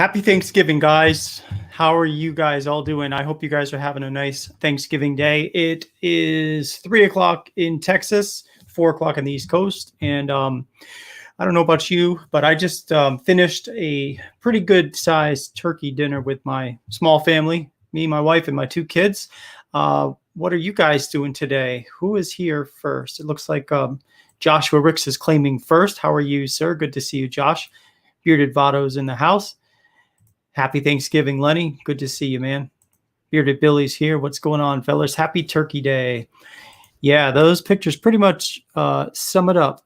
Happy Thanksgiving, guys. How are you guys all doing? I hope you guys are having a nice Thanksgiving day. It is 3 o'clock in Texas, 4 o'clock on the East Coast. And I don't know about you, but I just finished a pretty good sized turkey dinner with my small family, me, my wife, and my two kids. What are you guys doing today? Who is here first? It looks like Joshua Ricks is claiming first. How are you, sir? Good to see you, Josh. Bearded Vato's in the house. Happy Thanksgiving, Lenny. Good to see you, man. Bearded Billy's here. What's going on, fellas? Happy Turkey Day. Yeah, those pictures pretty much sum it up.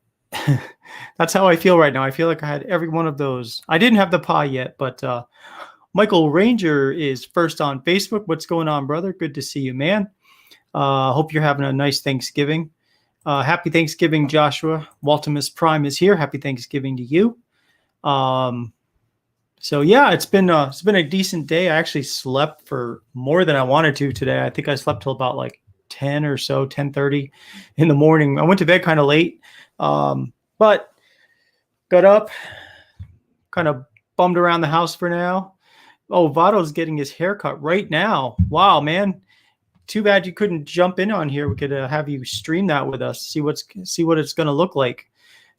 That's how I feel right now. I feel like I had every one of those. I didn't have the pie yet, but Michael Ranger is first on Facebook. What's going on, brother? Good to see you, man. Hope you're having a nice Thanksgiving. Happy Thanksgiving, Joshua. Waltimus Prime is here. Happy Thanksgiving to you. So yeah, it's been a decent day. I actually slept for more than I wanted to today. I think I slept till about like 10 or so, 10:30 in the morning. I went to bed kind of late, but got up, kind of bummed around the house for now. Oh, Vato's getting his haircut right now. Wow, man. Too bad you couldn't jump in on here. We could have you stream that with us, see what it's going to look like.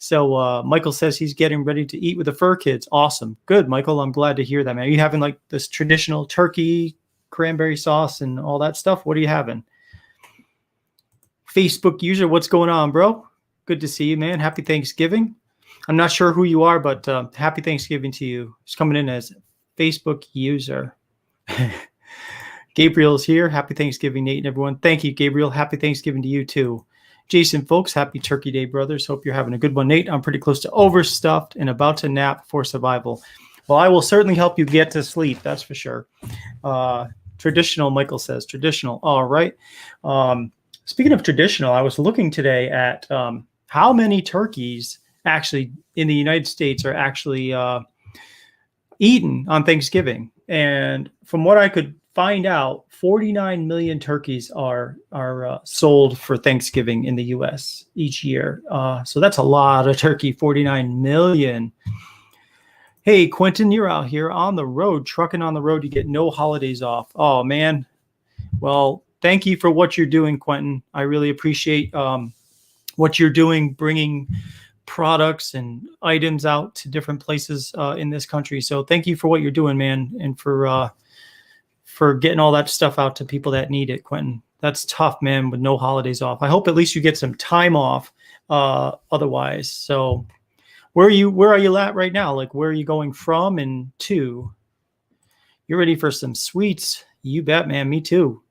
So Michael says he's getting ready to eat with the fur kids. Awesome. Good, Michael. I'm glad to hear that, man. Are you having like this traditional turkey, cranberry sauce, and all that stuff? What are you having? Facebook user, what's going on, bro? Good to see you, man. Happy Thanksgiving. I'm not sure who you are, but happy Thanksgiving to you. It's coming in as Facebook user. Gabriel's here. Happy Thanksgiving, Nate and everyone. Thank you, Gabriel. Happy Thanksgiving to you, too. Jason, folks, happy Turkey Day, brothers. Hope you're having a good one. Nate, I'm pretty close to overstuffed and about to nap for survival. Well, I will certainly help you get to sleep. That's for sure. Traditional, Michael says. Traditional. All right. Speaking of traditional, I was looking today at how many turkeys actually in the United States are actually eaten on Thanksgiving. And from what I could find out, 49 million turkeys are sold for Thanksgiving in the U.S. each year. So that's a lot of turkey, 49 million. Hey, Quentin, you're out here on the road, trucking on the road. You get no holidays off. Oh, man. Well, thank you for what you're doing, Quentin. I really appreciate what you're doing, bringing products and items out to different places in this country. So thank you for what you're doing, man, and for getting all that stuff out to people that need it, Quentin. That's tough, man, with no holidays off. I hope at least you get some time off otherwise. So where are you at right now? Like, where are you going from and to? You're ready for some sweets? You bet, man. Me too.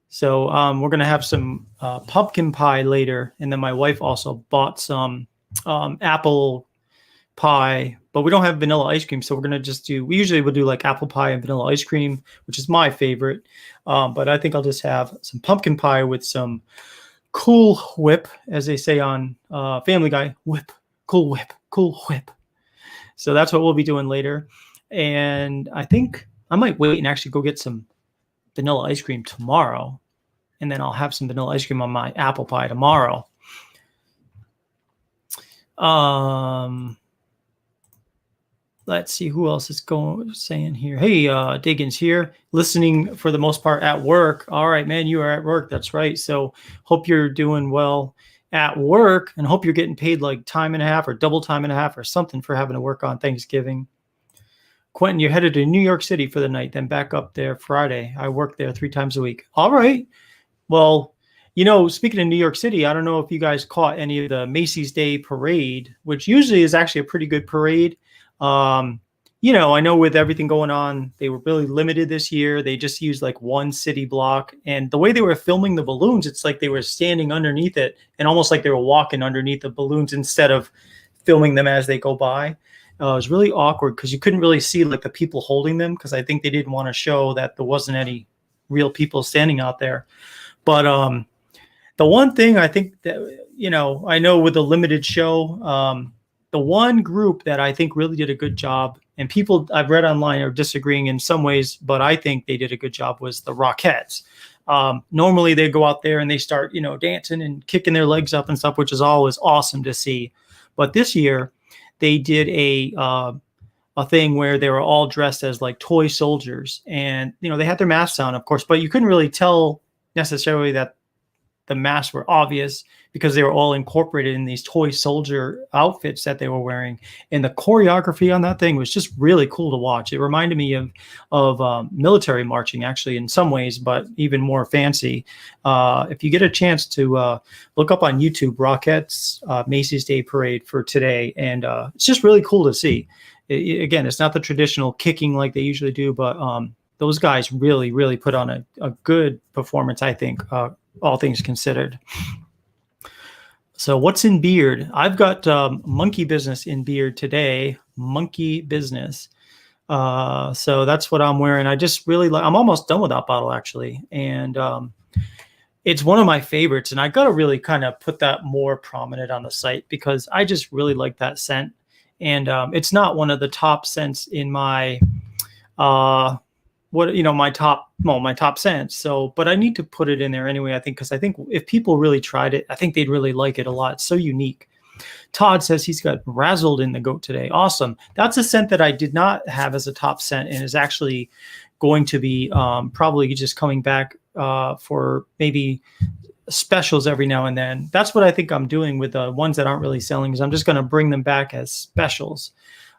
So we're going to have some pumpkin pie later. And then my wife also bought some apple pie, but we don't have vanilla ice cream, so we're gonna just we usually will do like apple pie and vanilla ice cream, which is my favorite, but I think I'll just have some pumpkin pie with some Cool Whip, as they say on Family Guy. Cool Whip. So that's what we'll be doing later. And I think I might wait and actually go get some vanilla ice cream tomorrow, and then I'll have some vanilla ice cream on my apple pie tomorrow. Let's see who else is saying here. Hey, Diggins here, listening for the most part at work. All right, man, you are at work. That's right. So hope you're doing well at work, and hope you're getting paid like time and a half or double time and a half or something for having to work on Thanksgiving. Quentin, you're headed to New York City for the night, then back up there Friday. I work there 3 times a week. All right. Well, speaking of New York City, I don't know if you guys caught any of the Macy's Day Parade, which usually is actually a pretty good parade. I know with everything going on, they were really limited this year. They just used like one city block, and the way they were filming the balloons, it's like they were standing underneath it and almost like they were walking underneath the balloons instead of filming them as they go by. It was really awkward because you couldn't really see like the people holding them, because I think they didn't want to show that there wasn't any real people standing out there. But the one thing I think that, I know with the limited show, the one group that I think really did a good job, and people I've read online are disagreeing in some ways, but I think they did a good job, was the Rockettes. Normally they go out there and they start, dancing and kicking their legs up and stuff, which is always awesome to see. But this year they did a a thing where they were all dressed as like toy soldiers, and they had their masks on, of course, but you couldn't really tell necessarily that the masks were obvious because they were all incorporated in these toy soldier outfits that they were wearing. And the choreography on that thing was just really cool to watch. It reminded me of military marching, actually, in some ways, but even more fancy. If you get a chance to look up on YouTube Rockettes Macy's Day Parade for today, and it's just really cool to see. Again, it's not the traditional kicking like they usually do, but those guys really, really put on a good performance, I think, all things considered. So what's in beard? I've got monkey business in beard today. Monkey business. So that's what I'm wearing. I just really like, I'm almost done with that bottle, actually. And it's one of my favorites. And I got to really kind of put that more prominent on the site because I just really like that scent. And it's not one of the top scents in my my top scents. So, but I need to put it in there anyway, I think, because I think if people really tried it, I think they'd really like it a lot. It's so unique. Todd says he's got Razzled in the goat today. Awesome. That's a scent that I did not have as a top scent and is actually going to be probably just coming back for maybe specials every now and then. That's what I think I'm doing with the ones that aren't really selling, is I'm just going to bring them back as specials.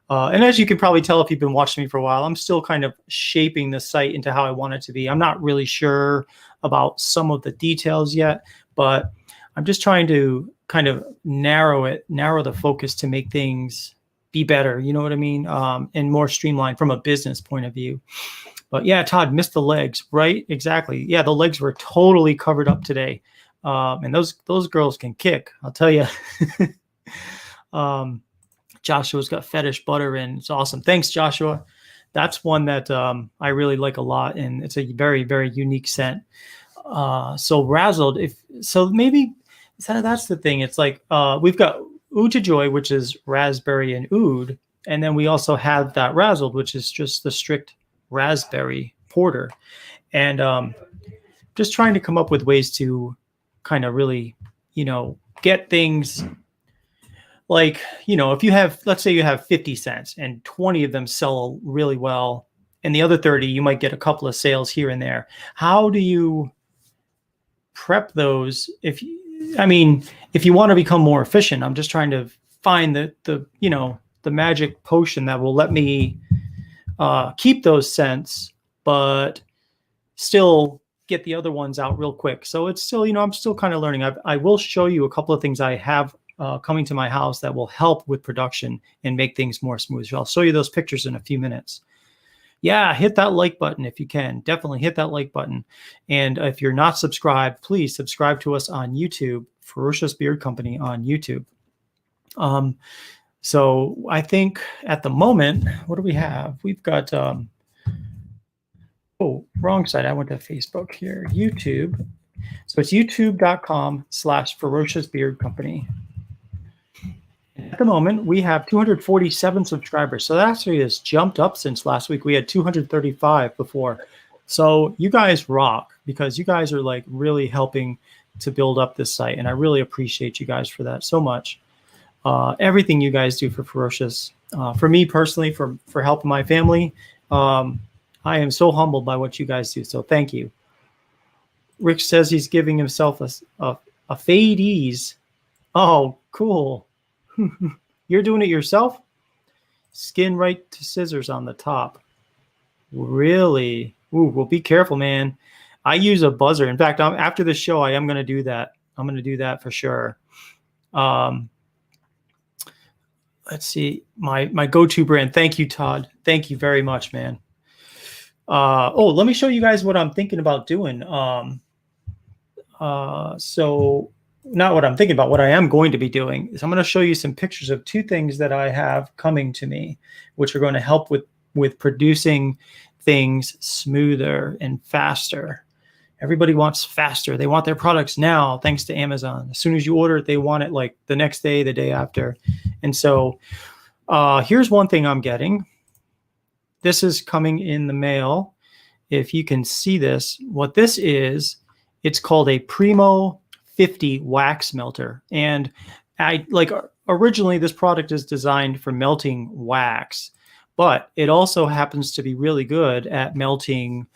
And as you can probably tell if you've been watching me for a while, I'm still kind of shaping the site into how I want it to be. I'm not really sure about some of the details yet, but I'm just trying to kind of narrow the focus to make things be better. You know what I mean? And more streamlined from a business point of view. But yeah, Todd, missed the legs, right? Exactly. Yeah, the legs were totally covered up today. And those girls can kick, I'll tell you. Joshua's got fetish butter in. It's awesome. Thanks, Joshua. That's one that I really like a lot, and it's a very, very unique scent. So Razzled, maybe that's the thing. It's like we've got Oud to Joy, which is raspberry and oud, and then we also have that Razzled, which is just the strict raspberry porter. And just trying to come up with ways to kind of really, get things. Like, if you have, let's say you have 50 cents and 20 of them sell really well, and the other 30, you might get a couple of sales here and there. How do you prep those? If you want to become more efficient, I'm just trying to find the magic potion that will let me keep those cents, but still get the other ones out real quick. So it's still, I'm still kind of learning. I will show you a couple of things I have coming to my house that will help with production and make things more smooth. So I'll show you those pictures in a few minutes. Yeah, hit that like button if you can. Definitely hit that like button. And if you're not subscribed, please subscribe to us on YouTube, Ferocious Beard Company on YouTube. So I think at the moment, what do we have? We've got, wrong side. I went to Facebook here, YouTube. So it's youtube.com/Ferocious Beard Company. At the moment, we have 247 subscribers. So that actually has jumped up since last week. We had 235 before. So you guys rock, because you guys are like really helping to build up this site. And I really appreciate you guys for that so much. Everything you guys do for Ferocious. For me personally, for helping my family, I am so humbled by what you guys do. So thank you. Rick says he's giving himself a fade ease. Oh, cool. You're doing it yourself? Skin right to scissors on the top. Really? Ooh, well, be careful, man. I use a buzzer. In fact, after the show, I am going to do that. I'm going to do that for sure. Let's see. My go-to brand. Thank you, Todd. Thank you very much, man. Let me show you guys what I'm thinking about doing. So not what I'm thinking about, what I am going to be doing is I'm going to show you some pictures of two things that I have coming to me, which are going to help with producing things smoother and faster. Everybody wants faster. They want their products now, thanks to Amazon. As soon as you order it, they want it like the next day, the day after. And so here's one thing I'm getting. This is coming in the mail. If you can see this, what this is, it's called a Primo 50 wax melter. And originally this product is designed for melting wax, but it also happens to be really good at melting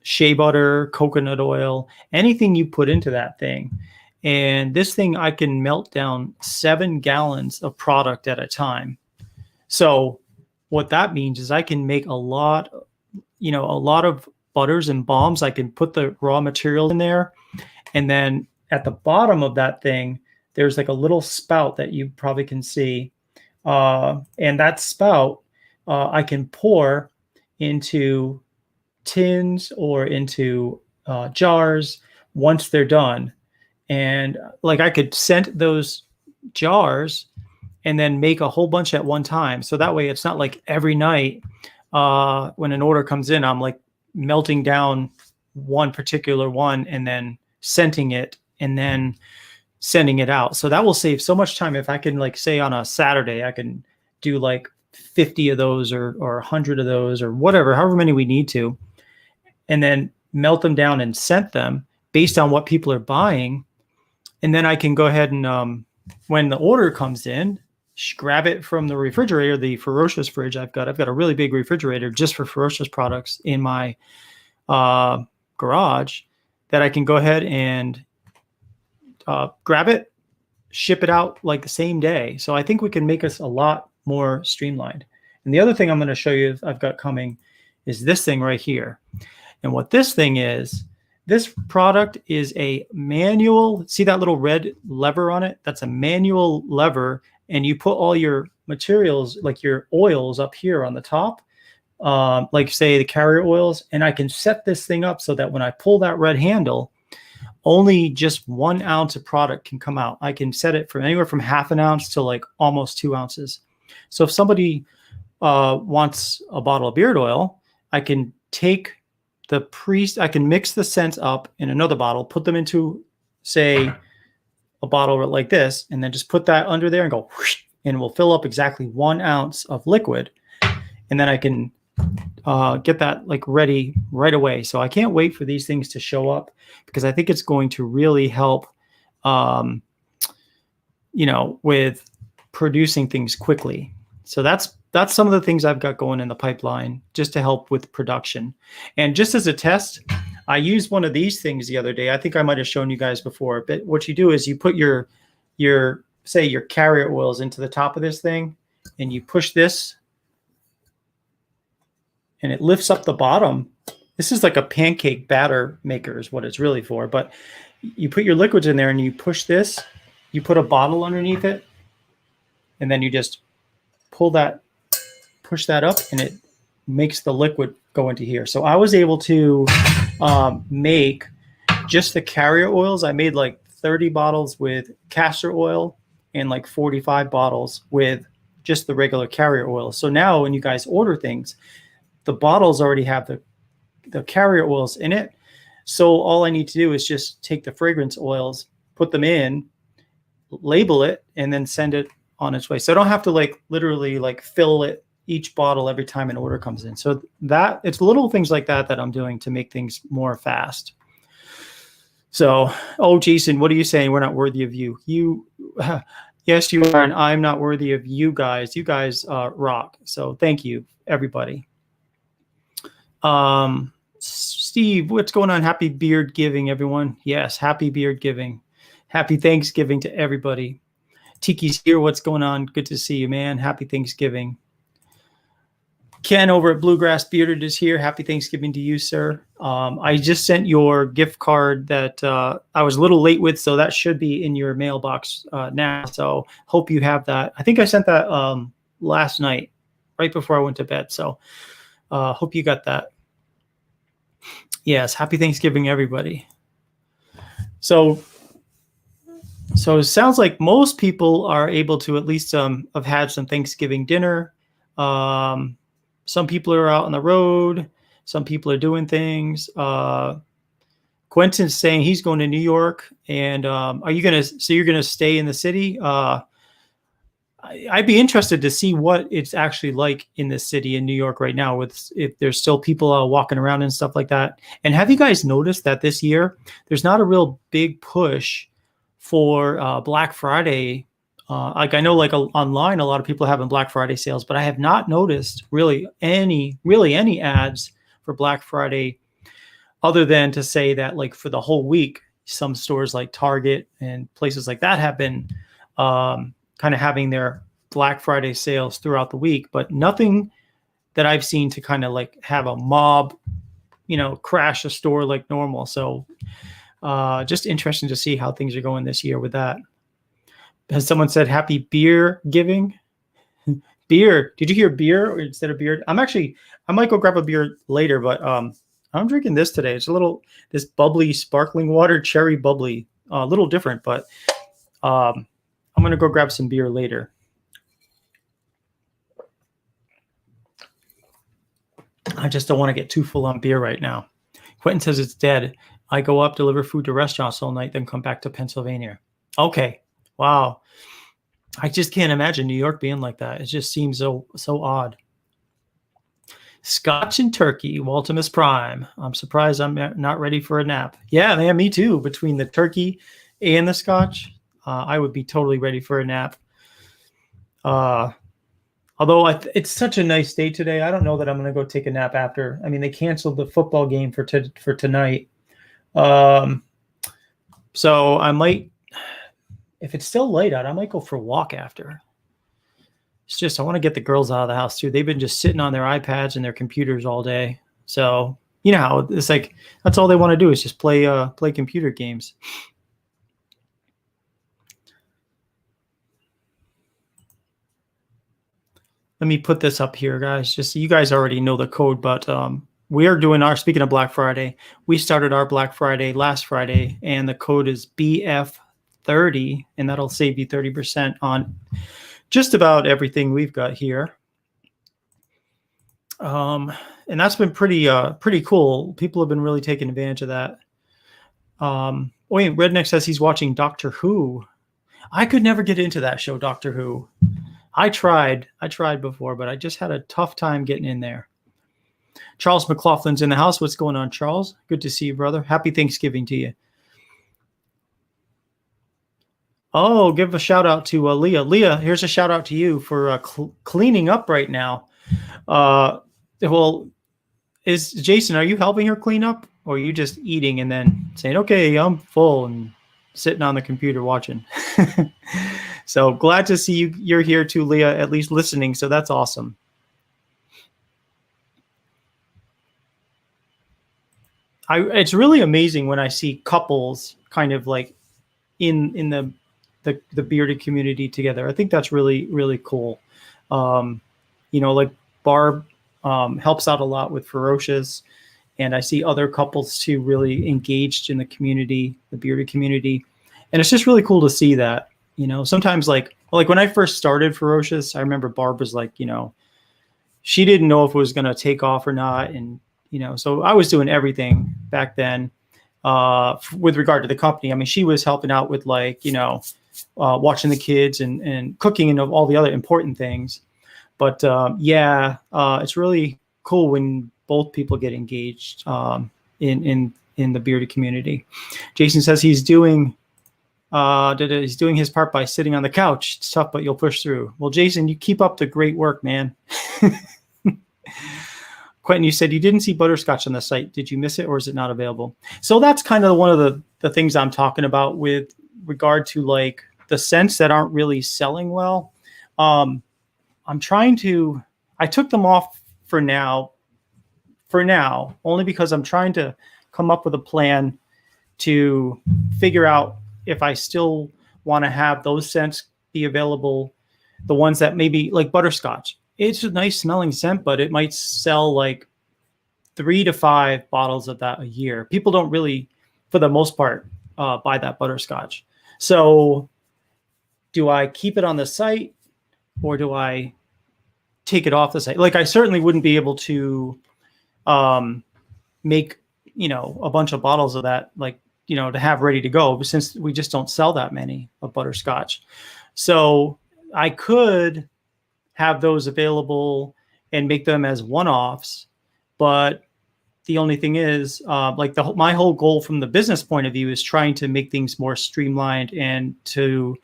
shea butter, coconut oil, anything you put into that thing. And this thing, I can melt down 7 gallons of product at a time. So what that means is I can make a lot of butters and balms. I can put the raw material in there. And then at the bottom of that thing, there's like a little spout that you probably can see. And that spout, I can pour into tins or into jars once they're done. And like I could scent those jars and then make a whole bunch at one time. So that way it's not like every night when an order comes in, I'm like melting down one particular one and then scenting it and then sending it out. So that will save so much time. If I can, like, say on a Saturday, I can do like 50 of those or 100 of those or whatever, however many we need to, and then melt them down and scent them based on what people are buying. And then I can go ahead and when the order comes in, grab it from the refrigerator, the Ferocious fridge. I've got a really big refrigerator just for Ferocious products in my garage that I can go ahead and grab it, ship it out like the same day. So I think we can make us a lot more streamlined. And the other thing I'm going to show you I've got coming is this thing right here. And what this thing is, this product is a manual. See that little red lever on it? That's a manual lever. And you put all your materials, like your oils, up here on the top, like say the carrier oils. And I can set this thing up so that when I pull that red handle, only just 1 ounce of product can come out. I can set it from anywhere from ½ an ounce to like almost 2 ounces. So if somebody wants a bottle of beard oil, I can take I can mix the scents up in another bottle, put them into, say, a bottle like this, and then just put that under there and go, whoosh, and we'll fill up exactly 1 ounce of liquid. And then I can get that like ready right away. So I can't wait for these things to show up because I think it's going to really help, with producing things quickly. So that's some of the things I've got going in the pipeline just to help with production. And just as a test, I used one of these things the other day. I think I might have shown you guys before, but what you do is you put your carrier oils into the top of this thing and you push this and it lifts up the bottom. This is like a pancake batter maker is what it's really for, but you put your liquids in there and you push this, you put a bottle underneath it, and then you just push that up and it makes the liquid go into here. So I was able to make just the carrier oils. I made like 30 bottles with castor oil and like 45 bottles with just the regular carrier oil. So now when you guys order things, the bottles already have the carrier oils in it. So all I need to do is just take the fragrance oils, put them in, label it, and then send it on its way. So I don't have to like literally like fill it each bottle every time an order comes in. So that it's little things like that I'm doing to make things more fast. So, Jason, what are you saying? We're not worthy of you. Yes, you are. And I'm not worthy of you guys. You guys rock. So thank you, everybody. Steve, what's going on? Happy beard giving, everyone. Yes. Happy beard giving. Happy Thanksgiving to everybody. Tiki's here. What's going on? Good to see you, man. Happy Thanksgiving. Ken over at Bluegrass Bearded is here. Happy Thanksgiving to you, sir. I just sent your gift card that I was a little late with, so that should be in your mailbox now. So hope you have that. I think I sent that last night, right before I went to bed. So hope you got that. Yes, happy Thanksgiving, everybody. So it sounds like most people are able to at least have had some Thanksgiving dinner. Some people are out on the road. Some people are doing things. Quentin's saying he's going to New York. And you're going to stay in the city? I'd be interested to see what it's actually like in the city in New York right now, if there's still people walking around and stuff like that. And have you guys noticed that this year there's not a real big push for Black Friday Like I know, like online, a lot of people are having Black Friday sales, but I have not noticed really any ads for Black Friday, other than to say that like for the whole week, some stores like Target and places like that have been kind of having their Black Friday sales throughout the week, but nothing that I've seen to kind of like have a mob, crash a store like normal. So just interesting to see how things are going this year with that. Has someone said happy beer giving? Beer. Did you hear beer instead of beer? I might go grab a beer later, but I'm drinking this today. It's this bubbly sparkling water, cherry bubbly, a little different, but I'm going to go grab some beer later. I just don't want to get too full on beer right now. Quentin says it's dead. I go up, deliver food to restaurants all night, then come back to Pennsylvania. Okay. Wow. I just can't imagine New York being like that. It just seems so odd. Scotch and turkey, Waltimus Prime. I'm surprised I'm not ready for a nap. Yeah, man, me too. Between the turkey and the scotch, I would be totally ready for a nap. Although it's such a nice day today, I don't know that I'm going to go take a nap after. I mean, they canceled the football game for tonight. So I might, if it's still light out, I might go for a walk after. It's just I want to get the girls out of the house too. They've been just sitting on their iPads and their computers all day. So you know how it's like that's all they want to do is just play computer games. Let me put this up here, guys. Just so you guys already know the code, but we are doing speaking of Black Friday, we started our Black Friday last Friday, and the code is BF30, and that'll save you 30% on just about everything we've got here. And that's been pretty cool. People have been really taking advantage of that. Wait, Redneck says he's watching Doctor Who. I could never get into that show, Doctor Who. I tried before, but I just had a tough time getting in there. Charles McLaughlin's in the house. What's going on, Charles? Good to see you, brother. Happy Thanksgiving to you. Oh, give a shout out to Leah. Leah, here's a shout out to you for cleaning up right now. Well, Jason, are you helping her clean up, or are you just eating and then saying, okay, I'm full, and sitting on the computer watching? So glad to see you're here too, Leah, at least listening. So that's awesome. It's really amazing when I see couples kind of like in the bearded community together. I think that's really, really cool. Like Barb helps out a lot with Ferocious, and I see other couples too really engaged in the community, the bearded community. And it's just really cool to see that. Sometimes like when I first started Ferocious, I remember Barb was like, she didn't know if it was going to take off or not. And, so I was doing everything back then with regard to the company. I mean, she was helping out with like, watching the kids and cooking and all the other important things. But it's really cool when both people get engaged in the bearded community. Jason says he's doing his part by sitting on the couch. It's tough, but you'll push through. Well, Jason, you keep up the great work, man. Quentin, you said you didn't see butterscotch on the site. Did you miss it, or is it not available? So that's kind of one of the things I'm talking about with regard to like the scents that aren't really selling well. I took them off for now, only because I'm trying to come up with a plan to figure out if I still want to have those scents be available, the ones that maybe like butterscotch. It's a nice smelling scent, but it might sell like 3 to 5 bottles of that a year. People don't really, for the most part, buy that butterscotch. So do I keep it on the site, or do I take it off the site? Like I certainly wouldn't be able to make, a bunch of bottles of that, like, to have ready to go, since we just don't sell that many of butterscotch. So I could have those available and make them as one-offs. But the only thing is, my whole goal from the business point of view is trying to make things more streamlined and to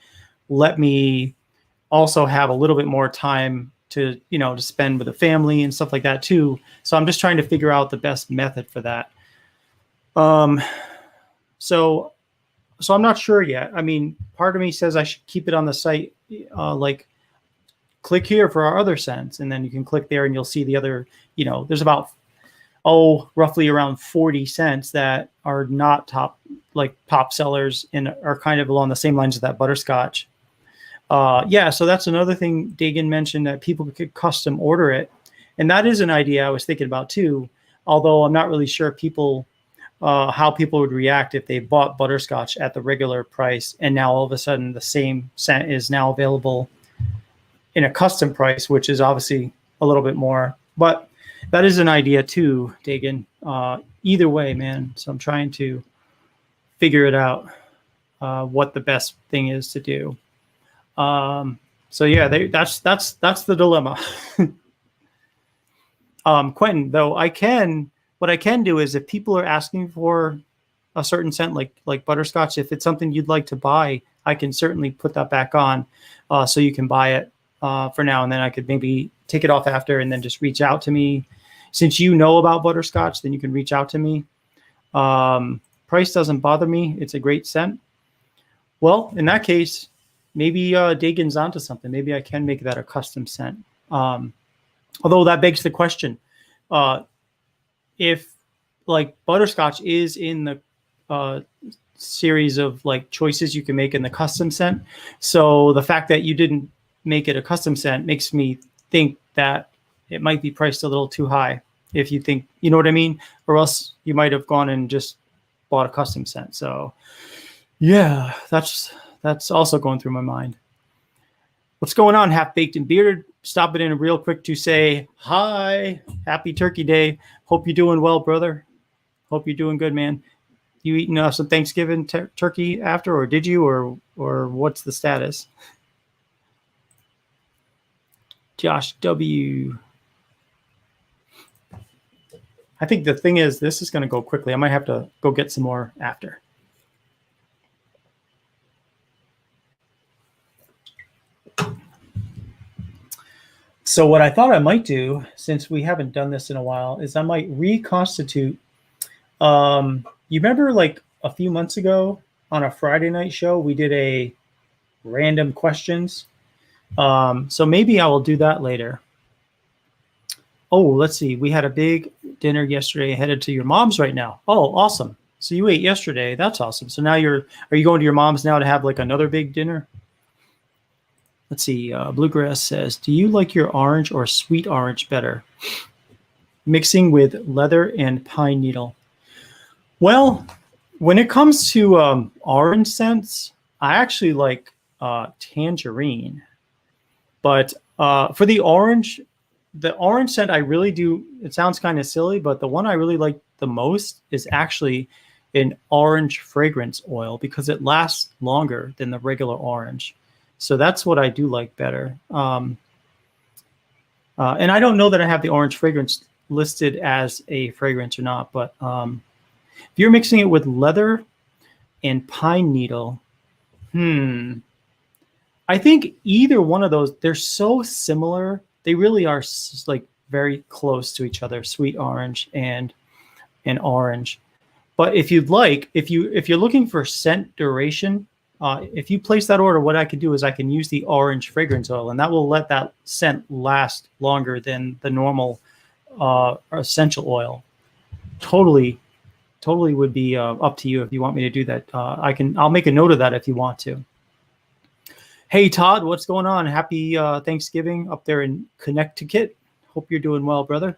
let me also have a little bit more time to, to spend with the family and stuff like that too. So I'm just trying to figure out the best method for that. So I'm not sure yet. I mean, part of me says I should keep it on the site, like click here for our other cents, and then you can click there and you'll see the other, there's about, roughly around 40 cents that are not top sellers and are kind of along the same lines as that butterscotch. So that's another thing Dagan mentioned, that people could custom order it. And that is an idea I was thinking about too, although I'm not really sure how people would react if they bought butterscotch at the regular price and now all of a sudden the same scent is now available in a custom price, which is obviously a little bit more. But that is an idea too, Dagan. Either way, man. So I'm trying to figure it out, what the best thing is to do. So yeah, that's the dilemma. Quentin, though, what I can do is if people are asking for a certain scent like butterscotch, if it's something you'd like to buy, I can certainly put that back on, so you can buy it for now, and then I could maybe take it off after and then just reach out to me. Since you know about butterscotch, then you can reach out to me. Price doesn't bother me. It's a great scent. Well, in that case, maybe Dagan's onto something. Maybe I can make that a custom scent. Although that begs the question, if butterscotch is in the series of choices you can make in the custom scent, so the fact that you didn't make it a custom scent makes me think that it might be priced a little too high, if you think, you know what I mean? Or else you might have gone and just bought a custom scent. So yeah, that's also going through my mind. What's going on, Half Baked and Bearded? Stopping in real quick to say hi. Happy Turkey Day. Hope you're doing well, brother. Hope you're doing good, man. You eating some Thanksgiving turkey after, or did you, or what's the status? Josh W. I think the thing is, this is going to go quickly. I might have to go get some more after. So what I thought I might do, since we haven't done this in a while, is I might reconstitute. You remember a few months ago on a Friday night show, we did a random questions. So maybe I will do that later. Oh, let's see. We had a big dinner yesterday, headed to your mom's right now. Oh, awesome. So you ate yesterday. That's awesome. So now are you going to your mom's now to have another big dinner? Let's see. Bluegrass says, do you like your orange or sweet orange better? Mixing with leather and pine needle. Well, when it comes to orange scents, I actually like tangerine. But for the orange scent, I really do. It sounds kind of silly, but the one I really like the most is actually an orange fragrance oil, because it lasts longer than the regular orange. So that's what I do like better. And I don't know that I have the orange fragrance listed as a fragrance or not, but if you're mixing it with leather and pine needle, I think either one of those, they're so similar. They really are very close to each other, sweet orange and orange. But if you'd like, if you're looking for scent duration, if you place that order, what I can do is I can use the orange fragrance oil, and that will let that scent last longer than the normal essential oil. Totally would be up to you if you want me to do that. I'll make a note of that if you want to. Hey, Todd, what's going on? Happy Thanksgiving up there in Connecticut. Hope you're doing well, brother.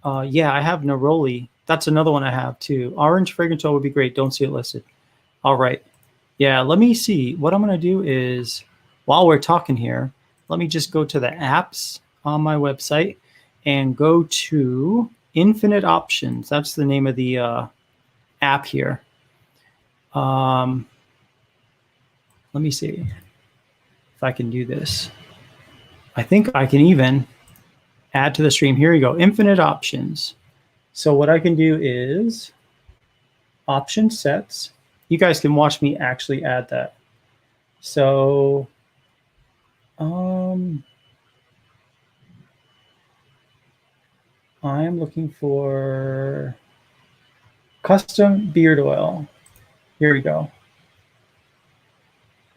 Yeah, I have Neroli. That's another one I have too. Orange fragrance oil would be great. Don't see it listed. All right. Yeah, let me see. What I'm going to do is, while we're talking here, let me just go to the apps on my website and go to Infinite Options. That's the name of the app here. Let me see if I can do this. I think I can even add to the stream. Here you go, Infinite Options. So what I can do is option sets. You guys can watch me actually add that. So I'm looking for custom beard oil. Here we go.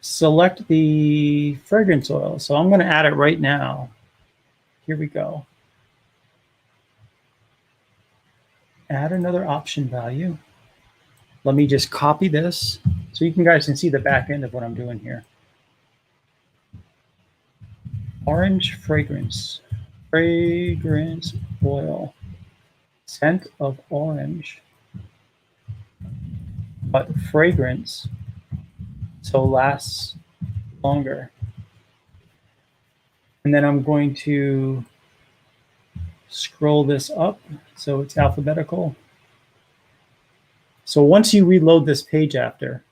Select the fragrance oil. So I'm going to add it right now. Here we go. Add another option value. Let me just copy this so you guys can see the back end of what I'm doing here. Orange fragrance oil, scent of orange, but fragrance, so lasts longer. And then I'm going to scroll this up so it's alphabetical. So once you reload this page after,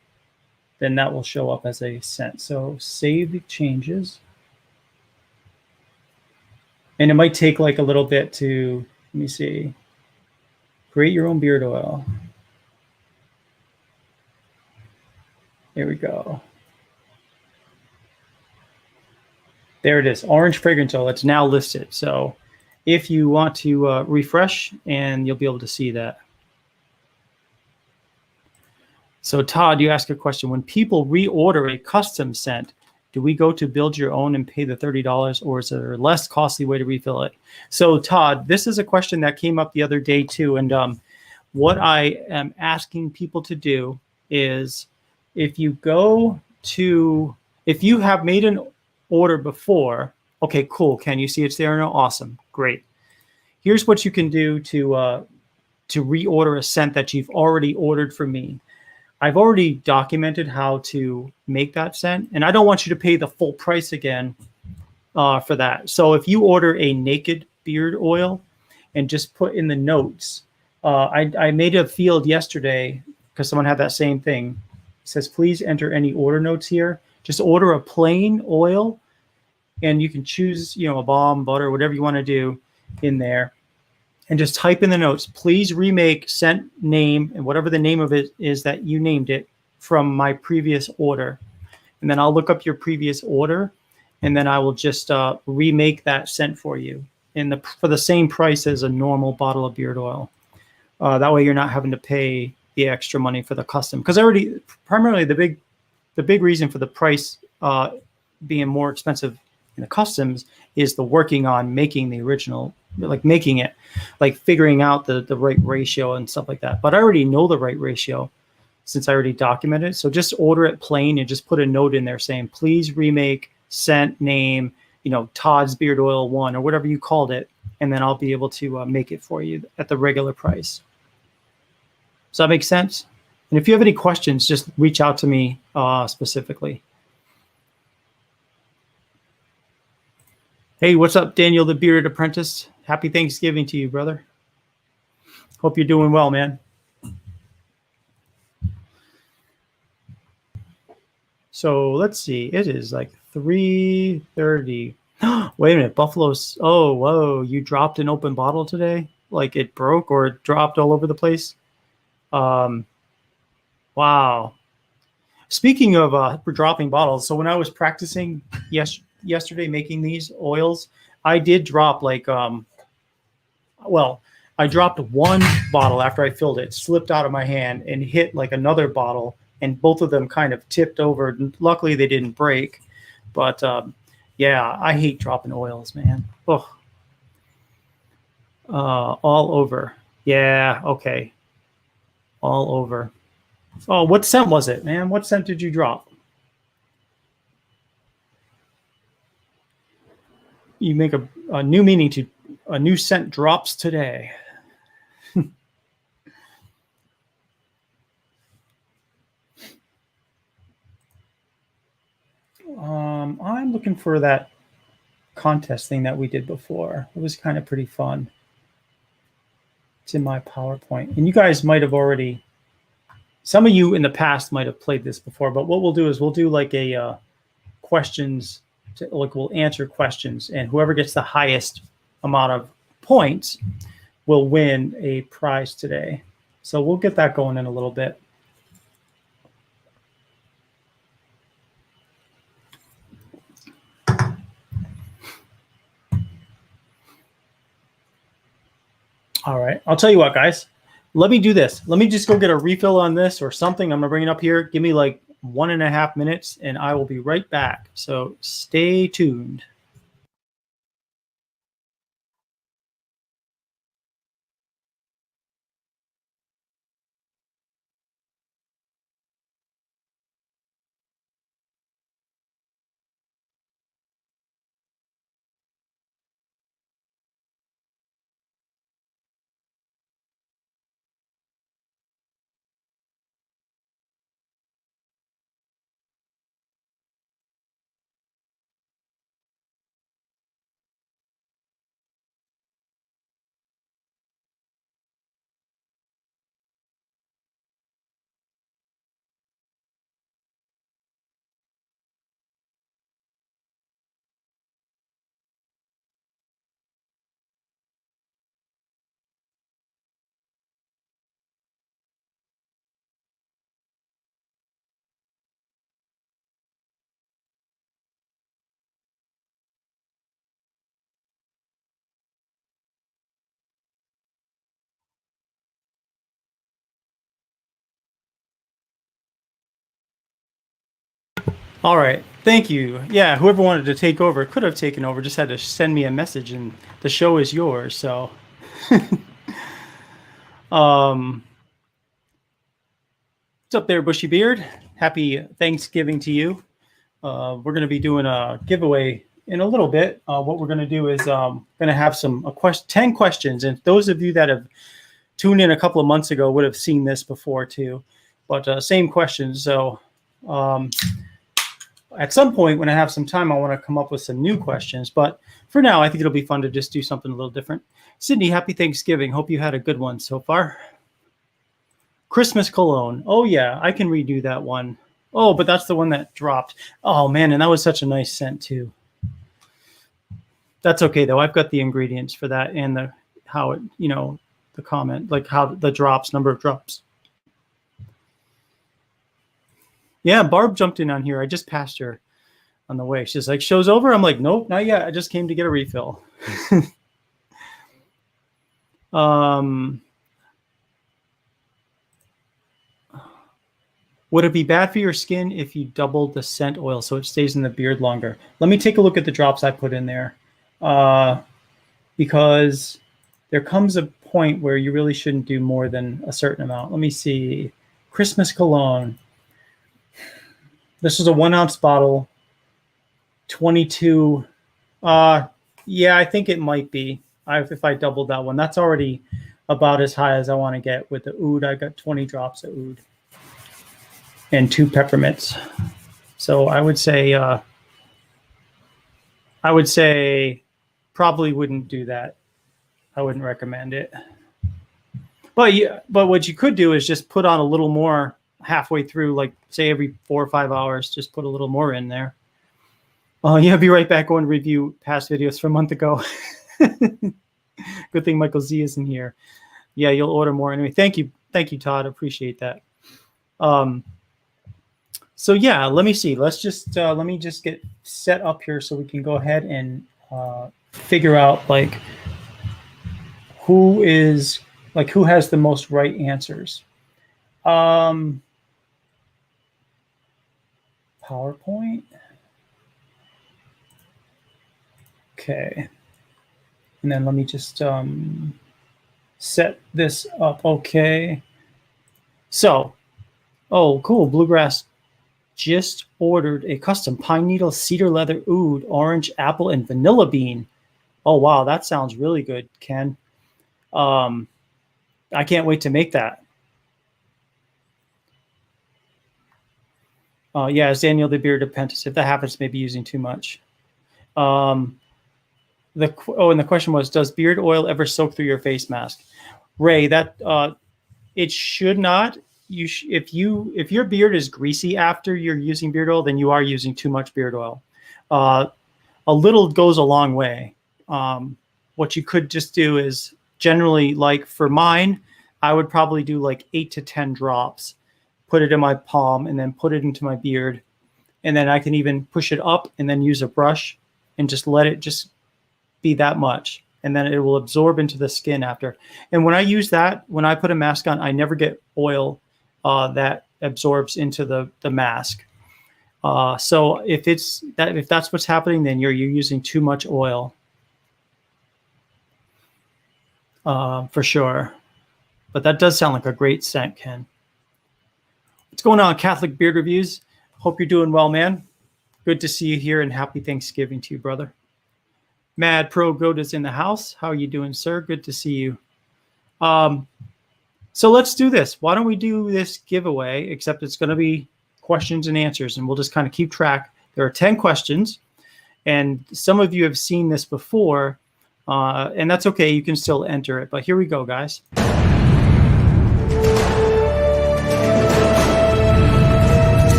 then that will show up as a scent. So save the changes. And it might take like a little bit to, let me see, create your own beard oil. There we go. There it is, orange fragrance oil. It's now listed. So if you want to refresh, and you'll be able to see that. So Todd, you ask a question. When people reorder a custom scent, do we go to build your own and pay the $30, or is there a less costly way to refill it? So Todd, this is a question that came up the other day too. And what I am asking people to do is, if you have made an order before, okay, cool. Can you see it's there now? Awesome, great. Here's what you can do to reorder a scent that you've already ordered from me. I've already documented how to make that scent, and I don't want you to pay the full price again for that. So if you order a naked beard oil and just put in the notes, I made a field yesterday because someone had that same thing. It says, please enter any order notes here. Just order a plain oil, and you can choose, a balm, butter, whatever you want to do in there. And just type in the notes, please remake scent name and whatever the name of it is that you named it from my previous order. And then I'll look up your previous order, and then I will just remake that scent for you for the same price as a normal bottle of beard oil. That way you're not having to pay the extra money for the custom. Because primarily the big reason for the price being more expensive in the customs is the working on making the original, like making it, like figuring out the right ratio and stuff like that. But I already know the right ratio since I already documented it. So just order it plain and just put a note in there saying, please remake scent name, Todd's Beard Oil 1 or whatever you called it. And then I'll be able to make it for you at the regular price. Does that make sense? And if you have any questions, just reach out to me specifically. Hey, what's up, Daniel, the Bearded Apprentice? Happy Thanksgiving to you, brother. Hope you're doing well, man. So let's see. It is like 3:30. Wait a minute, Buffalo's. Oh, whoa! You dropped an open bottle today? Like it broke or it dropped all over the place? Wow. Speaking of dropping bottles, so when I was practicing yesterday making these oils, I did drop like I dropped one bottle after I filled it, slipped out of my hand and hit like another bottle, and both of them kind of tipped over. Luckily they didn't break, but yeah, I hate dropping oils, man. Oh, all over. Yeah, okay, all over. Oh, what scent was it, man? What scent did you drop? You make a new meaning to a new scent drops today. I'm looking for that contest thing that we did before. It was kind of pretty fun. It's in my PowerPoint. And you guys might have already, some of you in the past might have played this before, but what we'll do is we'll do like a questions, we'll answer questions, and whoever gets the highest amount of points will win a prize today. So we'll get that going in a little bit. All right. I'll tell you what, guys. Let me do this. Let me just go get a refill on this or something. I'm going to bring it up here. Give me like 1.5 minutes and I will be right back. So stay tuned. All right. Thank you. Yeah, whoever wanted to take over could have taken over, just had to send me a message and the show is yours. So what's up there, Bushy Beard? Happy Thanksgiving to you. We're going to be doing a giveaway in a little bit. What we're going to do is going to have 10 questions. And those of you that have tuned in a couple of months ago would have seen this before too. But same questions. So at some point when I have some time, I want to come up with some new questions. But for now, I think it'll be fun to just do something a little different. Sydney, happy Thanksgiving. Hope you had a good one so far. Christmas cologne. Oh, yeah, I can redo that one. Oh, but that's the one that dropped. Oh, man, and that was such a nice scent, too. That's okay, though. I've got the ingredients for that and the comment, like how the drops, number of drops. Yeah, Barb jumped in on here. I just passed her on the way. She's like, show's over? I'm like, nope, not yet. I just came to get a refill. Would it be bad for your skin if you doubled the scent oil so it stays in the beard longer? Let me take a look at the drops I put in there. Because there comes a point where you really shouldn't do more than a certain amount. Let me see. Christmas cologne. This is a 1 ounce bottle. 22. Yeah, I think it might be. If I doubled that one, that's already about as high as I want to get with the oud. I got 20 drops of oud and 2 peppermints. So I would say probably wouldn't do that. I wouldn't recommend it. But what you could do is just put on a little more halfway through, like say every 4 or 5 hours, just put a little more in there. Yeah, be right back. Go and review past videos from a month ago. Good thing Michael Z isn't here. Yeah, you'll order more anyway. Thank you, Todd. Appreciate that. So yeah, let me see. Let me just get set up here so we can go ahead and figure out like who has the most right answers. PowerPoint. Okay. And then let me just set this up. Okay. So, oh, cool. Bluegrass just ordered a custom pine needle, cedar leather, oud, orange, apple, and vanilla bean. Oh, wow. That sounds really good, Ken. I can't wait to make that. Yeah, as Daniel the Beard Apprentice. If that happens, maybe using too much. And the question was, does beard oil ever soak through your face mask? Ray, that it should not. If your beard is greasy after you're using beard oil, then you are using too much beard oil. A little goes a long way. What you could just do is generally, like for mine, I would probably do like 8 to 10 drops, put it in my palm, and then put it into my beard. And then I can even push it up and then use a brush and just let it just be that much. and then it will absorb into the skin after. And when I use that, when I put a mask on, I never get oil that absorbs into the mask. So if that's what's happening, then you're using too much oil, for sure. But that does sound like a great scent, Ken. What's going on, Catholic Beard Reviews? Hope you're doing well, man. Good to see you here, and happy Thanksgiving to you, brother. Mad Pro Goat is in the house. How are you doing, sir? Good to see you. So let's do this. Why don't we do this giveaway, except it's going to be questions and answers, and we'll just kind of keep track. There are 10 questions, and some of you have seen this before, and that's okay. You can still enter it, but here we go, guys.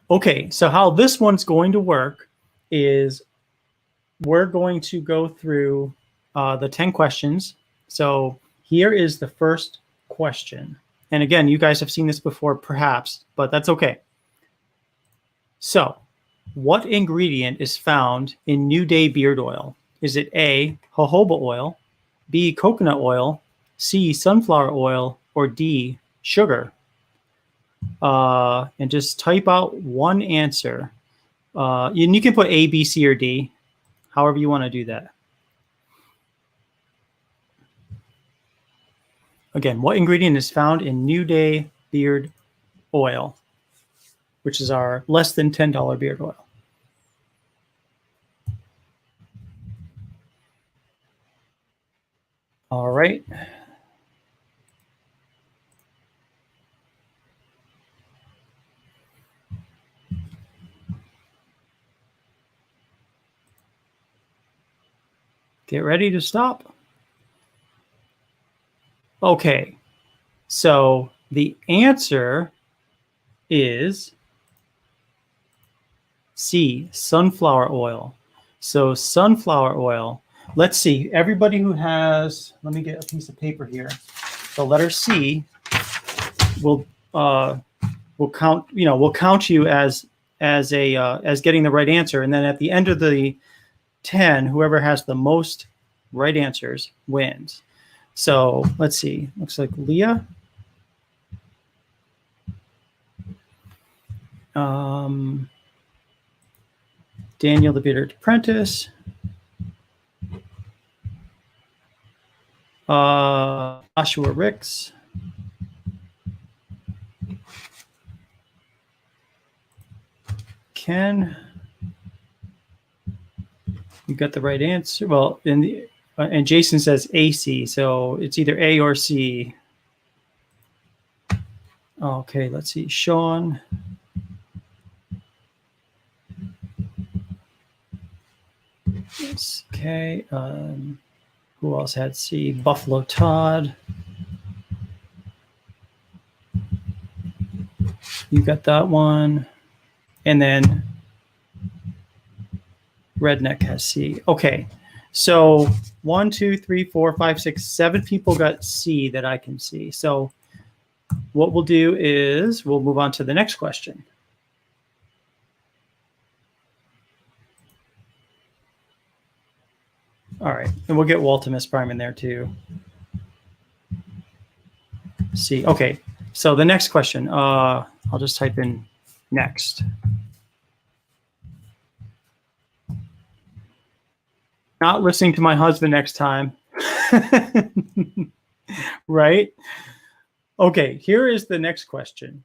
Okay, so how this one's going to work is we're going to go through the 10 questions. So here is the first question. And again, you guys have seen this before, perhaps, but that's okay. So what ingredient is found in New Day beard oil? Is it A, jojoba oil, B, coconut oil, C, sunflower oil, or D, sugar? And just type out one answer. And you can put A, B, C, or D, however you want to do that. Again, what ingredient is found in New Day beard oil, which is our less than $10 beard oil? All right. Get ready to stop. Okay, so the answer is C, sunflower oil. So sunflower oil. Let's see, everybody who has, let me get a piece of paper here. The letter C will count, will count you as getting the right answer, and then at the end of the 10, whoever has the most right answers wins. So let's see. Looks like Leah. Daniel the Bearded Apprentice. Joshua Ricks. Ken. You got the right answer. Well, and Jason says AC, so it's either A or C. Okay, let's see. Sean. Okay. Who else had C? Buffalo Todd. You got that one. And then Redneck has C. Okay. So 1, 2, 3, 4, 5, 6, 7 people got C that I can see. So what we'll do is we'll move on to the next question. All right. And we'll get Waltimus Prime in there too. C. Okay. So the next question, I'll just type in next. Not listening to my husband next time. Right? Okay, here is the next question.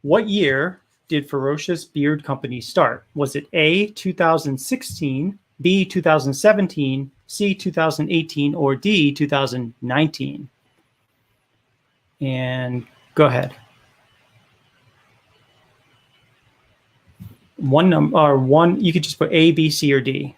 What year did Ferocious Beard Company start? Was it A, 2016, B, 2017, C, 2018, or D, 2019? And go ahead. One number, or one, you could just put A, B, C, or D.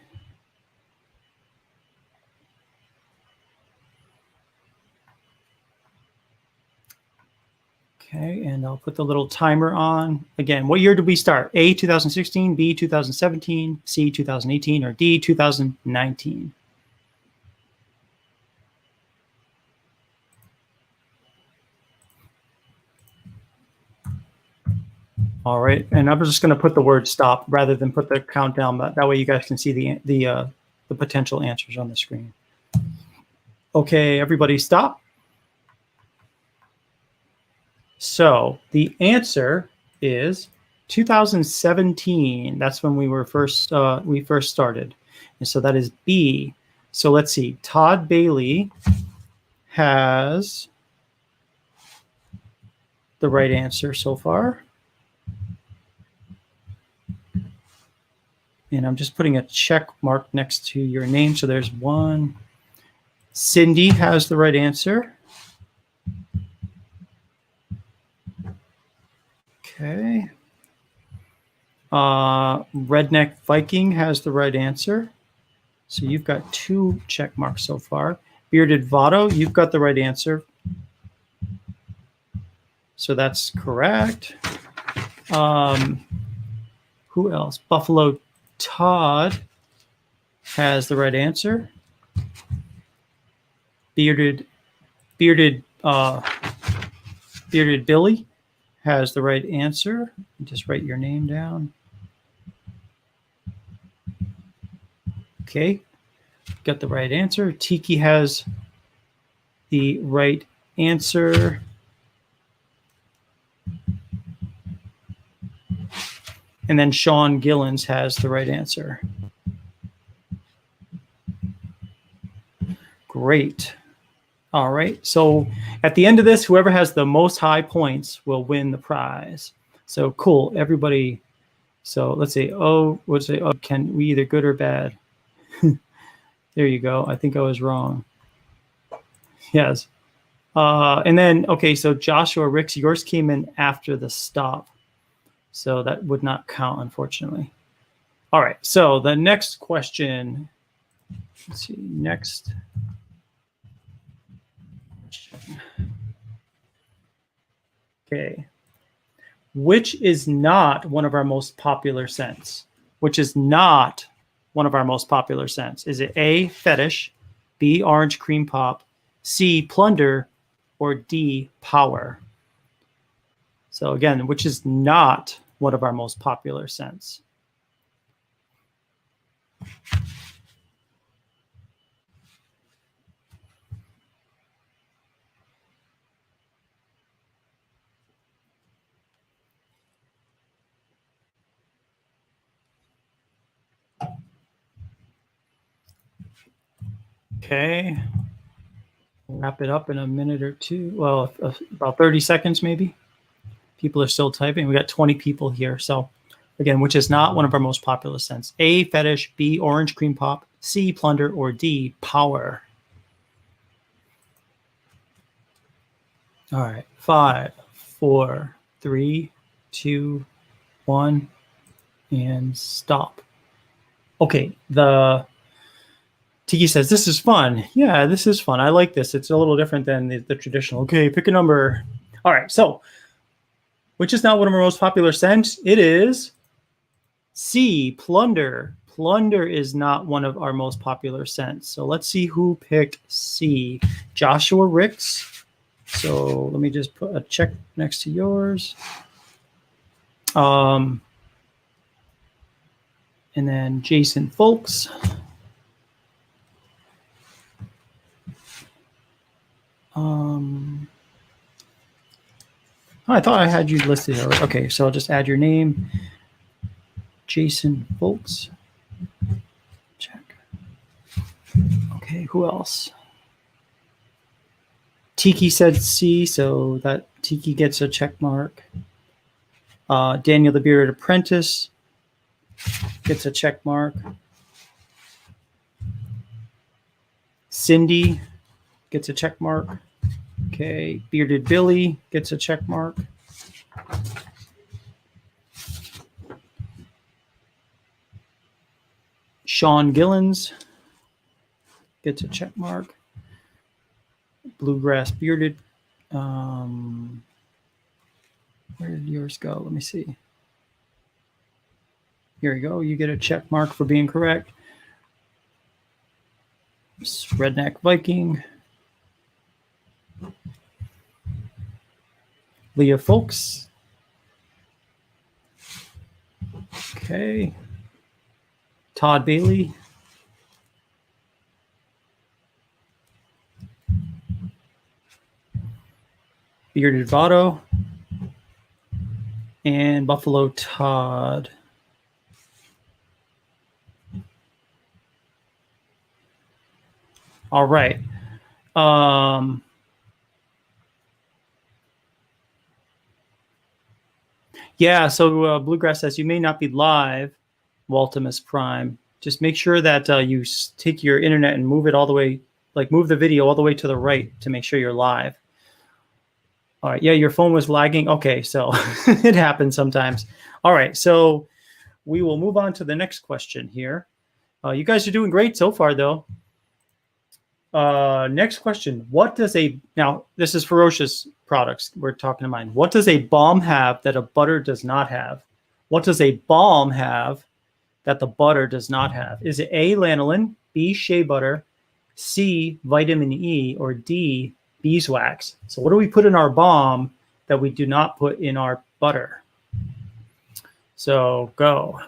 Okay, and I'll put the little timer on. Again, what year did we start? A, 2016, B, 2017, C, 2018, or D, 2019? All right, and I'm just going to put the word stop rather than put the countdown. But that way you guys can see the potential answers on the screen. Okay, everybody stop. So the answer is 2017. That's when we first started, and so that is B. So let's see. Todd Bailey has the right answer so far. And I'm just putting a check mark next to your name. So there's one. Cindy has the right answer. Okay. Redneck Viking has the right answer. So you've got 2 check marks so far. Bearded Votto, you've got the right answer. So that's correct. Who else? Buffalo Todd has the right answer. Bearded Billy has the right answer. Just write your name down. Okay, got the right answer. Tiki has the right answer. And then Sean Gillens has the right answer. Great. All right. So at the end of this, whoever has the most high points will win the prize. So cool. Everybody. So let's say, can we either good or bad? There you go. I think I was wrong. Yes. And then, okay, so Joshua Ricks, yours came in after the stop. So that would not count, unfortunately. All right. So the next question. Let's see. Next. Okay. Which is not one of our most popular scents? Which is not one of our most popular scents? Is it A, fetish, B, orange cream pop, C, plunder, or D, power? So again, which is not one of our most popular scents? Okay. We'll wrap it up in a minute or two. Well, about 30 seconds maybe. People are still typing. We got 20 people here. So again, which is not one of our most popular scents? A, fetish, B, orange cream pop, C, plunder, or D, power? All right. 5, 4, 3, 2, 1, and stop. Okay. The Tiki says, this is fun. Yeah, this is fun. I like this. It's a little different than the traditional. Okay, pick a number. All right. So which is not one of our most popular scents? It is C, plunder. Plunder is not one of our most popular scents. So let's see who picked C. Joshua Ricks. So let me just put a check next to yours. And then Jason Folks. I thought I had you listed here. Okay, so I'll just add your name. Jason Folks. Check. Okay, who else? Tiki said C, so that Tiki gets a check mark. Daniel the Bearded Apprentice gets a check mark. Cindy gets a check mark. Okay, Bearded Billy gets a check mark. Sean Gillens gets a check mark. Bluegrass Bearded. Where did yours go? Let me see. Here we go. You get a check mark for being correct. Redneck Viking. Leah Folks. Okay. Todd Bailey. Bearded Votto. And Buffalo Todd. All right. Yeah, so Bluegrass says you may not be live, Waltimus Prime. Just make sure that you take your internet and move it all the way, like move the video all the way to the right to make sure you're live. All right. Yeah, your phone was lagging. Okay, so it happens sometimes. All right, so we will move on to the next question here. You guys are doing great so far, though. Next question. What does now this is Ferocious products we're talking to mine. What does a balm have that a butter does not have? What does a balm have that the butter does not have? Is it A, lanolin, B, shea butter, C, vitamin E, or D, beeswax? So what do we put in our balm that we do not put in our butter? So go.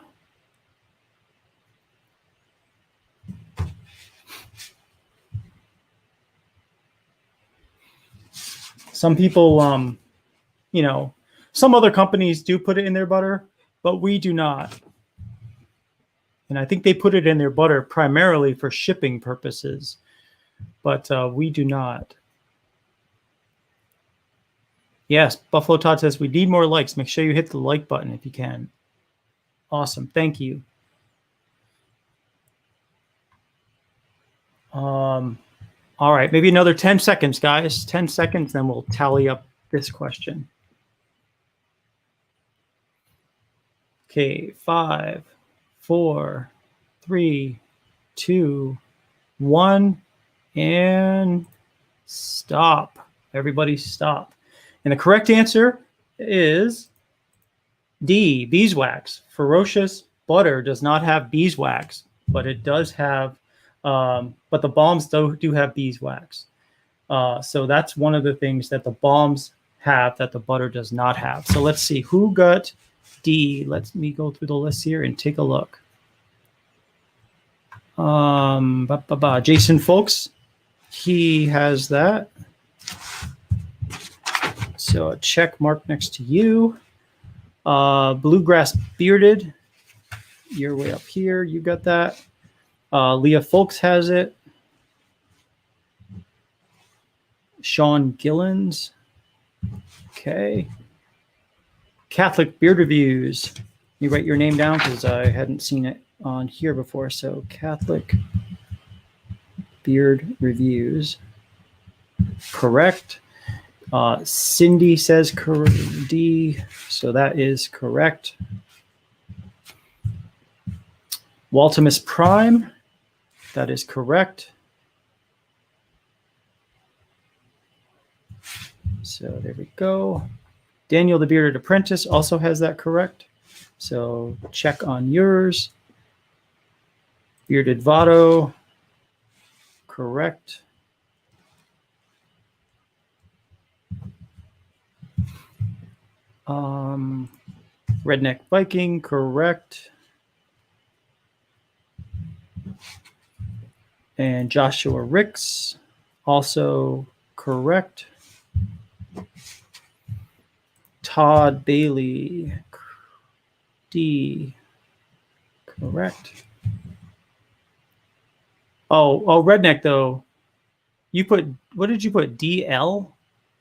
Some people, you know, some other companies do put it in their butter, but we do not. And I think they put it in their butter primarily for shipping purposes, but we do not. Yes, Buffalo Todd says we need more likes. Make sure you hit the like button if you can. Awesome. Thank you. All right, maybe another 10 seconds, guys. 10 seconds, then we'll tally up this question. Okay, 5, 4, 3, 2, 1, and stop. Everybody stop. And the correct answer is D, beeswax. Ferocious butter does not have beeswax, but it does have, but the balms do have beeswax. So that's one of the things that the balms have that the butter does not have. So let's see who got D. Let me go through the list here and take a look. Jason Folks, he has that. So a check mark next to you. Bluegrass Bearded, you're way up here. You got that. Leah Folks has it. Sean Gillens. Okay. Catholic Beard Reviews. You write your name down because I hadn't seen it on here before. So Catholic Beard Reviews. Correct. Cindy says D, so that is correct. Waltimus Prime, that is correct. So there we go. Daniel the Bearded Apprentice also has that correct. So check on yours. Bearded Votto, correct. Redneck Viking, correct. And Joshua Ricks, also correct. Todd Bailey, D, correct. Oh, Redneck though. You put, what did you put? DL?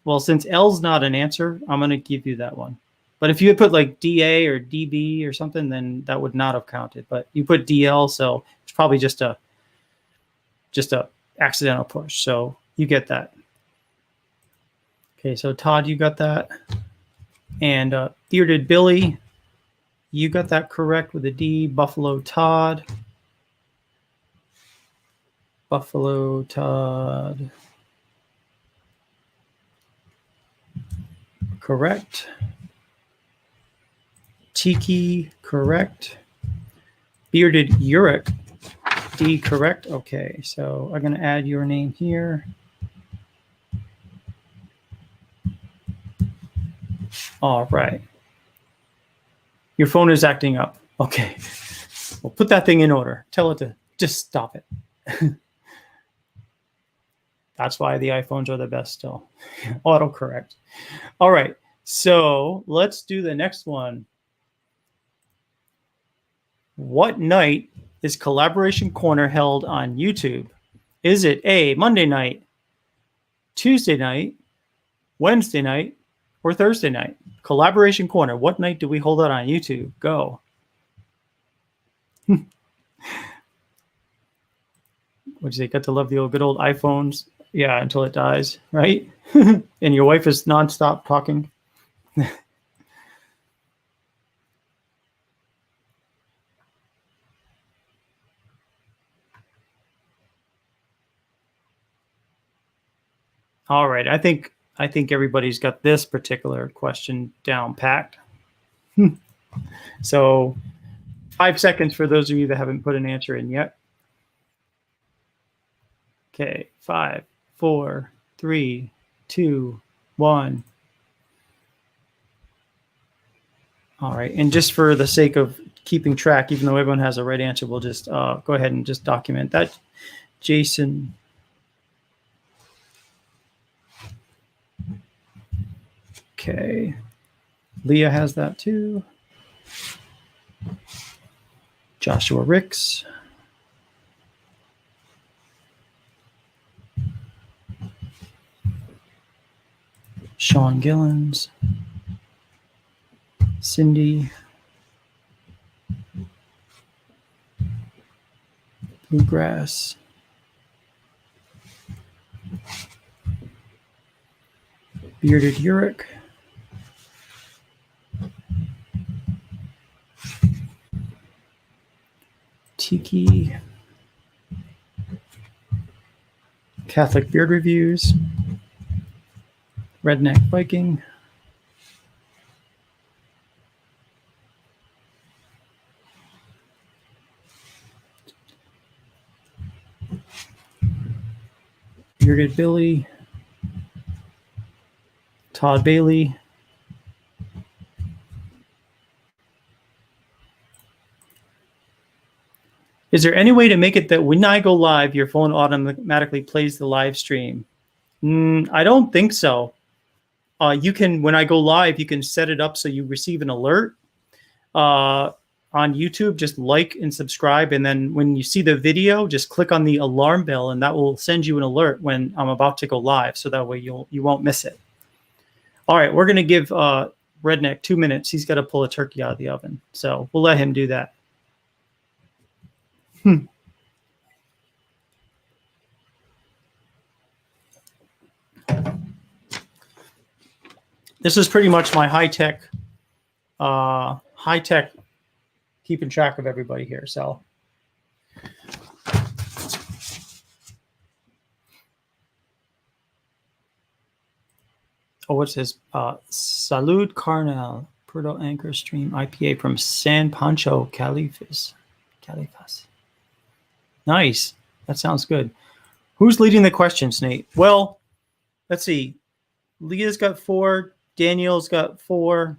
Well, since L's not an answer, I'm going to give you that one. But if you had put like DA or DB or something, then that would not have counted. But you put DL, so it's probably just a accidental push. So you get that. Okay, so Todd, you got that. And Bearded Billy, you got that correct with a D. Buffalo Todd. Buffalo Todd. Correct. Tiki, correct. Bearded Uric, D, correct. Okay, so I'm going to add your name here. All right. Your phone is acting up. Okay. Well, put that thing in order. Tell it to just stop it. That's why the iPhones are the best still. Autocorrect. All right. So let's do the next one. What night is Collaboration Corner held on YouTube? Is it A, Monday night, Tuesday night, Wednesday night, or Thursday night? Collaboration Corner. What night do we hold it on YouTube? Go. What'd you say? Got to love the old good old iPhones. Yeah, until it dies, right? And your wife is nonstop talking. All right. I think everybody's got this particular question down packed. So 5 seconds for those of you that haven't put an answer in yet. Okay, 5, 4, 3, 2, 1. All right, and just for the sake of keeping track, even though everyone has a right answer, we'll just go ahead and just document that. Jason. Okay. Leah has that too. Joshua Ricks. Sean Gillens. Cindy. Bluegrass. Bearded Uric. Tiki. Catholic Beard Reviews. Redneck Viking. Bearded Billy. Todd Bailey. Is there any way to make it that when I go live, your phone automatically plays the live stream? I don't think so. You can, when I go live, you can set it up so you receive an alert on YouTube. Just like and subscribe, and then when you see the video, just click on the alarm bell, and that will send you an alert when I'm about to go live. So that way you won't miss it. All right, we're gonna give Redneck 2 minutes. He's got to pull a turkey out of the oven, so we'll let him do that. This is pretty much my high-tech keeping track of everybody here. So what's this? Salud Carnal, Puerto Anchor Stream IPA from San Pancho, Califas. Nice. That sounds good. Who's leading the questions, Nate? Well, let's see. Leah's got 4. Daniel's got 4.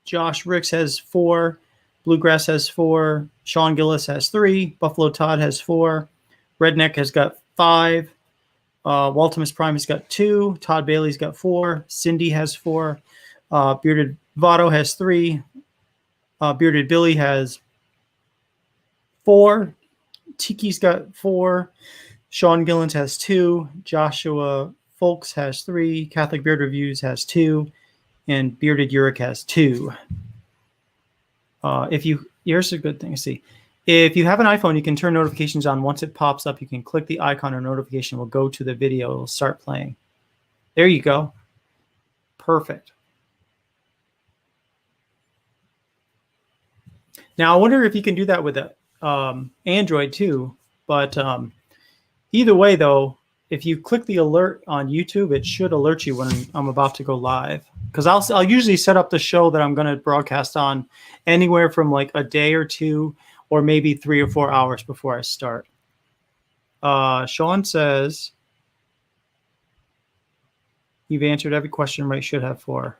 Josh Ricks has 4. Bluegrass has 4. Sean Gillis has 3. Buffalo Todd has 4. Redneck has got 5. Waltimus Prime has got 2. Todd Bailey's got 4. Cindy has 4. Bearded Votto has 3. Bearded Billy has 4. Tiki's got 4. Sean Gillens has 2. Joshua Folks has 3. Catholic Beard Reviews has 2. And Bearded Uric has 2. Here's a good thing to see. If you have an iPhone, you can turn notifications on. Once it pops up, you can click the icon or notification will go to the video. It'll start playing. There you go. Perfect. Now, I wonder if you can do that with Android too. But either way, though, if you click the alert on YouTube, it should alert you when I'm about to go live. Because I'll usually set up the show that I'm going to broadcast on anywhere from like a day or 2 or maybe 3 or 4 hours before I start. Sean says, you've answered every question right, should have 4.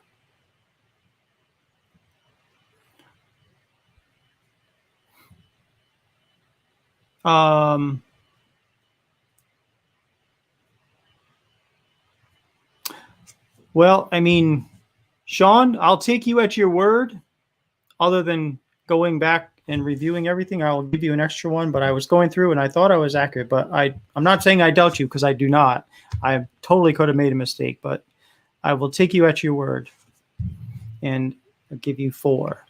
Um, well, I mean, Sean, I'll take you at your word. Other than going back and reviewing everything, I'll give you an extra one. But I was going through and I thought I was accurate. But I'm not saying I doubt you because I do not. I totally could have made a mistake, but I will take you at your word and I'll give you 4.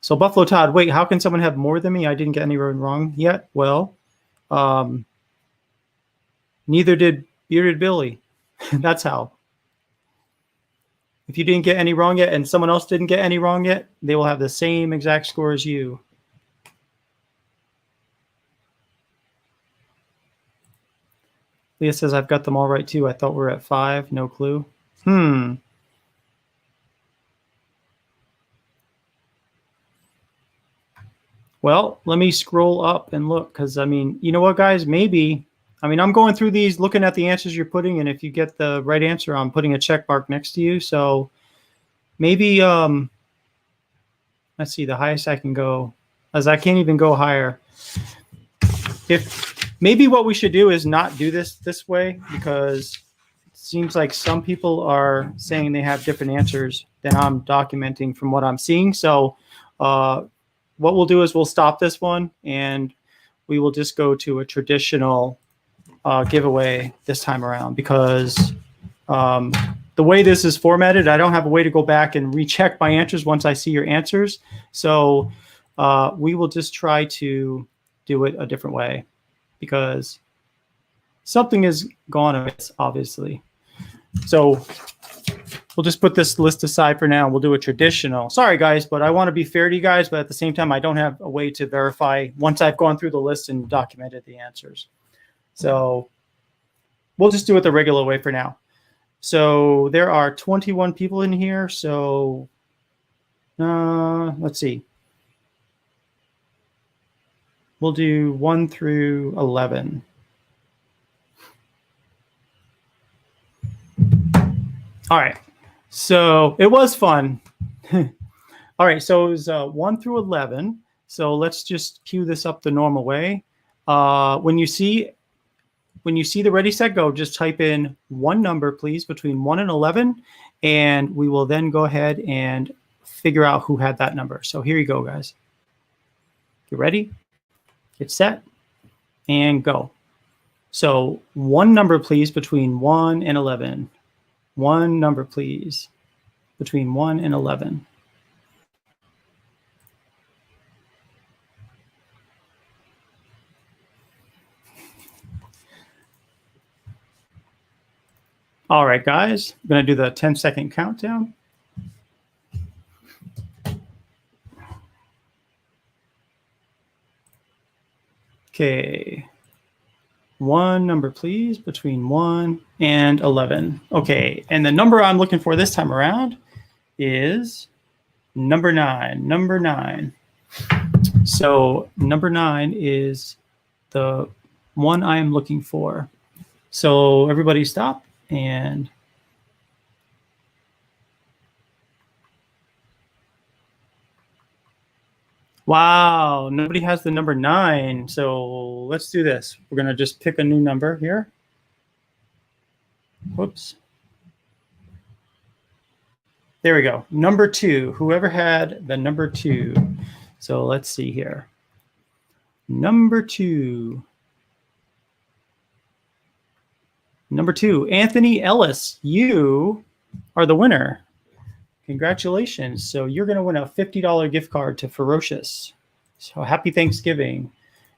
So Buffalo Todd, wait, how can someone have more than me? I didn't get any wrong yet. Well, neither did Bearded Billy. That's how. If you didn't get any wrong yet and someone else didn't get any wrong yet, they will have the same exact score as you. Leah says, I've got them all right too. I thought we were at 5. No clue. Well, let me scroll up and look because, I mean, you know what, guys? Maybe, I mean, I'm going through these, looking at the answers you're putting, and if you get the right answer, I'm putting a check mark next to you. So maybe, let's see, the highest I can go, as I can't even go higher. If maybe what we should do is not do this way because it seems like some people are saying they have different answers than I'm documenting from what I'm seeing. So, what we'll do is we'll stop this one and we will just go to a traditional giveaway this time around because the way this is formatted, I don't have a way to go back and recheck my answers once I see your answers. So we will just try to do it a different way because something is gone amiss, obviously. So we'll just put this list aside for now. We'll do a traditional. Sorry, guys, but I want to be fair to you guys, but at the same time, I don't have a way to verify once I've gone through the list and documented the answers. So we'll just do it the regular way for now. So there are 21 people in here. So let's see. We'll do 1 through 11. All right. So it was fun. All right. So it was 1 through 11. So let's just cue this up the normal way. When you see the ready, set, go, just type in one number, please, between 1 and 11. And we will then go ahead and figure out who had that number. So here you go, guys. Get ready, get set, and go. So one number, please, between 1 and 11. One number, please, between 1 and 11. All right, guys, I'm going to do the 10-second countdown. Okay. One number, please, between 1 and 11. Okay, and the number I'm looking for this time around is number 9. Number 9. So number 9 is the one I am looking for. So everybody stop and wow, nobody has the number 9. So let's do this. We're going to just pick a new number here. Whoops. There we go. Number 2. Whoever had the number 2. So let's see here. Number 2. Number 2, Anthony Ellis. You are the winner. Congratulations. So you're going to win a $50 gift card to Ferocious. So happy Thanksgiving.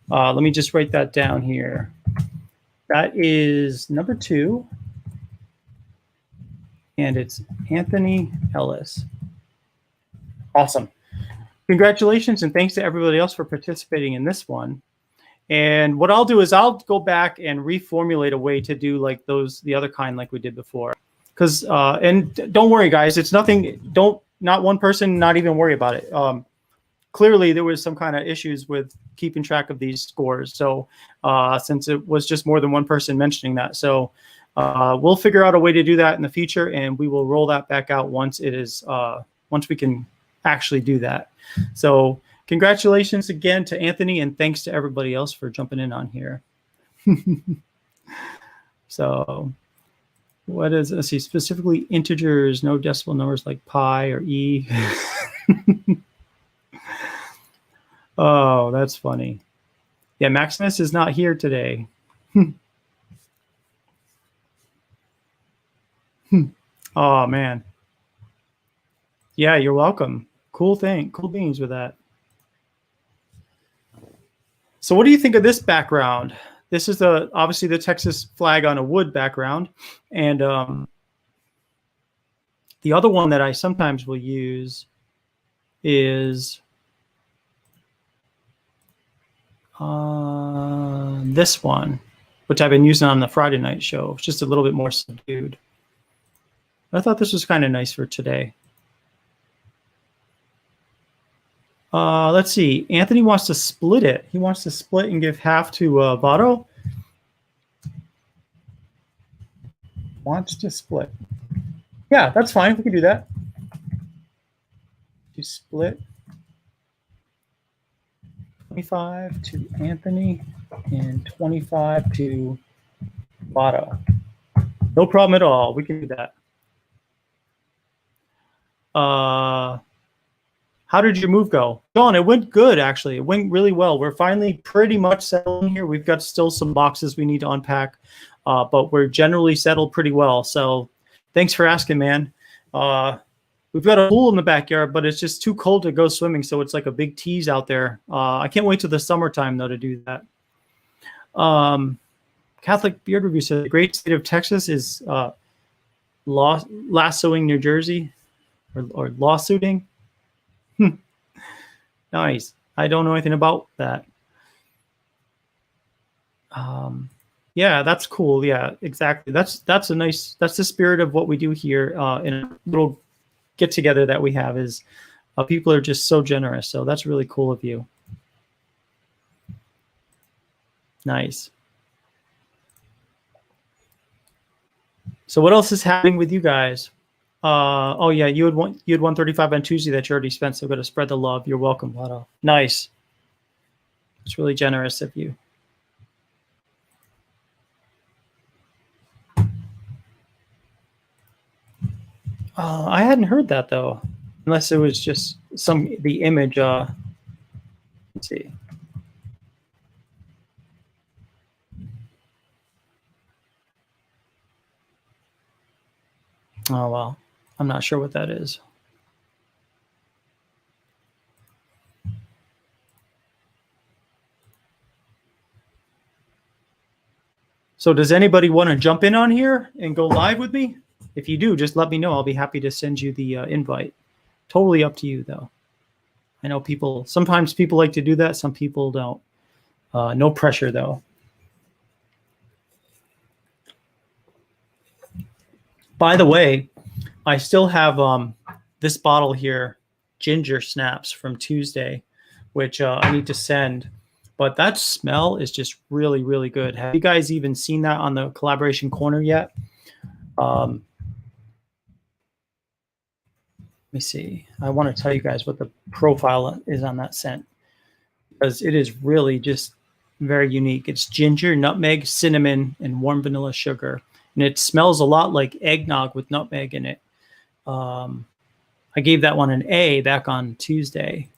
Let me just write that down here. That is number 2. And it's Anthony Ellis. Awesome. Congratulations, and thanks to everybody else for participating in this one. And what I'll do is I'll go back and reformulate a way to do like the other kind like we did before. Because and don't worry, guys, it's nothing. Not one person, not even worry about it. Clearly, there was some kind of issues with keeping track of these scores. So since it was just more than one person mentioning that, so we'll figure out a way to do that in the future, and we will roll that back out once it is once we can actually do that. So Congratulations again to Anthony, and thanks to everybody else for jumping in on here. So what is, let's see, specifically integers, no decimal numbers like pi or e. Oh, that's funny. Yeah, Maximus is not here today. Oh, man. Yeah, you're welcome. Cool thing. Cool beans with that. So what do you think of this background? This is obviously the Texas flag on a wood background. And the other one that I sometimes will use is this one, which I've been using on the Friday night show. It's just a little bit more subdued. I thought this was kind of nice for today. Let's see. Anthony wants to split it. He wants to split and give half to Votto. Wants to split. Yeah, that's fine. We can do that. To split 25 to Anthony and 25 to Votto. No problem at all. We can do that. How did your move go? John, it went good, actually. It went really well. We're finally pretty much settled here. We've got still some boxes we need to unpack, but we're generally settled pretty well. So thanks for asking, man. We've got a pool in the backyard, but it's just too cold to go swimming, so it's like a big tease out there. I can't wait till the summertime, though, to do that. Catholic Beard Review says the great state of Texas is lassoing New Jersey or lawsuiting. Nice. I don't know anything about that. Yeah, that's cool. Yeah, exactly. That's the spirit of what we do here in a little get together that we have is people are just so generous. So that's really cool of you. Nice. So what else is happening with you guys? Oh yeah, you had 135 on Tuesday that you already spent. So got to spread the love. You're welcome, Votto. Nice. It's really generous of you. I hadn't heard that though, unless it was just the image. Let's see. Oh well, I'm not sure what that is. So does anybody want to jump in on here and go live with me? If you do, just let me know. I'll be happy to send you the invite. Totally up to you, though. I know sometimes people like to do that. Some people don't. No pressure, though. By the way, I still have this bottle here, Ginger Snaps from Tuesday, which I need to send. But that smell is just really, really good. Have you guys even seen that on the collaboration corner yet? Let me see. I want to tell you guys what the profile is on that scent because it is really just very unique. It's ginger, nutmeg, cinnamon, and warm vanilla sugar. And it smells a lot like eggnog with nutmeg in it. I gave that one an A back on Tuesday.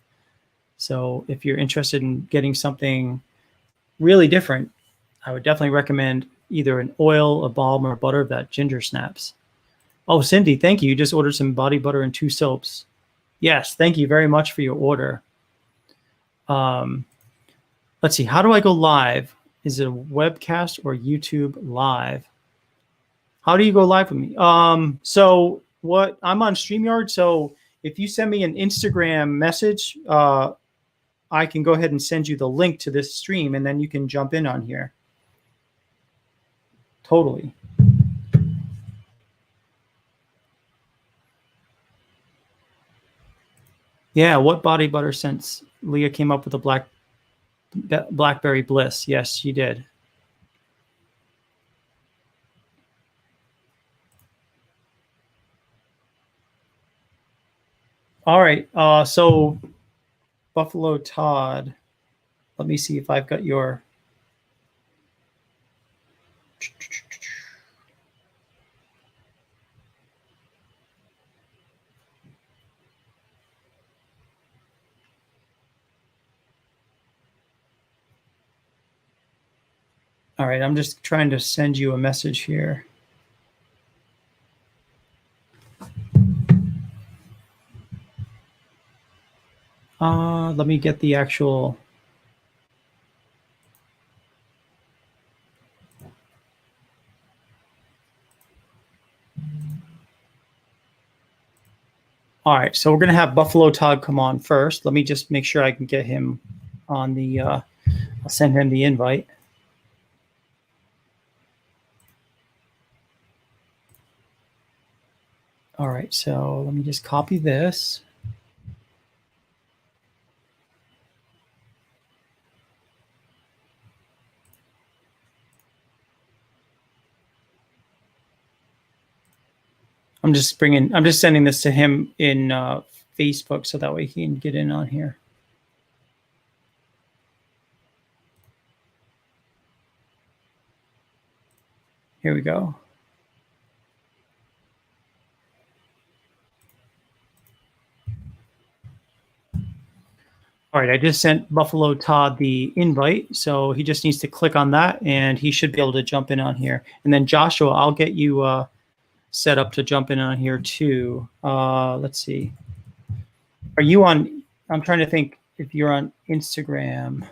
So if you're interested in getting something really different, I would definitely recommend either an oil, a balm, or a butter of that Ginger Snaps. Oh, Cindy, thank you. You just ordered some body butter and 2 soaps. Yes, thank you very much for your order. Let's see. How do I go live? Is it a webcast or YouTube live? How do you go live with me? So I'm on StreamYard. So if you send me an Instagram message, I can go ahead and send you the link to this stream, and then you can jump in on here. Totally. Yeah, what body butter scents? Leah came up with a blackberry bliss. Yes, she did. All right. So Buffalo Todd. Let me see if I've got your. All right, I'm just trying to send you a message here. Let me get the actual. All right, so we're going to have Buffalo Todd come on first. Let me just make sure I can get him on the, I'll send him the invite. All right, so let me just copy this. I'm just sending this to him in Facebook so that way he can get in on here. Here we go. All right, I just sent Buffalo Todd the invite, so he just needs to click on that, and he should be able to jump in on here. And then Joshua, I'll get you set up to jump in on here too. Let's see. Are you on? I'm trying to think if you're on Instagram.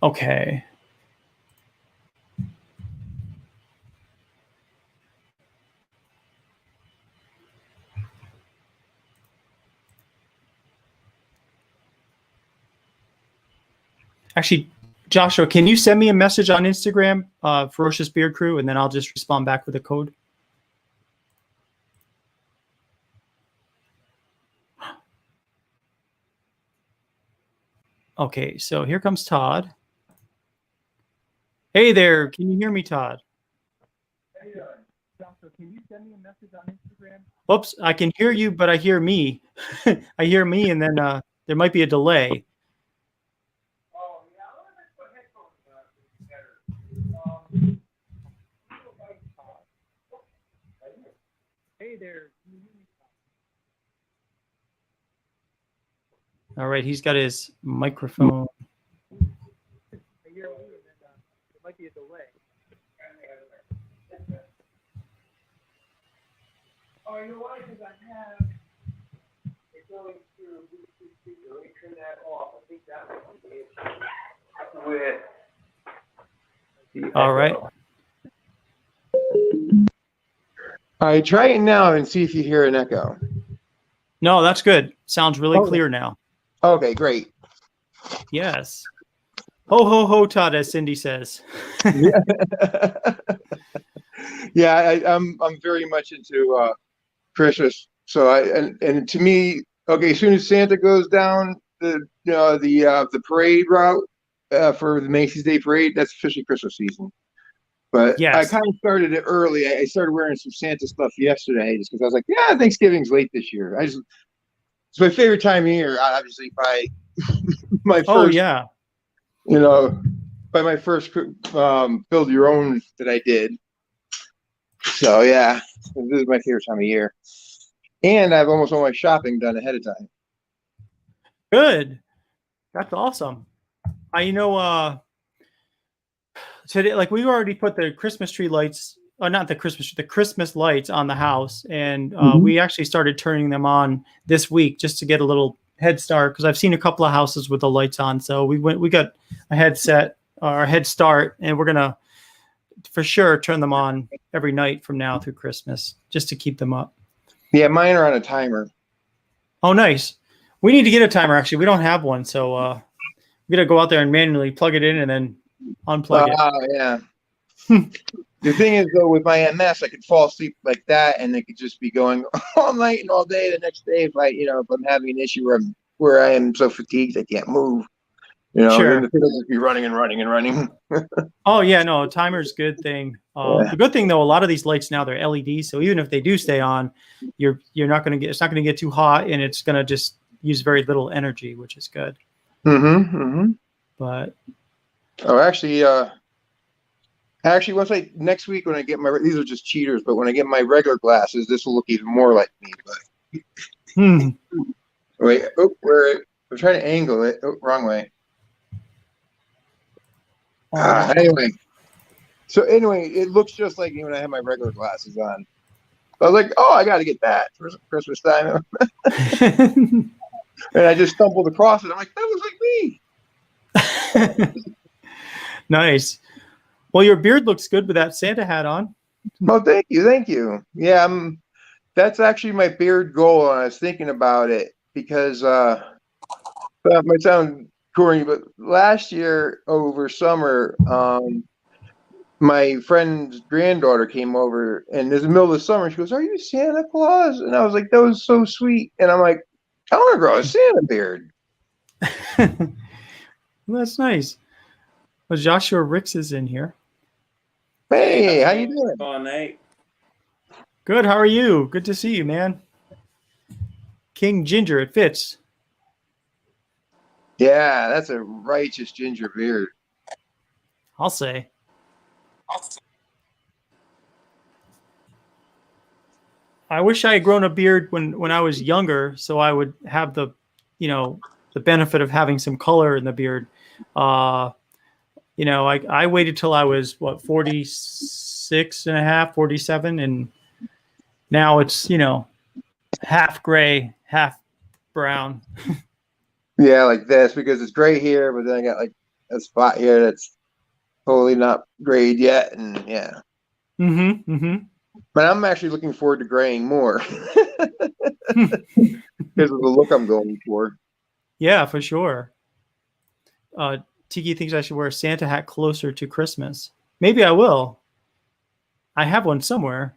Okay. Actually, Joshua, can you send me a message on Instagram, Ferocious Beard Crew, and then I'll just respond back with a code? Okay, so here comes Todd. Hey there, can you hear me, Todd? Hey, Joshua, can you send me a message on Instagram? Oops, I can hear you, but I hear me. I hear me, and then there might be a delay. Oh, yeah, let's put headphones better. Hey there. All right, he's got his microphone. There might be a delay. Oh, you know why? Because I have it going through Bluetooth speaker. Let me turn that off. I think that might be it. With. All right. All right, try it now and see if you hear an echo. No, that's good. Sounds really clear now. Okay, great. Yes. Ho, ho, ho, Todd, as Cindy says. Yeah, yeah, I'm very much into Christmas. So and to me, okay, as soon as Santa goes down the parade route for the Macy's Day Parade, that's officially Christmas season. But yes. I kind of started it early. I started wearing some Santa stuff yesterday just because I was like, yeah, Thanksgiving's late this year. It's my favorite time of year, obviously, by my first, oh, yeah. By my first build your own that I did. So, yeah, this is my favorite time of year. And I have almost all my shopping done ahead of time. Good. That's awesome. Today, like we already put the Christmas tree lights, not the Christmas lights on the house. And we actually started turning them on this week just to get a little head start. Cause I've seen a couple of houses with the lights on. So we got a head start, and we're going to for sure turn them on every night from now through Christmas just to keep them up. Yeah. Mine are on a timer. Oh, nice. We need to get a timer. Actually, we don't have one. So we got to go out there and manually plug it in and then unplug it. Oh, yeah. The thing is, though, with my MS, I could fall asleep like that, and it could just be going all night and all day the next day if I'm having an issue where I am so fatigued I can't move. You know, then Sure. the thing will just be running and running and running. Oh yeah, no, timer's a good thing. Yeah. The good thing though, a lot of these lights now they're LED, so even if they do stay on, you're not going to get it's not going to get too hot, and it's going to just use very little energy, which is good. Mm-hmm. Mm-hmm. But Oh, actually, once next week when I get these are just cheaters, but when I get my regular glasses, this will look even more like me. But hmm. wait, I'm trying to angle it. Oh, wrong way. Anyway, so anyway, it looks just like me when I have my regular glasses on. I was like, oh, I got to get that for Christmas time, and I just stumbled across it. I'm like, that looks like me. Nice. Well, your beard looks good with that Santa hat on. Well, thank you, thank you. Yeah, that's actually my beard goal, and I was thinking about it because that might sound corny, but last year over summer, my friend's granddaughter came over, and in the middle of the summer, she goes, "Are you Santa Claus?" And I was like, "That was so sweet." And I'm like, "I want to grow a Santa beard." Well, that's nice. Well, Joshua Ricks is in here. Hey, how you doing? Oh, Nate. Good. How are you? Good to see you, man. King Ginger, it fits. Yeah, that's a righteous ginger beard. I'll say. I wish I had grown a beard when I was younger, so I would have the, the benefit of having some color in the beard. I waited till I was 46 and a half, 47, and now it's, half gray, half brown. Yeah, like this because it's gray here, but then I got like a spot here that's totally not grayed yet, and yeah. Mm-hmm. Mm-hmm. But I'm actually looking forward to graying more because of the look I'm going for. Yeah, for sure. Tiki thinks I should wear a Santa hat closer to Christmas. Maybe I will. I have one somewhere.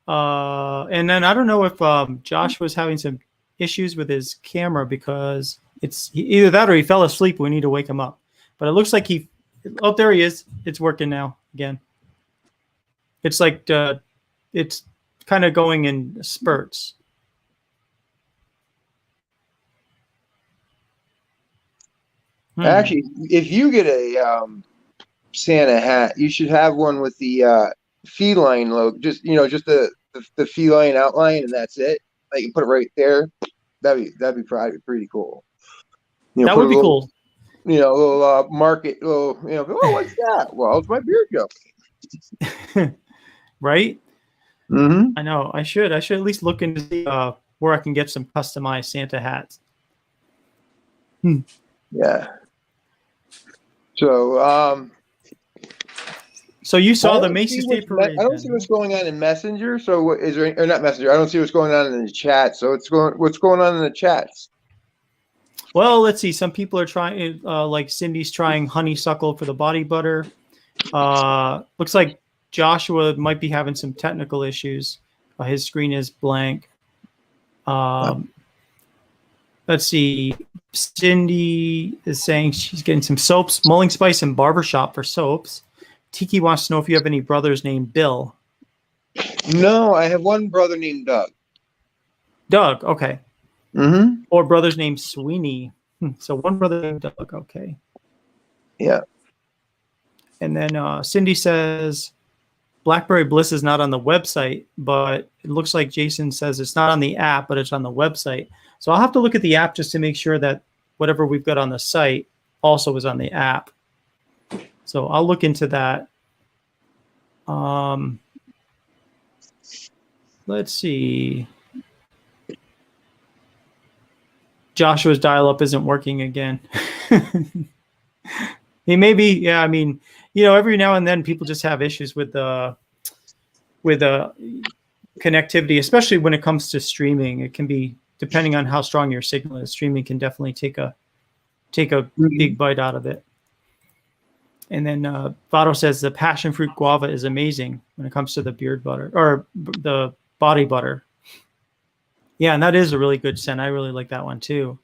And then I don't know if Josh was having some issues with his camera because it's either that or he fell asleep. We need to wake him up. But it looks like oh, there he is. It's working now again. It's like it's kind of going in spurts. Actually, if you get a Santa hat, you should have one with the feline logo. Just just the feline outline, and that's it. Like you put it right there. That'd be probably pretty cool. That Put would a be little, cool. a little market, oh, what's that? Well, it's my beard go. Right? Mm-hmm. I know. I should at least look into see, where I can get some customized Santa hats. Yeah. So, So you saw the Macy's Day Parade. I don't see what's going on in Messenger. So, what is there? Or not Messenger. I don't see what's going on in the chat. So, what's going on in the chats? Well, let's see. Some people are trying, like Cindy's trying honeysuckle for the body butter. Looks like Joshua might be having some technical issues. His screen is blank. Let's see. Cindy is saying she's getting some soaps, mulling spice, and barbershop for soaps. Tiki wants to know if you have any brothers named Bill. No, I have one brother named Doug. Doug, okay. Mm-hmm. Or brothers named Sweeney. So one brother named Doug, okay. Yeah. And then Cindy says BlackBerry Bliss is not on the website, but it looks like Jason says it's not on the app, but it's on the website. So I'll have to look at the app just to make sure that whatever we've got on the site also is on the app. So I'll look into that. Let's see. Joshua's dial-up isn't working again. He may be, yeah. I mean, every now and then people just have issues with connectivity, especially when it comes to streaming. It can be depending on how strong your signal is. Streaming can definitely take a big bite out of it. And then Vado says the passion fruit guava is amazing when it comes to the beard butter or the body butter. Yeah, and that is a really good scent. I really like that one too.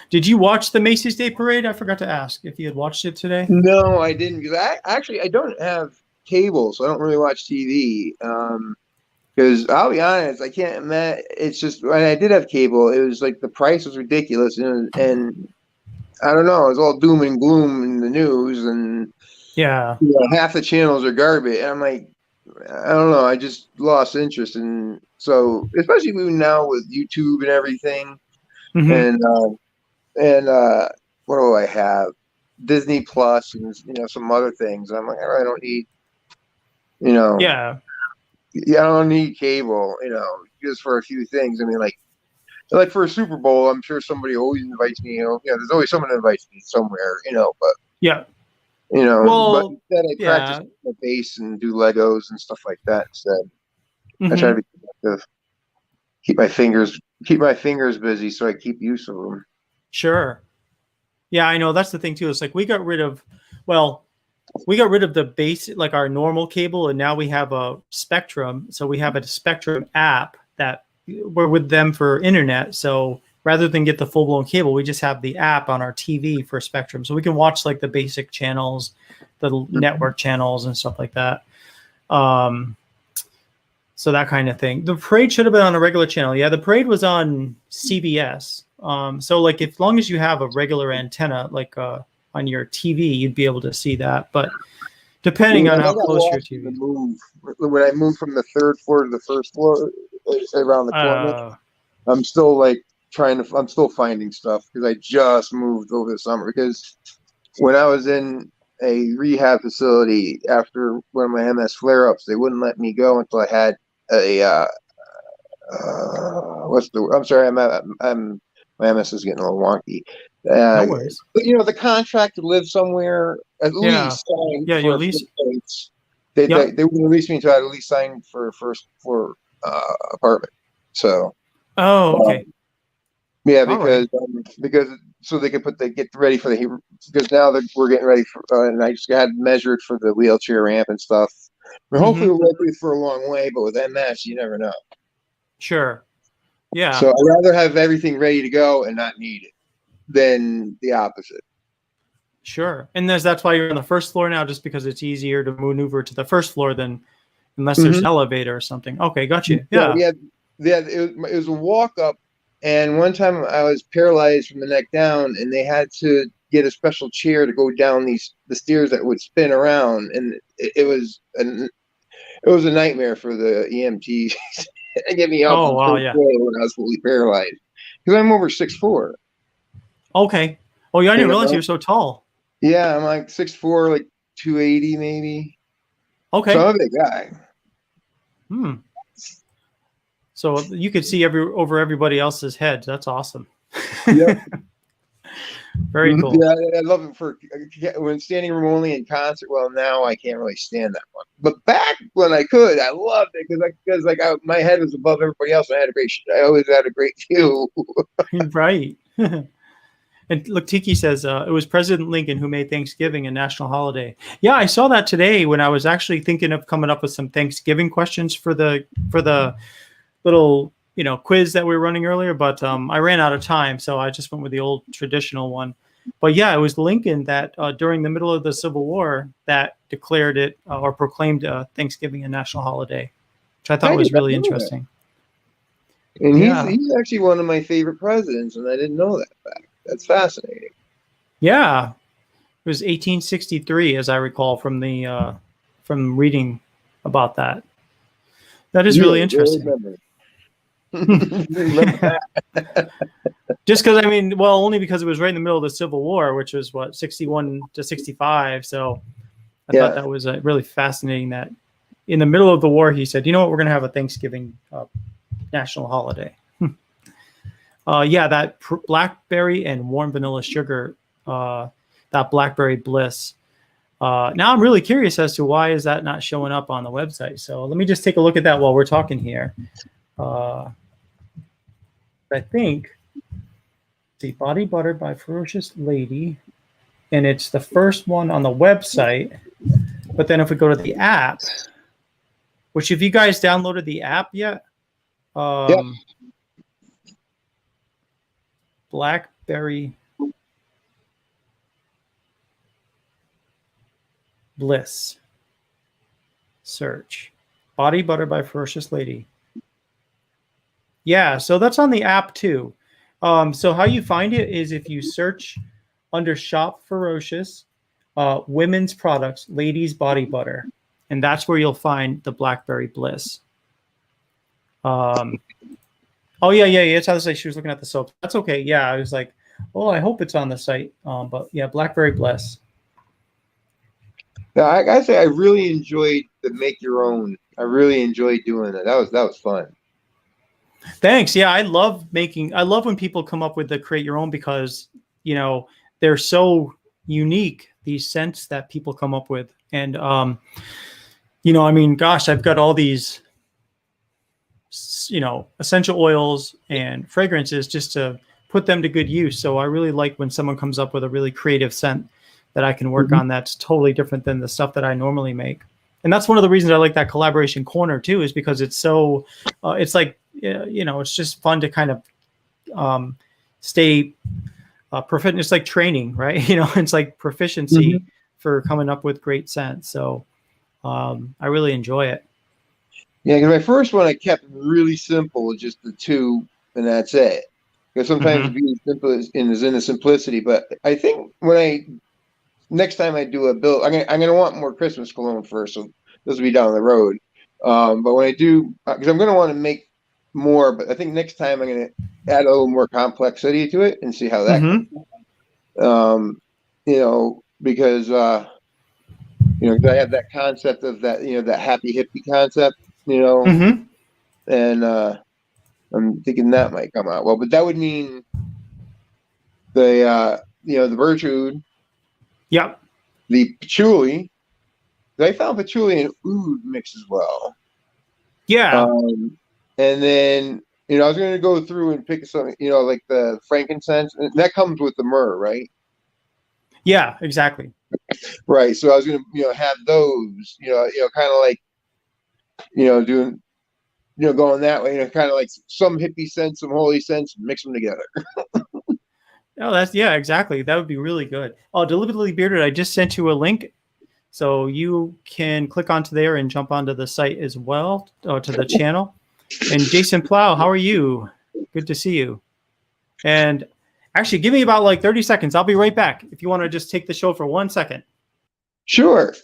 Did you watch the Macy's Day Parade? I forgot to ask if you had watched it today. No, I didn't because I don't have cable, so I don't really watch TV. Because I'll be honest, I can't imagine. It's just when I did have cable, it was like the price was ridiculous, and I don't know, it was all doom and gloom in the news, and Yeah. half the channels are garbage. And I'm like, I don't know, I just lost interest, and so especially now with YouTube and everything, Hmm. and what do I have? Disney Plus and some other things. I'm like, I really don't need, you know, Yeah. yeah, I don't need cable, just for a few things. I mean, like for a Super Bowl, I'm sure somebody always invites me. There's always someone that invites me somewhere. Yeah. But Well, instead I practice yeah. my bass and do Legos and stuff like that. Instead, I try to Hmm. be productive, keep my fingers busy, so I keep use of them. Sure. Yeah, I know. That's the thing too. It's like well, we got rid of the basic, like our normal cable, and now we have a Spectrum. So we have a Spectrum app that we're with them for internet. So rather than get the full blown cable, we just have the app on our TV for Spectrum. So we can watch like the basic channels, the network channels, and stuff like that. Um, so that kind of thing. The parade should have been on a regular channel. Yeah, the parade was on CBS. So like, as long as you have a regular antenna, like on your TV, you'd be able to see that. But depending Yeah, on and I how got close your lost in the TV. move when I moved from the third floor to the first floor around the corner. Uh, I'm still like I'm still finding stuff because I just moved over the summer. Because when I was in a rehab facility after one of my MS flare ups, they wouldn't let me go until I had a I'm sorry, my MS is getting a little wonky. no Uh, worries. but the contract to live somewhere at Yeah, least signed yeah. You for at a few least. months. They wouldn't release me until I at least signed for a first floor apartment. So Oh, okay. yeah, All right. because so they get ready for the because now we're getting ready for and I just got measured for the wheelchair ramp and stuff. I mean, hopefully Mm-hmm. we'll be for a long way, but with MS, you never know. Sure. Yeah. So I'd rather have everything ready to go and not need it than the opposite. Sure. And that's why you're on the first floor now, just because it's easier to maneuver to the first floor than unless there's Mm-hmm. an elevator or something. Okay, got you. So Yeah. yeah, it was a walk up, and one time I was paralyzed from the neck down, and they had to get a special chair to go down the stairs that would spin around, and it was a nightmare for the EMTs to get me up Oh on wow. first Yeah. floor when I was fully paralyzed because I'm over 6'4". Okay. Oh yeah, I You didn't realize you know, were so tall. yeah, I'm like 6'4", like 280 maybe. So Okay. I'm a big guy. Hmm. So you could see over everybody else's heads. That's awesome. Yep. Very cool. Yeah, I love it for when standing room only in concert. Well, now I can't really stand that one, but back when I could, I loved it because my head was above everybody else. I always had a great view. Right. And look, Tiki says it was President Lincoln who made Thanksgiving a national holiday. Yeah, I saw that today when I was actually thinking of coming up with some Thanksgiving questions for the little quiz that we were running earlier, but I ran out of time, so I just went with the old traditional one. But yeah, it was Lincoln that during the middle of the Civil War that declared it or proclaimed Thanksgiving a national holiday, which I thought I did was not really know that, interesting. and Yeah, he's actually one of my favorite presidents, and I didn't know that fact. That's fascinating. yeah, it was 1863, as I recall from reading about that. That is really Really, really interesting. remember. Remember that. Just because well, only because it was right in the middle of the Civil War, which was what 61 to 65. So I thought Yeah, that was really fascinating. That in the middle of the war, he said, "You know what? We're going to have a Thanksgiving national holiday." Yeah, that blackberry and warm vanilla sugar, that blackberry bliss. Now I'm really curious as to why is that not showing up on the website. So let me just take a look at that while we're talking here. I think the Body Butter by Ferocious Lady, and it's the first one on the website. But then if we go to the app, which if you guys downloaded the app yet, yeah. Black Blackberry Bliss. Search. Body butter by Ferocious Lady. Yeah, so that's on the app too. So how you find it is if you search under Shop Ferocious, women's products, ladies body butter, and that's where you'll find the Blackberry Bliss. Oh yeah. It's how to say she was looking at the soap. That's okay. Yeah, I was like, oh, I hope it's on the site. But yeah, Blackberry Bliss. Now, I gotta say, I really enjoyed the make your own. I really enjoyed doing that. That was fun. Thanks. Yeah, I love when people come up with the create your own because, they're so unique, these scents that people come up with. And, I mean, gosh, I've got all these, essential oils and fragrances just to put them to good use. So I really like when someone comes up with a really creative scent that I can work on that's totally different than the stuff that I normally make. And that's one of the reasons I like that collaboration corner too, is because it's so, it's like, it's just fun to kind of stay proficient. It's like training, right? It's like proficiency for coming up with great scents. So I really enjoy it. Yeah, because my first one I kept really simple, just the two, and that's it. Because sometimes being simple is in the simplicity. But I think next time I do a build, I'm gonna want more Christmas cologne first, so this will be down the road. But when I do, because I'm gonna want to make more, but I think next time I'm gonna add a little more complexity to it and see how that goes. Because because I have that concept of that, that happy hippie concept, and I'm thinking that might come out well, but that would mean the Virtude. Yep. The patchouli. I found patchouli and oud mix as well. Yeah. And then I was going to go through and pick something, like the frankincense, and that comes with the myrrh, right? Yeah, exactly. Right. So I was going to have those, kind of like doing going that way, kind of like some hippie scents, some holy scents, mix them together. Oh, exactly. That would be really good. Oh, Deliberately Bearded, I just sent you a link. So you can click onto there and jump onto the site as well, or to the channel. And Jason Plow, how are you? Good to see you. And actually, give me about like 30 seconds. I'll be right back if you want to just take the show for 1 second. Sure.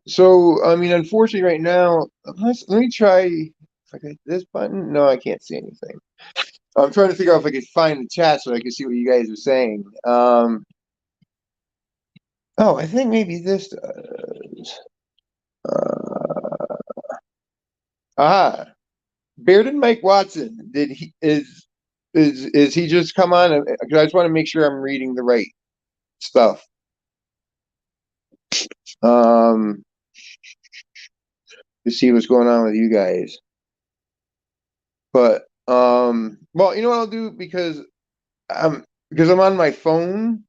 So, I mean, unfortunately right now, let me try if I get this button. No, I can't see anything. I'm trying to figure out if I could find the chat so I can see what you guys are saying. I think maybe this does. Bearded Mike Watson. Is he just come on? Because I just want to make sure I'm reading the right stuff. To see what's going on with you guys. But well, you know what I'll do because I'm on my phone.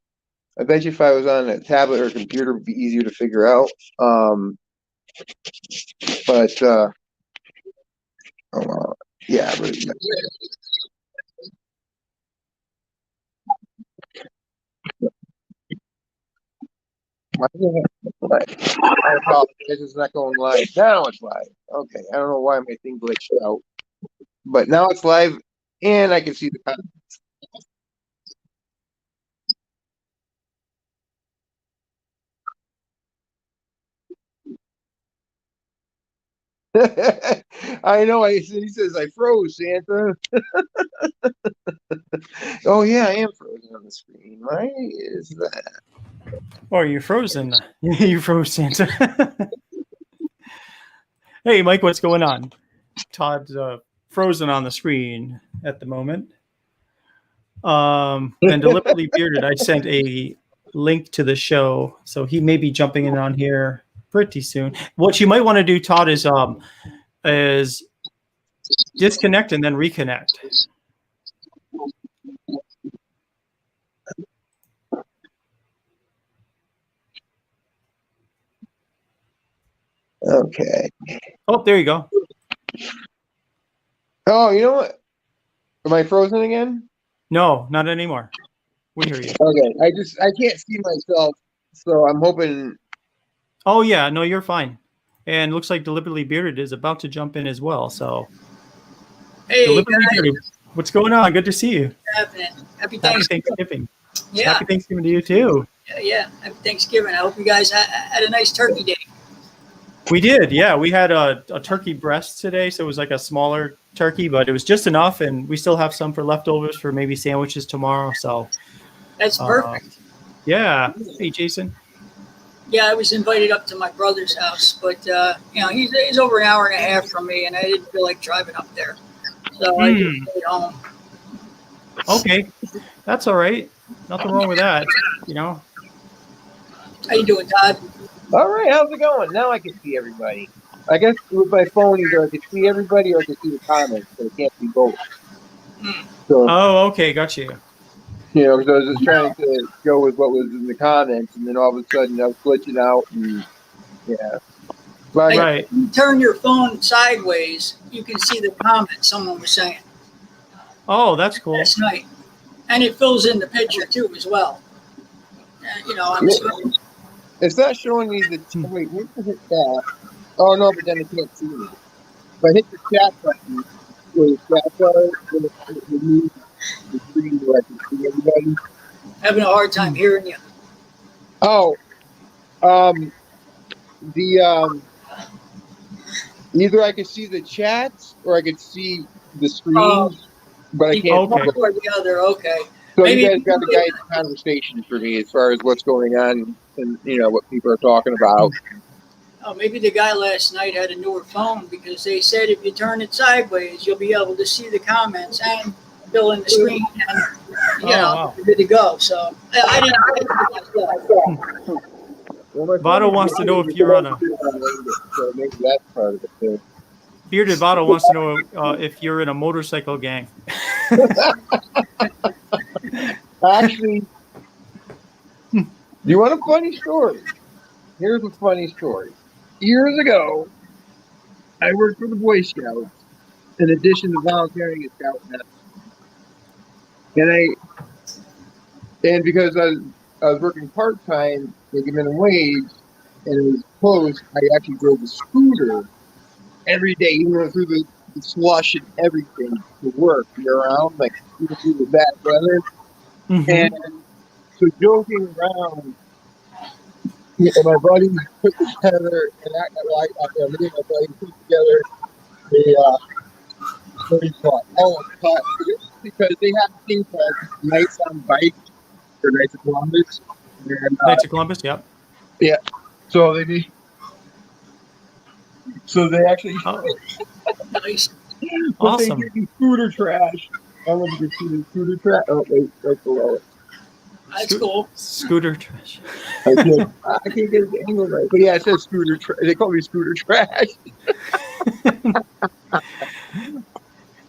I bet you if I was on a tablet or a computer, it'd be easier to figure out. But yeah. I apologize, it's not going live. Now it's live. Okay, I don't know why my thing glitched out, but now it's live, and I can see the comments. I know. He says I froze, Santa. Oh yeah, I am frozen on the screen. Why is that? Oh, are you frozen? You froze, Santa. Hey, Mike, what's going on? Todd's frozen on the screen at the moment. And Deliberately Bearded, I sent a link to the show, so he may be jumping in on here pretty soon. What you might want to do, Todd, is disconnect and then reconnect. Okay. Oh, there you go. Oh, you know what? Am I frozen again? No, not anymore. We hear you. Okay, I can't see myself, so I'm hoping. Oh yeah, no, you're fine. And looks like Deliberately Bearded is about to jump in as well. So Hey, Deliberately Bearded, what's going on? Good to see you. what's happening? Happy Happy Thanksgiving. Thanksgiving. Yeah, Happy Thanksgiving to you too. yeah. Happy Thanksgiving. I hope you guys had a nice turkey day. We did, yeah. We had a turkey breast today, so it was like a smaller turkey, but it was just enough, and we still have some for leftovers for maybe sandwiches tomorrow. So, That's perfect. Yeah. Hey, Jason. Yeah, I was invited up to my brother's house, but he's over an hour and a half from me, and I didn't feel like driving up there, so I just stayed home. Okay, that's all right. Nothing wrong with that. How you doing, Todd? All right, how's it going? Now I can see everybody. I guess with my phone, either I can see everybody or I can see the comments, but I can't see both. So, Oh, okay, got you. because I was just trying to go with what was in the comments, and then all of a sudden I was glitching out, and yeah. But Right. If you turn your phone sideways, you can see the comments someone was saying Oh, that's cool. last night, and it fills in the picture too as well. On the screen. it's not showing me the. Wait, where's the hit that? Oh no, but then I can't see it. If I hit the chat button, where the chat bar, then it moves the screen where I can see everybody. Having a hard time hearing you. Oh, either I could see the chats or I could see the screen, but I can't. Okay. One or the other. Okay. So Maybe you guys got to guide the conversation for me as far as what's going on and what people are talking about. Oh, maybe the guy last night had a newer phone because they said if you turn it sideways, you'll be able to see the comments and fill in the screen, and wow. you're good to go. So I didn't. Votto wants to know if you're on a. So maybe that's part of it too. Bearded Votto wants to know if you're in a motorcycle gang. Actually, do you want a funny story? Here's a funny story. Years ago, I worked for the Boy Scouts in addition to volunteering at Scout Medicine. And because I was working part-time, making minimum wage, and it was close, I actually drove a scooter every day, even through the slush and everything to work year round, like even through the bad weather. And so joking around, and my buddy put together, and me and my buddy put together what do you call it? Oh, because they have a thing called Nights on Bike or Nights of Columbus. And, Knights of Columbus, yep. Yeah. So they actually Nice. Awesome. They give you scooter trash. I don't know if you can see the scooter trash. Oh wait, right below it. That's cool. Scooter trash. I can't get the angle right. But yeah, it says scooter trash. They call me scooter trash.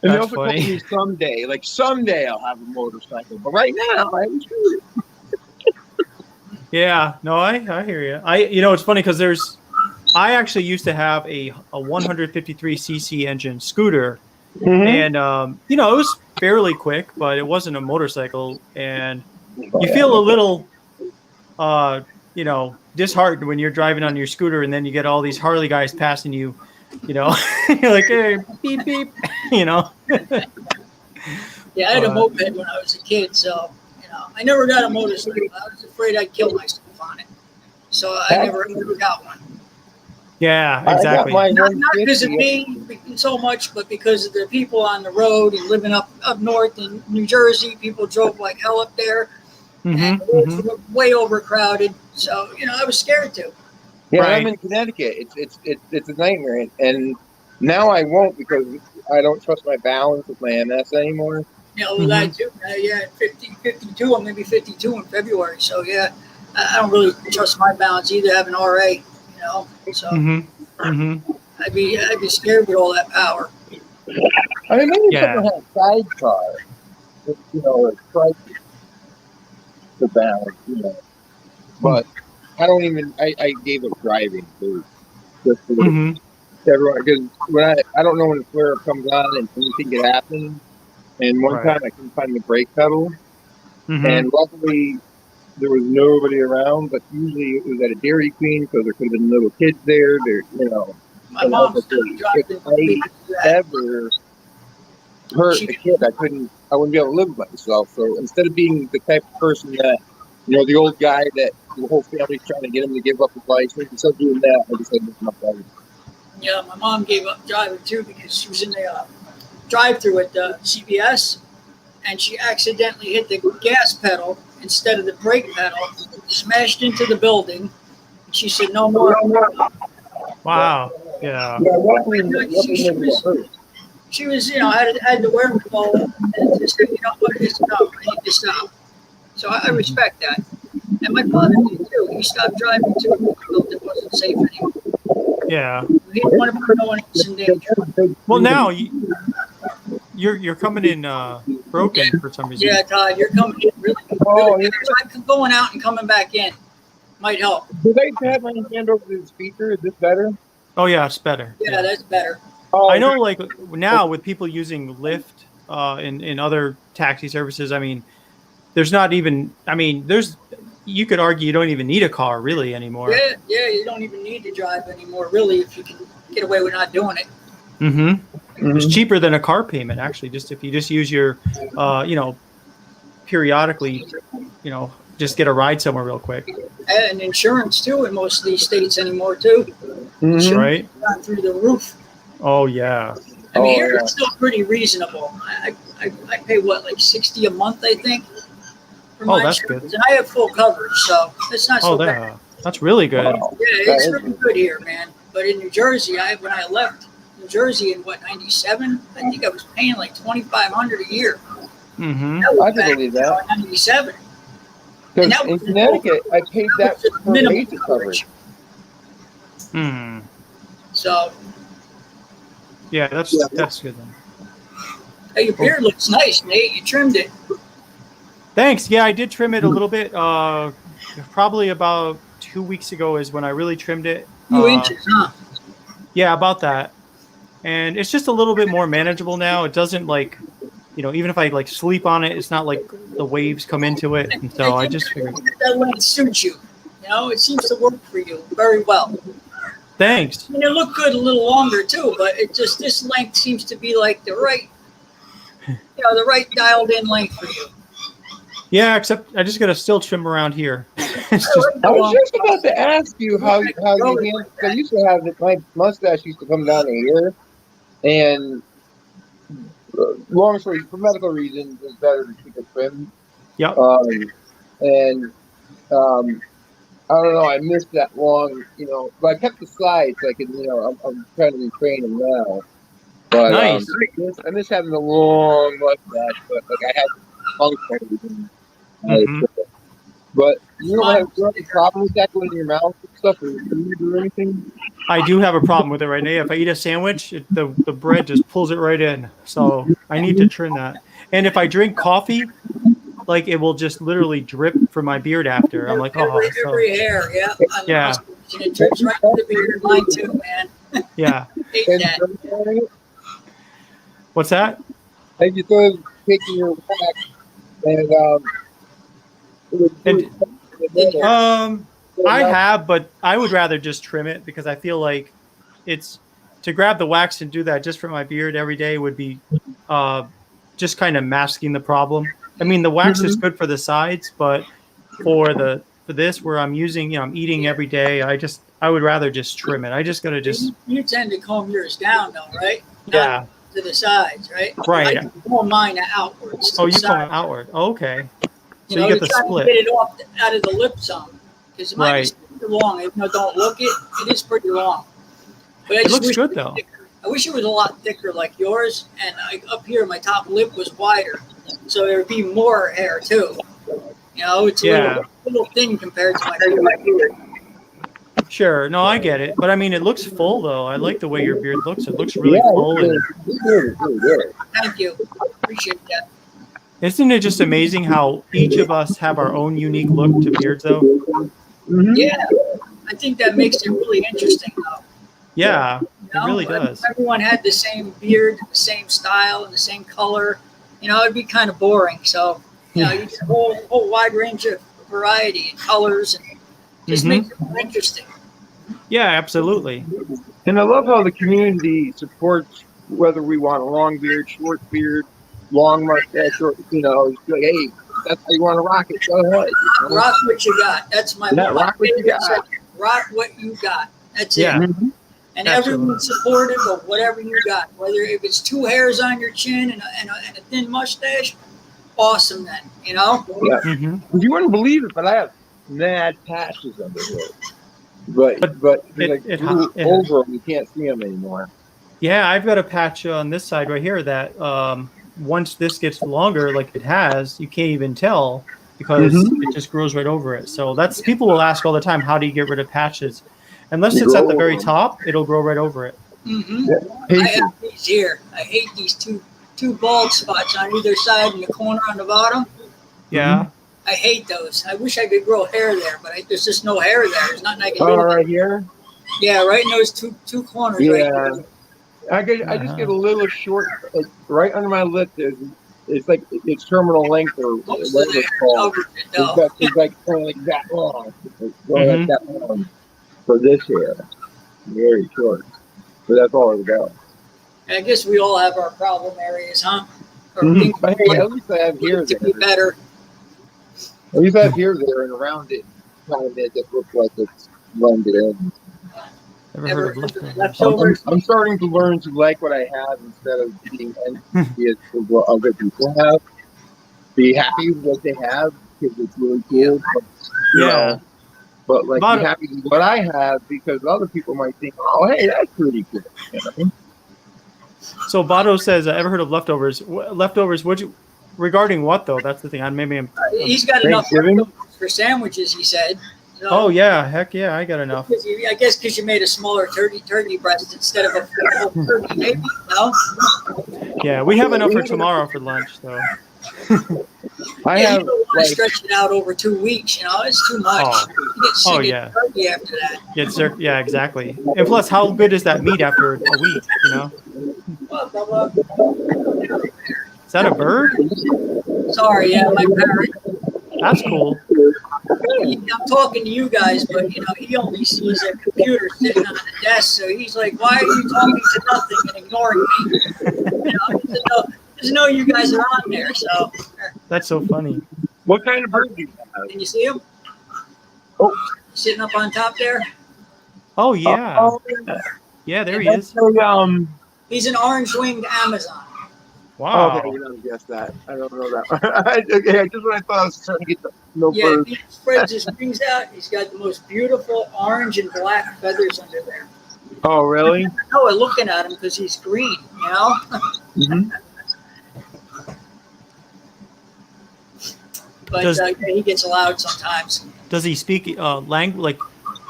And they also funny. told me someday I'll have a motorcycle. But right now I have a scooter. Yeah, no, I hear you. It's funny because I actually used to have a 153cc engine scooter, and it was fairly quick, but it wasn't a motorcycle, and you feel a little disheartened when you're driving on your scooter and then you get all these Harley guys passing you, you're like, hey, beep beep, Yeah, I had a moped when I was a kid, so I never got a motorcycle. I was afraid I'd kill myself on it, so I never got one. Yeah, exactly. Not because of me so much, but because of the people on the road and living up north in New Jersey. People drove like hell up there, and roads were way overcrowded. So I was scared too. Yeah, Right. I'm in Connecticut. It's a nightmare, and now I won't because I don't trust my balance with my MS anymore. That too. Yeah, 52. I'm maybe 52 in February. So yeah, I don't really trust my balance either. Having RA, so I'd be scared with all that power. I mean, maybe someone had a sidecar, like the balance, But I don't even. I gave up driving too, just for everyone, because when I don't know when the flare up comes on and anything could happen. And one time I couldn't find the brake pedal, And luckily there was nobody around, but usually it was at a Dairy Queen, so there could have been little kids there. My mom still drives if I ever hurt a kid, I wouldn't be able to live with myself. So instead of being the type of person that, the old guy that the whole family's trying to get him to give up his license, instead of doing that, I decided to come up. Yeah, my mom gave up driving too because she was in the drive-through at the CVS, and she accidentally hit the gas pedal instead of the brake pedal, smashed into the building. And she said, "No more." Wow. Yeah. She was, had the wherewithal to say, "You know what, it's enough. I need to stop." So I respect that. And my father did too. He stopped driving too. He felt it wasn't safe anymore. Yeah. He didn't want to put no one else in danger. Well, now you're coming in broken for some reason. Yeah, Todd, you're coming in really good. Try going out and coming back in. Might help. Did I have my hand over the speaker? Is this better? Oh yeah, it's better. Yeah, that's better. I know, like now with people using Lyft in other taxi services, I mean, there's not even. I mean, you could argue you don't even need a car really anymore. Yeah, you don't even need to drive anymore, really, if you can get away with not doing it. It's cheaper than a car payment, actually. Just if you just use your, periodically, just get a ride somewhere real quick. And insurance too in most of these states anymore too. Right? Gone through the roof. Oh yeah. I mean, here it's still pretty reasonable. I pay what, like $60 a month, I think. That's good. And I have full coverage, so it's not so bad. That's really good. Yeah, it's really good here, man. But in New Jersey, when I left New Jersey in '97, I think I was paying like $2,500 a year. I can believe that. '97. Because in Connecticut, I paid that for minimum basic coverage. So. Yeah, that's good then. Hey, your beard looks nice, Nate. You trimmed it. Thanks. Yeah, I did trim it a little bit. Probably about 2 weeks ago is when I really trimmed it. 2 inches, huh? Yeah, about that. And it's just a little bit more manageable now. It doesn't even if I sleep on it, it's not like the waves come into it. And so I just figured that length suits you. It seems to work for you very well. Thanks. I mean, it looked good a little longer too, but this length seems to be like the right dialed in length for you. Yeah, except I just got to still trim around here. I was just about to ask you how you handle. I used to have my mustache used to come down here, and long story, for medical reasons, it's better to keep it trimmed. Yep. I don't know. I missed that long, but I kept the sides. So I could, I'm trying to retrain them now. But nice. I miss having a long mustache, but I had function. But you don't have a problem with that going in your mouth and stuff, or food or anything? I do have a problem with it right now. If I eat a sandwich, the bread just pulls it right in. So I need to trim that. And if I drink coffee, it will just literally drip from my beard after. I'm like, every hair, yeah. Yeah. It drips right to the beard. Mine too, man. Yeah. Hate that. What's that? And you thought of taking your wax I have, but I would rather just trim it because I feel like it's to grab the wax and do that just for my beard every day would be just kind of masking the problem. I mean, the wax is good for the sides, but for this where I'm using, I'm eating every day, I would rather just trim it. I just gotta just. You tend to comb yours down though, right? Yeah. To the sides, right? Right. I comb mine outwards. Oh, you comb it outward. Oh, okay. So you get the split. To get it off out of the lip some, because mine is pretty long. If you don't look it is pretty long. But it looks good though. I wish it was a lot thicker like yours, and up here my top lip was wider, so there would be more hair too. It's a little thin compared to my beard. Sure, no, I get it, but I mean, it looks full though. I like the way your beard looks. It looks really full. Thank you, appreciate that. Isn't it just amazing how each of us have our own unique look to beards though? Yeah, I think that makes it really interesting though. Yeah, it really does. If everyone had the same beard, the same style, and the same color, it'd be kind of boring. So You know, you get a whole wide range of variety and colors, and just makes it more interesting. Yeah, absolutely. And I love how the community supports whether we want a long beard, short beard, long mustache, or it's like, hey, that's how you want to rock it. Go ahead. Rock what you got. That's my Yeah, rock what you got. Rock what you got. That's Yeah. it. And everyone's supportive of whatever you got. Whether if it's 2 hairs on your chin and a thin mustache, awesome then. You know. Yeah. You wouldn't believe it, but I have mad patches under here. But it over them, you can't see them anymore. Yeah, I've got a patch on this side right here that once this gets longer, like it has, you can't even tell because it just grows right over it. So that's people will ask all the time, how do you get rid of patches? Unless it's at the very top, it'll grow right over it. I have these here. I hate these two bald spots on either side and the corner on the bottom. Yeah. I hate those. I wish I could grow hair there, but there's just no hair there. There's nothing I can do. Oh, right here? Yeah, right in those two corners. Yeah. Right there. I just get a little short, like, right under my lip. It's like it's terminal length or whatever it's called. It's like kind of like that long. It's like that long for this hair. Very short. But that's all it'll go. I guess we all have our problem areas, huh? Or Hey, at least I have here to be better. At least I have here there and around it. Kind of make it look like it's blended in. Never heard of leftovers. I'm starting to learn to like what I have instead of being envious of what other people have. Be happy with what they have because it's really cool. But, but like be happy with what I have because other people might think, oh, hey, that's pretty cool. You know? So Bato says, ever heard of leftovers? Leftovers, regarding what though? That's the thing. He's got enough for sandwiches, he said. So, oh yeah, heck yeah, I got enough. I guess because you made a smaller turkey breast instead of a full turkey, maybe. No. Yeah, we have enough for tomorrow for lunch, though. I have. You don't want to stretch it out over 2 weeks. You know, it's too much. You get sick of turkey after that. Yeah, exactly. And plus, how good is that meat after a week? You know. Is that a bird? Sorry, yeah, my parrot. That's cool. I'm talking to you guys, but he only sees a computer sitting on the desk, so he's like, "Why are you talking to nothing and ignoring me?" He doesn't know you guys are on there. So that's so funny. What kind of bird do you have? Can you see him? Oh, sitting up on top there. Oh yeah, yeah, there he is. He's an orange-winged Amazon. Wow. Okay, we don't guess that. I don't know that. Okay, just when I thought I was trying to get the bird. He spreads his wings out. He's got the most beautiful orange and black feathers under there. Oh, really? I know it looking at him because he's green, you know? But he gets loud sometimes. Does he speak language? Like,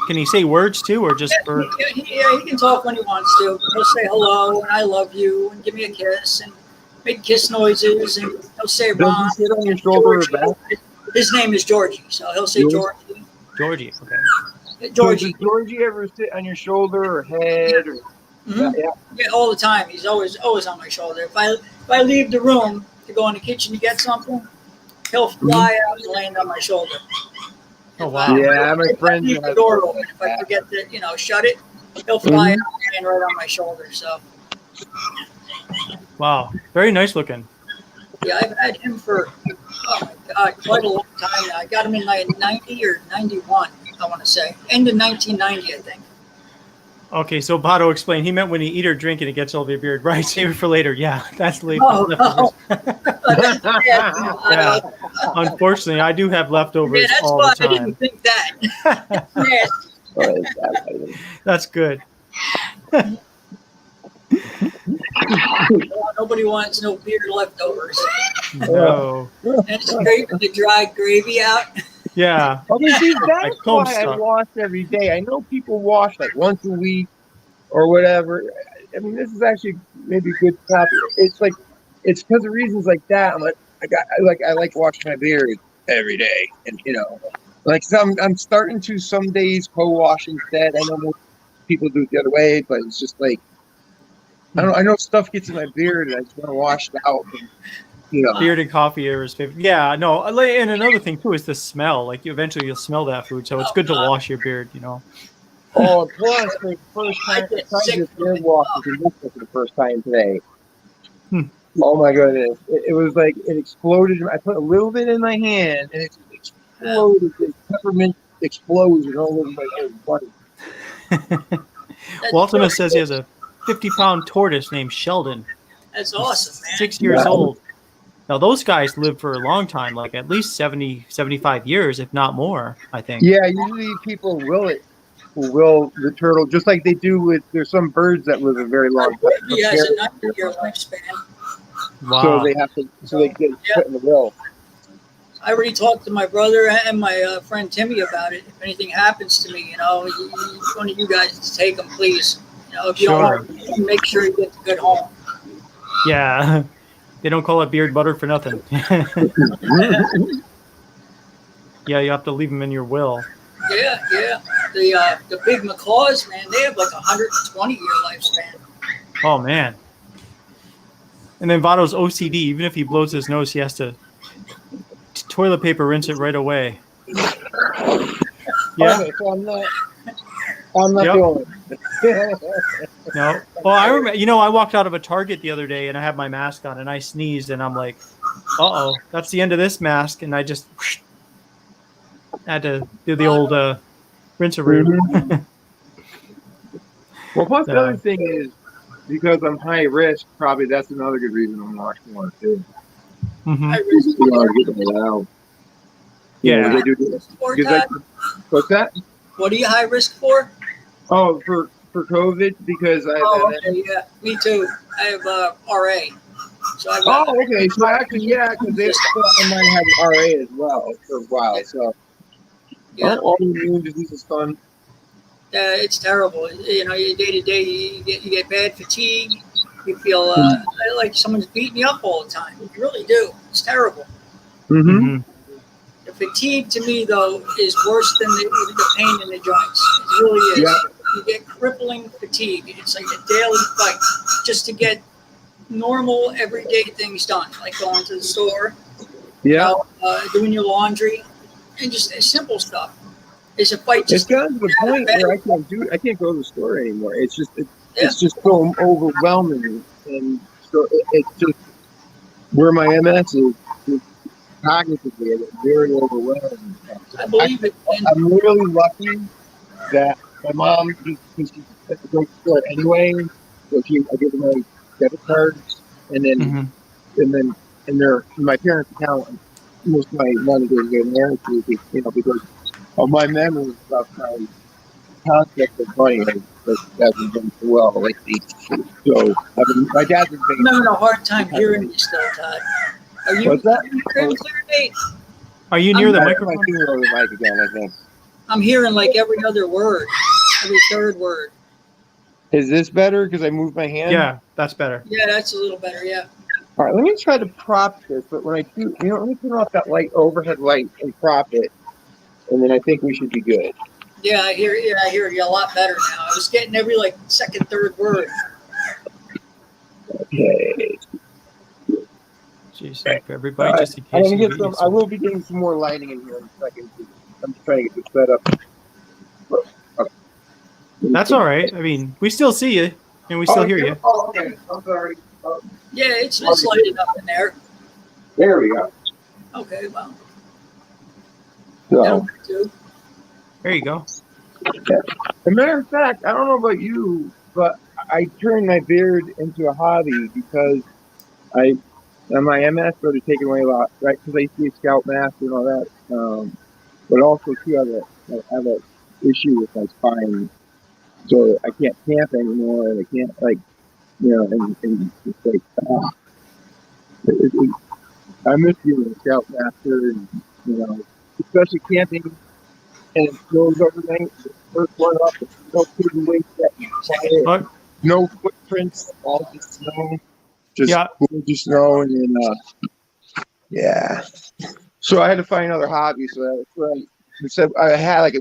can he say words too, or just bird? He can talk when he wants to. He'll say hello and I love you and give me a kiss and make kiss noises, and he'll say Ron. Does he sit on your shoulder or back? His name is Georgie, so he'll say Georgie. Georgie, okay. Georgie. Does Georgie ever sit on your shoulder or head? Or Yeah, all the time. He's always on my shoulder. If I leave the room to go in the kitchen to get something, he'll fly out and land on my shoulder. Oh wow! Yeah, my friend. Leave the door open. If I forget to, shut it, he'll fly out and land right on my shoulder. So. Wow, very nice looking. Yeah, I've had him for, oh my God, quite a long time now. I got him in 90 or 91, I want to say. End of 1990, I think. Okay, so Bato explained. He meant when you eat or drink and it gets all over your beard. Right, save it for later. Yeah, that's late. Yeah. Unfortunately, I do have leftovers all the time. I didn't think that. That's good. Nobody wants no beard leftovers. No. And scraping the dry gravy out. Yeah. See, that's why I wash every day. I know people wash like once a week or whatever. I mean, this is actually maybe a good topic. It's like it's because of reasons like that. I like washing my beard every day, and I'm starting to some days co-wash instead. I know most people do it the other way, but it's just like. I know stuff gets in my beard and I just want to wash it out. Beard and coffee are his favorite. Yeah, no, and another thing too is the smell. Like you'll smell that food, so it's good to wash your beard. Oh, plus for the first I time, I get tried sick this from beard it. wash for the first time today. Hmm. Oh my goodness! It was like it exploded. I put a little bit in my hand, and it just exploded. This peppermint explosion all over my body. Waltima says he has a 50-pound tortoise named Sheldon. That's awesome, man. 6 years old. Now, those guys live for a long time, like at least 70, 75 years, if not more, I think. Yeah, usually people who will the turtle, just like they do with, there's some birds that live a very long time. He has a 90-year lifespan. Wow. So they have to, so they get put in the will. I already talked to my brother and my friend Timmy about it. If anything happens to me, one of you guys to take him, please. If you don't want to, make sure you get to good home. Yeah. They don't call it beard butter for nothing. Yeah, you have to leave them in your will. Yeah. The big macaws, man, they have like 120-year lifespan. Oh, man. And then Vato's OCD, even if he blows his nose, he has to toilet paper rinse it right away. Yeah. Okay, so I'm not the only one. No. Well, I remember, I walked out of a Target the other day and I had my mask on and I sneezed and I'm like, uh-oh, that's the end of this mask. And I just had to do the old rinse-a-roo. Well, plus the other thing is, because I'm high risk, probably that's another good reason I'm washing more too. Mm-hmm. Yeah. They do this. What's that? What are you high risk for? Oh, for COVID, because I have yeah, me too. I have RA. So okay. So actually, yeah, because they might have RA as well for a while. So all immune disease is fun. It's terrible. Day to day, you get bad fatigue. You feel like someone's beating you up all the time. You really do. It's terrible. Mm-hmm. The fatigue, to me, though, is worse than the pain in the joints. It really is. Yeah. You get crippling fatigue. It's like a daily fight just to get normal, everyday things done, like going to the store, doing your laundry, and just simple stuff. It's a fight. It's gotten to the point where I can't go to the store anymore. It's just so overwhelming, and so it's just where my MS is cognitively, I get very overwhelmed. I believe it. I'm really lucky that my mom, she at the grocery store anyway, so I give her my debit cards, and then in my parents' account, most of my money goes in there, because of my memory about my concept of money hasn't been so well lately. So my dad's been I'm having a hard time hearing you still, Todd. Are you What's that? clear, Nate? Are you near the microphone? microphone? My finger on the mic again, I think. I'm hearing like every other word, every third word. Is this better because I moved my hand? Yeah, that's better. Yeah, that's a little better. Yeah. All right, let me try to prop this, but when I do, let me turn off that overhead light and prop it, and then I think we should be good. Yeah, I hear you a lot better now. I was getting every second, third word. Okay. Jeez, for everybody, just in case. I will be getting some more lighting in here in a second. I'm just trying to get this set up. Okay. That's all right. I mean, we still see you, and we still hear you. Oh, okay. I'm sorry. Yeah, it's lighted up in there. There we go. Okay, well. So, there you go. As a matter of fact, I don't know about you, but I turned my beard into a hobby because my MS started taking away a lot, right? Because I used to be a scout master and all that. But also, too, I have an issue with my spine. So I can't camp anymore, and I can't, and it's like, I miss being a scout master, and, especially camping, and it snows overnight. The first one up, no hidden weight that no footprints, all just snow. Just snow, and then, yeah. So I had to find another hobby. So I had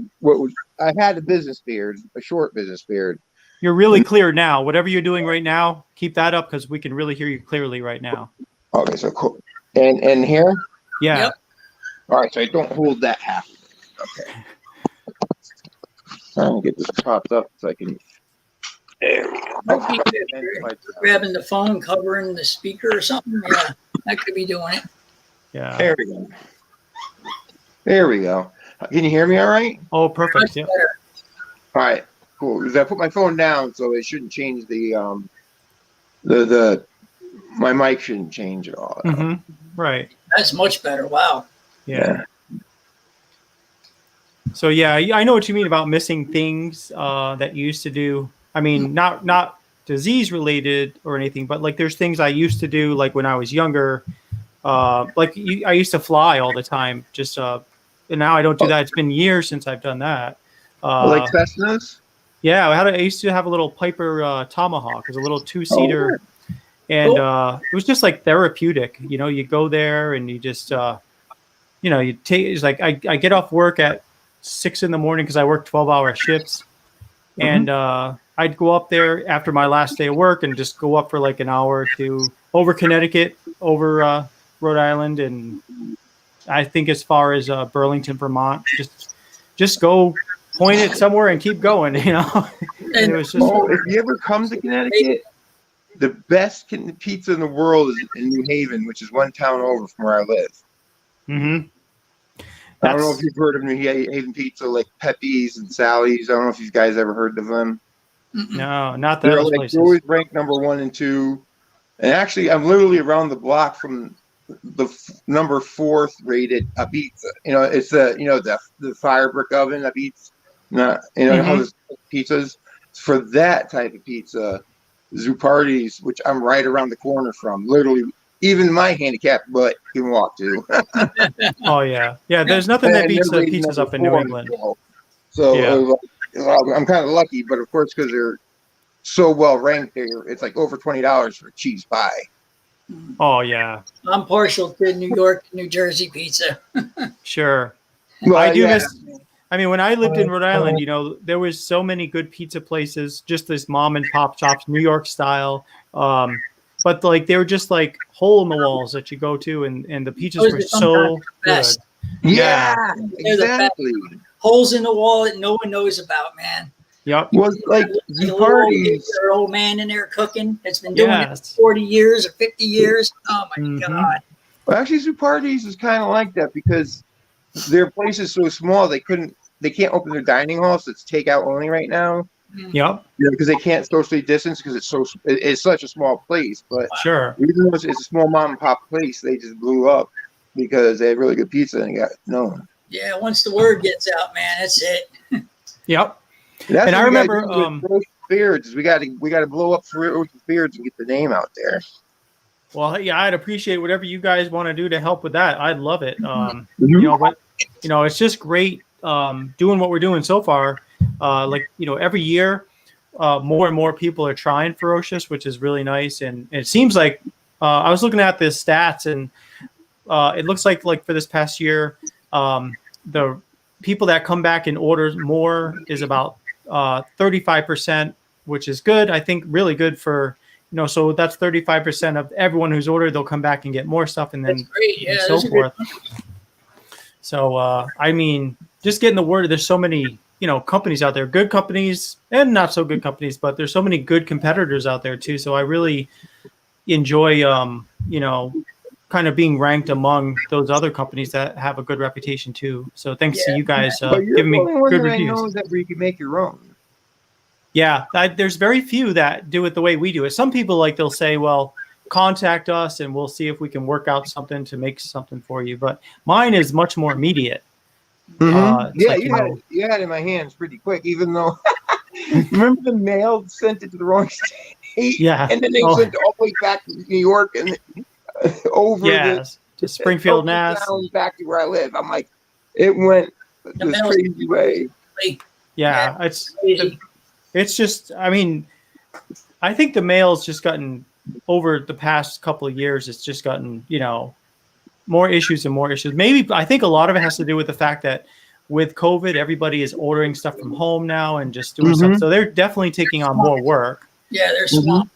I had a business beard, a short business beard. You're really clear now. Whatever you're doing right now, keep that up because we can really hear you clearly right now. Okay, so cool. And here? Yeah. Yep. All right, so I don't hold that half. Okay. Trying to get this popped up so I can. There we go. Might be grabbing the phone, covering the speaker or something. Yeah, that could be doing it. Yeah. There we go. There we go. Can you hear me all right? Oh, perfect. Much Yep. better. All right, cool. Because I put my phone down, so it shouldn't change the my mic shouldn't change at all. Mm-hmm. Right. That's much better. Wow. Yeah. So yeah, I know what you mean about missing things that you used to do. I mean, not disease related or anything, but like there's things I used to do like when I was younger. I used to fly all the time. Just and now I don't do that. It's been years since I've done that. Like Cessnas? Yeah, I used to have a little Piper Tomahawk. It was a little 2-seater, and it was just like therapeutic. You know, you go there and you just you take. It's like I get off work at 6 a.m. because I work 12-hour shifts, and I'd go up there after my last day of work and just go up for like an hour to over Connecticut, over Rhode Island, and I think as far as Burlington, Vermont. Just go point it somewhere and keep going. You know, and it was just. If you ever come to Connecticut, the best pizza in the world is in New Haven, which is one town over from where I live. Mm-hmm. I don't know if you've heard of New Haven pizza, like Pepe's and Sally's. I don't know if you guys ever heard of them. No, not They're those like places. they're always ranked number 1 and 2. And actually, I'm literally around the block from the number 4th rated pizza. You know, it's the fire brick oven pizza. Not how this pizzas for that type of pizza. Zupardi's, which I'm right around the corner from, literally. Even my handicapped butt can walk to. Oh yeah. There's nothing that beats the pizzas up in New England. So I'm kind of lucky, but of course, because they're so well ranked, it's like over $20 for a cheese pie. Oh yeah. I'm partial to New York, New Jersey pizza. Sure. Well, I do miss. I mean, when I lived in Rhode Island, there was so many good pizza places, just this mom and pop shops, New York style. But like they were just like hole in the walls that you go to, and the pizzas were so good. Yeah, exactly. Holes in the wall that no one knows about, man. Yep. Was like Zupardi's. Their old man in there cooking. It's been doing it for 40 years or 50 years. Oh my God. Well, actually, Zupardi's is kind of like that because their place is so small they can't open their dining hall, so it's takeout only right now. Yep. Because they can't socially distance because it's such a small place. But sure, even though it's a small mom and pop place, they just blew up because they had really good pizza and got known. Yeah, once the word gets out, man, that's it. Yep. And I remember Beards. We got to blow up Ferocious Beards and get the name out there. Well, yeah, I'd appreciate whatever you guys want to do to help with that. I'd love it. It's just great doing what we're doing so far. Every year, more and more people are trying Ferocious, which is really nice. And it seems like I was looking at the stats, and it looks like for this past year, the people that come back and order more is about 35%, which is good. I think really good for, so that's 35% of everyone who's ordered. They'll come back and get more stuff, and then and so forth. So, I mean, just getting the word. There's so many, companies out there, good companies and not so good companies, but there's so many good competitors out there too. So I really enjoy, kind of being ranked among those other companies that have a good reputation too. So thanks to you guys giving me good reviews. I know that where you can make your own. Yeah, there's very few that do it the way we do it. Some people they'll say, well, contact us and we'll see if we can work out something to make something for you. But mine is much more immediate. You had it in my hands pretty quick, even though remember the mail sent it to the wrong state? Yeah. And then they sent it all the way back to New York and over to Springfield, Mass. Back to where I live. I'm like, it went this crazy way. Yeah, it's just, I mean, I think the mail's just gotten over the past couple of years. It's just gotten, more issues and more issues. Maybe I think a lot of it has to do with the fact that with COVID, everybody is ordering stuff from home now and just doing stuff. So they're definitely taking on more work. Yeah, they're swamped.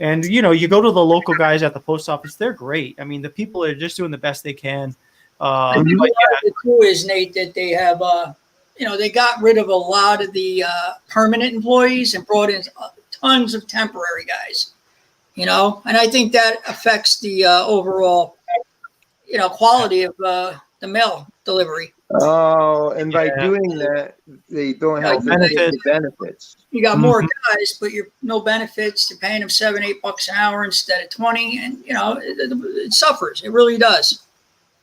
And, you go to the local guys at the post office, they're great. I mean, the people are just doing the best they can. I think a lot of it too is, Nate, that they have, they got rid of a lot of the permanent employees and brought in tons of temporary guys, and I think that affects the overall, quality of the mail delivery. Oh, and by doing that, they don't have benefits. You got more guys, but you're no benefits. You're paying them $7-8 an hour instead of 20, and it suffers. It really does.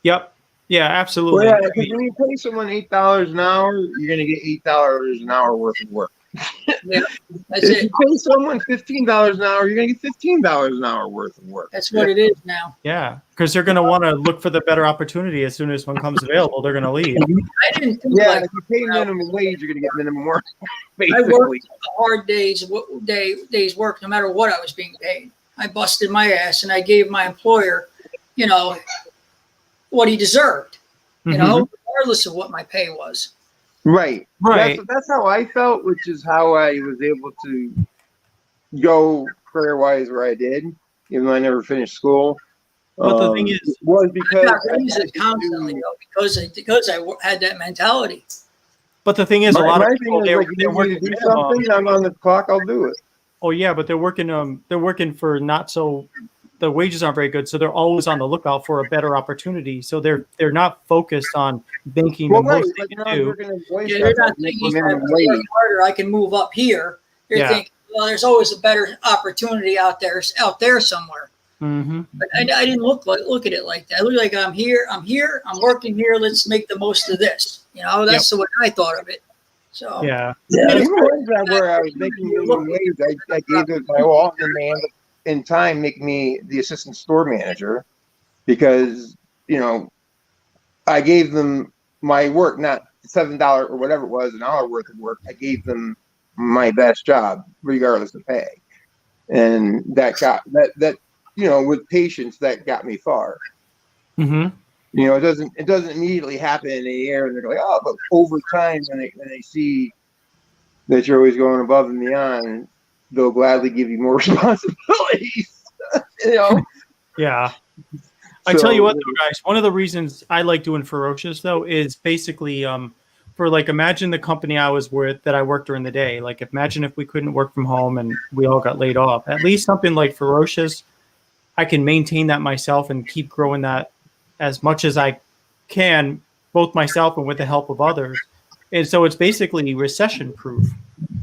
Yep. Yeah, absolutely. Well, when you pay someone $8 an hour, you're going to get $8 an hour worth of work. Yeah, that's if it. you pay someone $15 an hour, you're going to get $15 an hour worth of work. That's what it is now. Yeah, because they're going to want to look for the better opportunity as soon as one comes available. They're going to leave. I didn't think if you pay minimum wage, you're going to get minimum work. Basically. I worked hard days work, no matter what I was being paid. I busted my ass, and I gave my employer, what he deserved, regardless of what my pay was. Right. That's how I felt, which is how I was able to go career-wise where I did, even though I never finished school. But the thing is, was because I got raises constantly, because I had that mentality. But the thing is, a lot of people they're working to do something. I'm on the clock. I'll do it. Oh yeah, but they're working for not so. The wages aren't very good, so they're always on the lookout for a better opportunity. So they're not focused on banking the most they can do. They're not thinking harder. I can move up here. They're thinking, well, there's always a better opportunity out there somewhere. Mm-hmm. But I didn't look at it like that. I look like I'm here, I'm working here. Let's make the most of this. That's the way I thought of it. So yeah. Even where I was making minimum wage, I gave it my all, and they ended up in time make me the assistant store manager because I gave them my work, not $7 or whatever it was, an hour worth of work. I gave them my best job regardless of pay, and that got that with patience that got me far. Mm-hmm. It doesn't immediately happen in a year, and they're like, oh, but over time when they see that you're always going above and beyond, they'll gladly give you more responsibilities. Yeah. I tell you what, though, guys, one of the reasons I like doing Ferocious, though, is basically for imagine the company I was with that I worked during the day. Imagine if we couldn't work from home and we all got laid off. At least something like Ferocious, I can maintain that myself and keep growing that as much as I can, both myself and with the help of others. And so it's basically recession proof.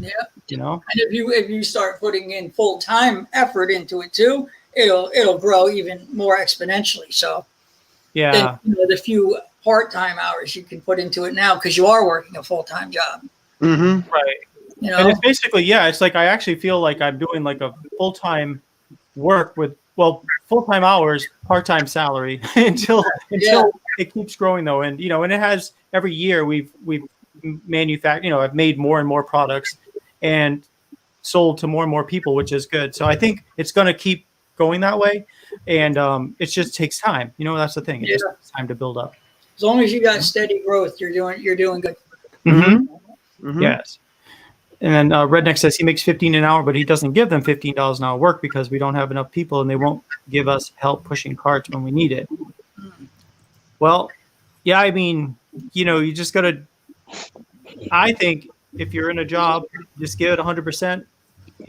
Yeah. And if you start putting in full-time effort into it too, it'll grow even more exponentially. So yeah, the few part-time hours you can put into it now because you are working a full-time job. Mm-hmm. Right. And it's basically, it's like I actually feel like I'm doing a full-time work with full-time hours, part-time salary until it keeps growing though. And and it has every year we've manufactured, I've made more and more products and sold to more and more people, which is good. So I think it's going to keep going that way. And it just takes time. That's the thing. It just takes time to build up. As long as you got steady growth, you're doing good. Mm-hmm. Mm-hmm. Yes. And then Redneck says he makes $15 an hour, but he doesn't give them $15 an hour work because we don't have enough people and they won't give us help pushing carts when we need it. Well, yeah, I mean, you just got to, I think if you're in a job, just give it 100%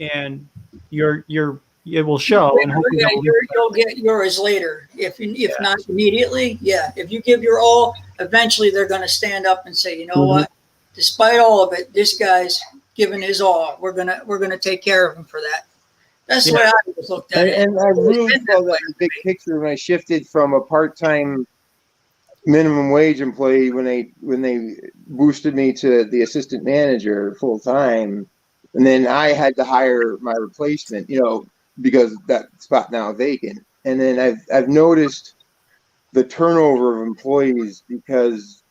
and it will show. And hopefully you'll get yours later. If not immediately, if you give your all, eventually they're going to stand up and say, you know what, despite all of it, this guy's giving his all. We're gonna take care of him for that. That's the way I always looked at it. And I really saw that in the big picture when I shifted from a part-time minimum wage employee when they boosted me to the assistant manager full time, and then I had to hire my replacement, because that spot now vacant. And then I've noticed the turnover of employees because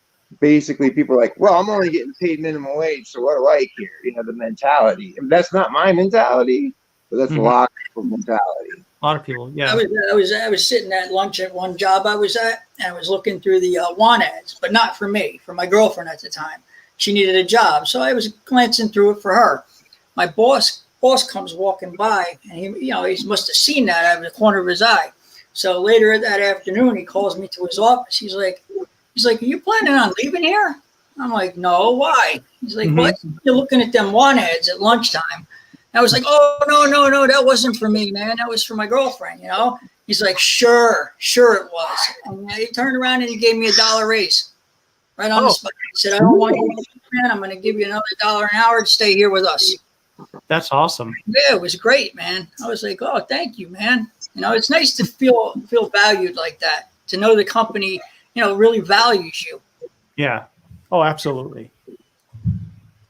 basically people are like, well, I'm only getting paid minimum wage, so what do I care? The mentality. And that's not my mentality, but that's a lot of people's mentality. A lot of people, yeah. I was sitting at lunch at one job I was at, and I was looking through the want ads, but not for me, for my girlfriend at the time. She needed a job, so I was glancing through it for her. My boss boss comes walking by, and he must have seen that out of the corner of his eye. So later that afternoon, he calls me to his office. He's like, "Are you planning on leaving here?" I'm like, "No, why?" He's like, "What? You're looking at them want ads at lunchtime." I was like, "Oh, no, that wasn't for me, man. That was for my girlfriend, you know?" He's like, sure it was. And he turned around and he gave me $1 raise right on the spot. He said, "I don't want you to leave, man. I'm going to give you another $1 an hour to stay here with us." That's awesome. Yeah, it was great, man. I was like, "Oh, thank you, man." It's nice to feel valued like that, to know the company, really values you. Yeah. Oh, absolutely.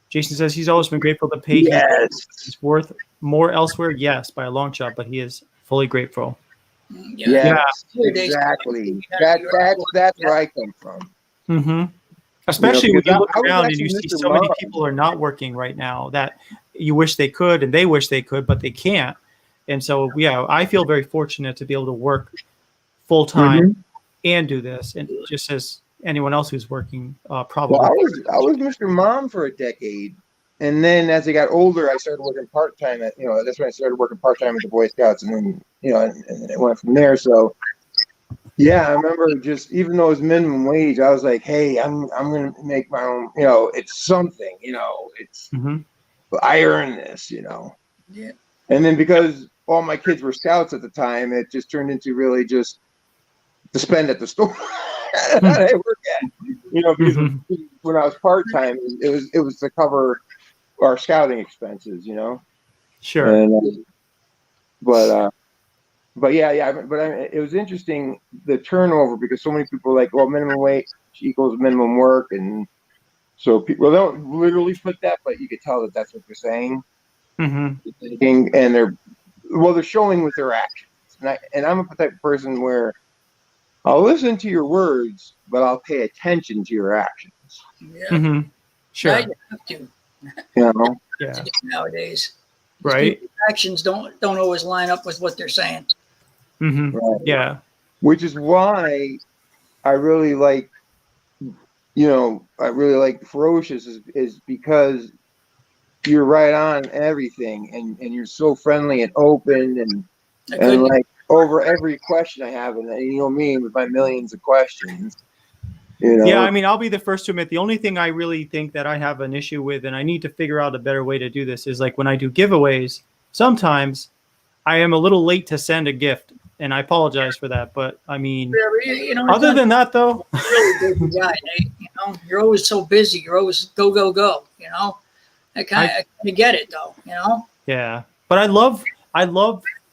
Jason says he's always been grateful to pay. Yes. He's worth more elsewhere. Yes, by a long shot, but he is fully grateful. Yeah, exactly. That's where I come from. Mm-hmm. Especially when you look around and you see so many people are not working right now that you wish they could and they wish they could, but they can't. And so, yeah, I feel very fortunate to be able to work full time and do this. And just as anyone else who's working, probably. Well, I was Mr. Mom for a decade. And then as I got older, I started working part-time that's when I started working part-time at the Boy Scouts, and then, and it went from there. So yeah, I remember just, even though it was minimum wage, I was like, hey, I'm going to make my own, it's something, it's, I earn this, Yeah. And then because all my kids were scouts at the time, it just turned into really just to spend at the store that I work at, because when I was part-time, it was to cover our scouting expenses, Sure. And, but it was interesting, the turnover, because so many people are like, well, minimum wage equals minimum work, and so people don't literally put that, but you could tell that that's what they're saying, and they're showing with their actions, and I'm a type of person where I'll listen to your words, but I'll pay attention to your actions. Yeah. Sure. You have to. Yeah. Nowadays, right? Actions don't always line up with what they're saying. Right. Yeah. Which is why I really like, Ferocious is because you're right on everything, and you're so friendly and open, and like over every question I have, and me with my millions of questions. Yeah, I mean, I'll be the first to admit the only thing I really think that I have an issue with, and I need to figure out a better way to do this, is like when I do giveaways, sometimes I am a little late to send a gift, and I apologize for that. But I mean, other than that, though, you're a really busy guy, Nate. You're always so busy. You're always go. I kind of get it, though. Yeah, but I love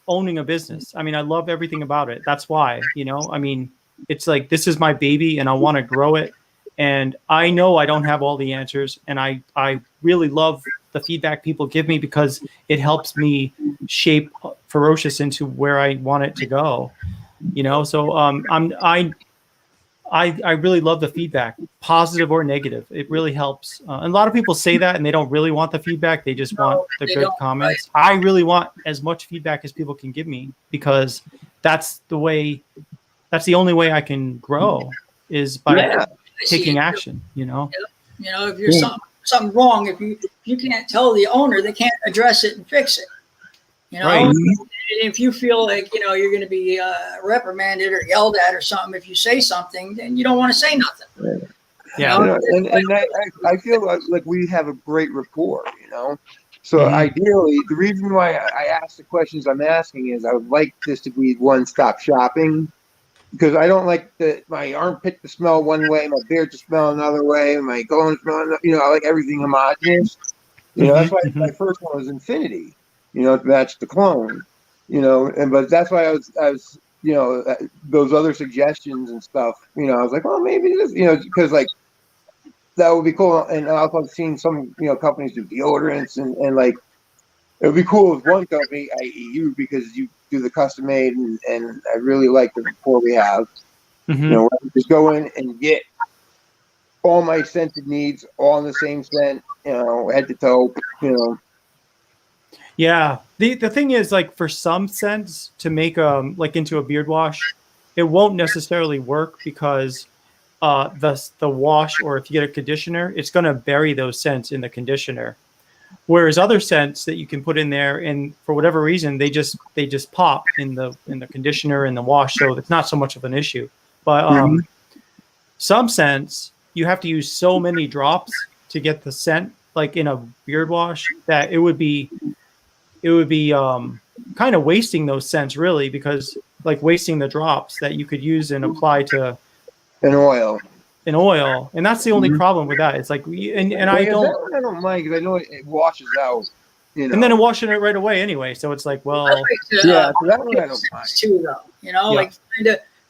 owning a business. I mean, I love everything about it. That's why, I mean, it's like, this is my baby and I want to grow it. And I know I don't have all the answers. And I really love the feedback people give me because it helps me shape Ferocious into where I want it to go. So I really love the feedback, positive or negative. It really helps. And a lot of people say that and they don't really want the feedback. They just want the good comments. Right. I really want as much feedback as people can give me, because that's the only way I can grow, is by taking action, if you're something wrong, if you can't tell the owner, they can't address it and fix it. Right. If you feel like, you're going to be reprimanded or yelled at or something, if you say something, then you don't want to say nothing. Right. Yeah. I feel like we have a great rapport, So ideally, the reason why I ask the questions I'm asking is I would like this to be one-stop shopping, because I don't like my armpit to smell one way, my beard to smell another way, my cologne to smell another, I like everything homogeneous. That's why my first one was Infinity, to match the clone, but that's why I was those other suggestions and stuff, I was like, well, maybe this, because like that would be cool. And I've seen some, companies do deodorants and like, it would be cool with one company, i.e. you, because you do the custom made, and I really like the rapport we have. Just go in and get all my scented needs all in the same scent, head to toe, Yeah. The thing is, like, for some scents to make like into a beard wash, it won't necessarily work because the wash, or if you get a conditioner, it's going to bury those scents in the conditioner. Whereas other scents that you can put in there, and for whatever reason, they just pop in the conditioner and the wash, so it's not so much of an issue. But some scents you have to use so many drops to get the scent, like in a beard wash, that it would be kind of wasting those scents, really, because like wasting the drops that you could use and apply to an oil. And that's the only problem with that. It's like, and I don't mind, because I know it washes out, you know. And then washing it right away anyway. So it's like, well, yeah, so that one I don't mind too, though. You know, like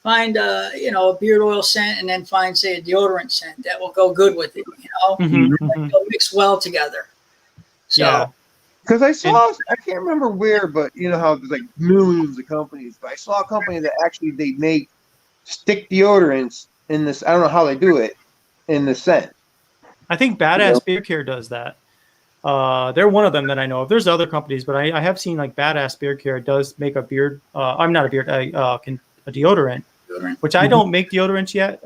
find you know, a beard oil scent, and then find, say, a deodorant scent that will go good with it. You know, they'll mix well together. So, because I can't remember where, but you know how there's like millions of companies. But I saw a company that actually they make stick deodorants in this. I don't know how they do it in the scent. I think Badass Beard Care does that. They're one of them that I know of. There's other companies, but I have seen like Badass Beard Care does make a beard. I'm not a beard, a deodorant, which I don't make deodorants yet.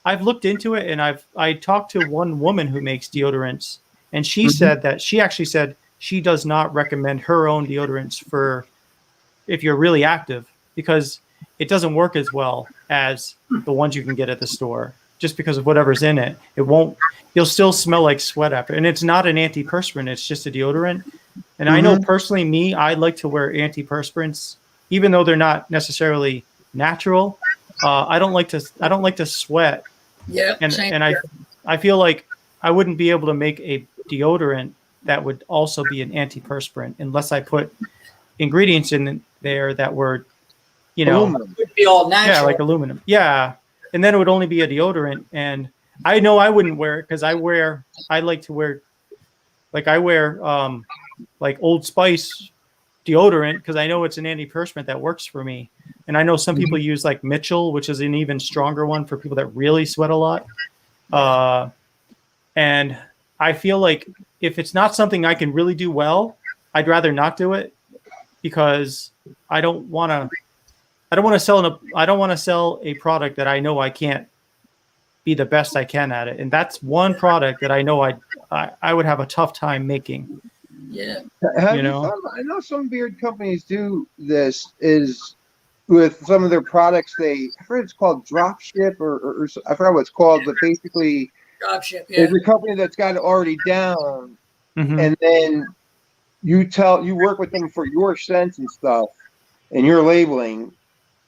I've looked into it, and I talked to one woman who makes deodorants, and she said that she actually said she does not recommend her own deodorants for if you're really active, because it doesn't work as well as the ones you can get at the store, just because of whatever's in it. You'll still smell like sweat after. And it's not an antiperspirant, it's just a deodorant. And I know personally, I like to wear antiperspirants, even though they're not necessarily natural. I don't like to sweat. Yeah. And I feel like I wouldn't be able to make a deodorant that would also be an antiperspirant unless I put ingredients in there that were, you know, aluminum. It would be all natural. Yeah, like aluminum. Yeah. And then it would only be a deodorant. And I know I wouldn't wear it, because I like to wear like Old Spice deodorant, because I know it's an antiperspirant that works for me. And I know some people use like Mitchell, which is an even stronger one for people that really sweat a lot. And I feel like if it's not something I can really do well, I'd rather not do it, because I don't want to sell a product that I know I can't be the best I can at it. And that's one product that I know I would have a tough time making. Yeah. I know some beard companies do this is with some of their products. I heard it's called drop ship or I forgot what it's called, but basically drop ship. Yeah. There's a company that's got it already down, and then you work with them for your scents and stuff and your labeling,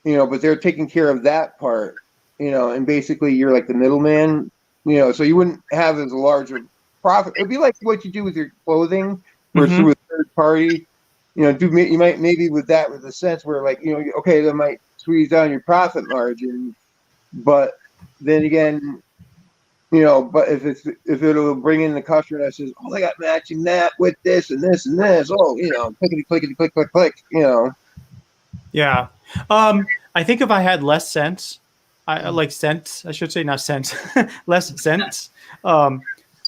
you know, but they're taking care of that part, you know, and basically you're like the middleman, you know, so you wouldn't have as large a profit. It'd be like what you do with your clothing, where it's through a third party, you know. You might maybe with the sense where, like, you know, okay, that might squeeze down your profit margin, but then again, you know, but if it'll bring in the customer that says, oh, I got matching that with this and this and this, oh, you know, clickety click, you know. Yeah. I think if I had less scents, less scents,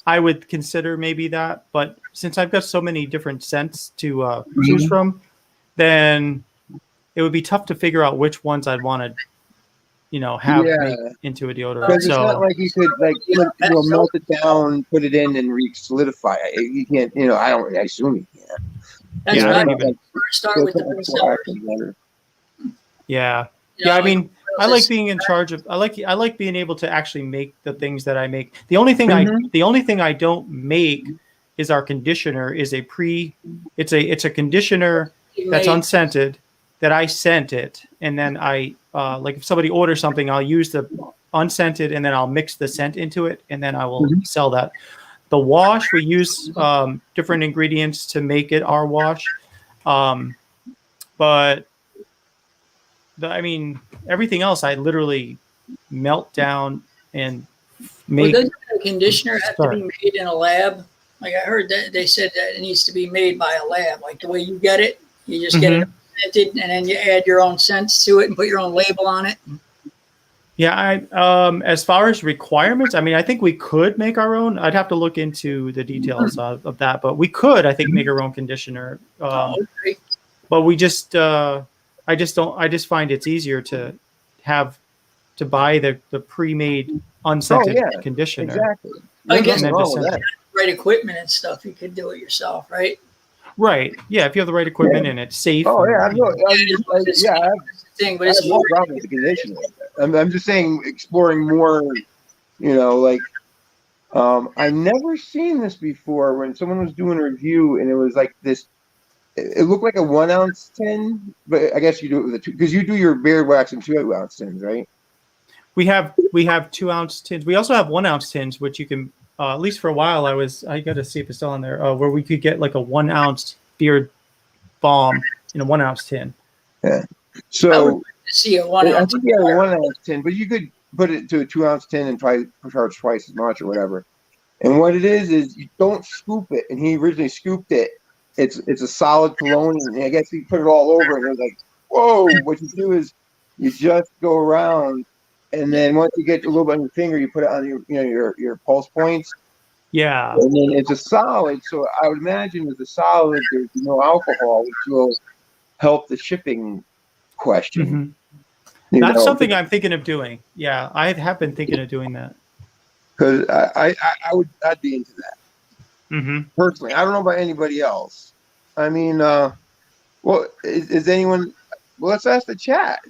I would consider maybe that. But since I've got so many different scents to choose from, then it would be tough to figure out which ones I'd want to, you know, make into a deodorant. Because it's not like you could, like, melt it down, put it in, and re-solidify it. You can't, you know, I assume you can't. That's right. Start with the pre-sellers. Yeah. Yeah, I mean, I like being in charge of. I like being able to actually make the things that I make. The only thing I don't make is our conditioner. It's a conditioner that's unscented that I scent it, and then I like if somebody orders something, I'll use the unscented, and then I'll mix the scent into it, and then I will sell that. The wash, we use different ingredients to make it our wash, but. I mean, everything else I literally melt down and make. Well, doesn't a conditioner have to be made in a lab? Like I heard that they said that it needs to be made by a lab. Like the way you get it, you just get it scented, and then you add your own scents to it and put your own label on it. Yeah, as far as requirements, I mean, I think we could make our own. I'd have to look into the details of that, but we could, I think, make our own conditioner. Okay. But we just. I just find it's easier to buy the pre-made unscented conditioner. Exactly. I guess right equipment and stuff, you could do it yourself, right? Right. Yeah. If you have the right equipment and it's safe. Oh yeah, and, you know. I have Thing, but I it's have no problem with the conditioning. I'm just saying, exploring more. Like I never seen this before. When someone was doing a review, and it was like this. It looked like a 1 ounce tin, but I guess you do it with a two, because you do your beard wax in 2 ounce tins, right? We have 2 ounce tins. We also have 1 ounce tins, which you can at least for a while. I got to see if it's still on there. Where we could get like a 1 ounce beard balm in a 1 ounce tin. Yeah. I would So like to see a 1 I ounce. think you have a 1 ounce tin, but you could put it to a 2 ounce tin and charge twice as much or whatever. And what it is you don't scoop it. And he originally scooped it. It's a solid cologne, and I guess he put it all over, and it was like, whoa! What you do is you just go around, and then once you get a little bit on your finger, you put it on your pulse points, Yeah. and then it's a solid. So I would imagine with the solid, there's no alcohol, which will help the shipping question. Mm-hmm. That's something I'm thinking of doing. Yeah, I have been thinking of doing that. Because I'd be into that. Mm-hmm. Personally, I don't know about anybody else. I mean, well, is anyone? Well, let's ask the chat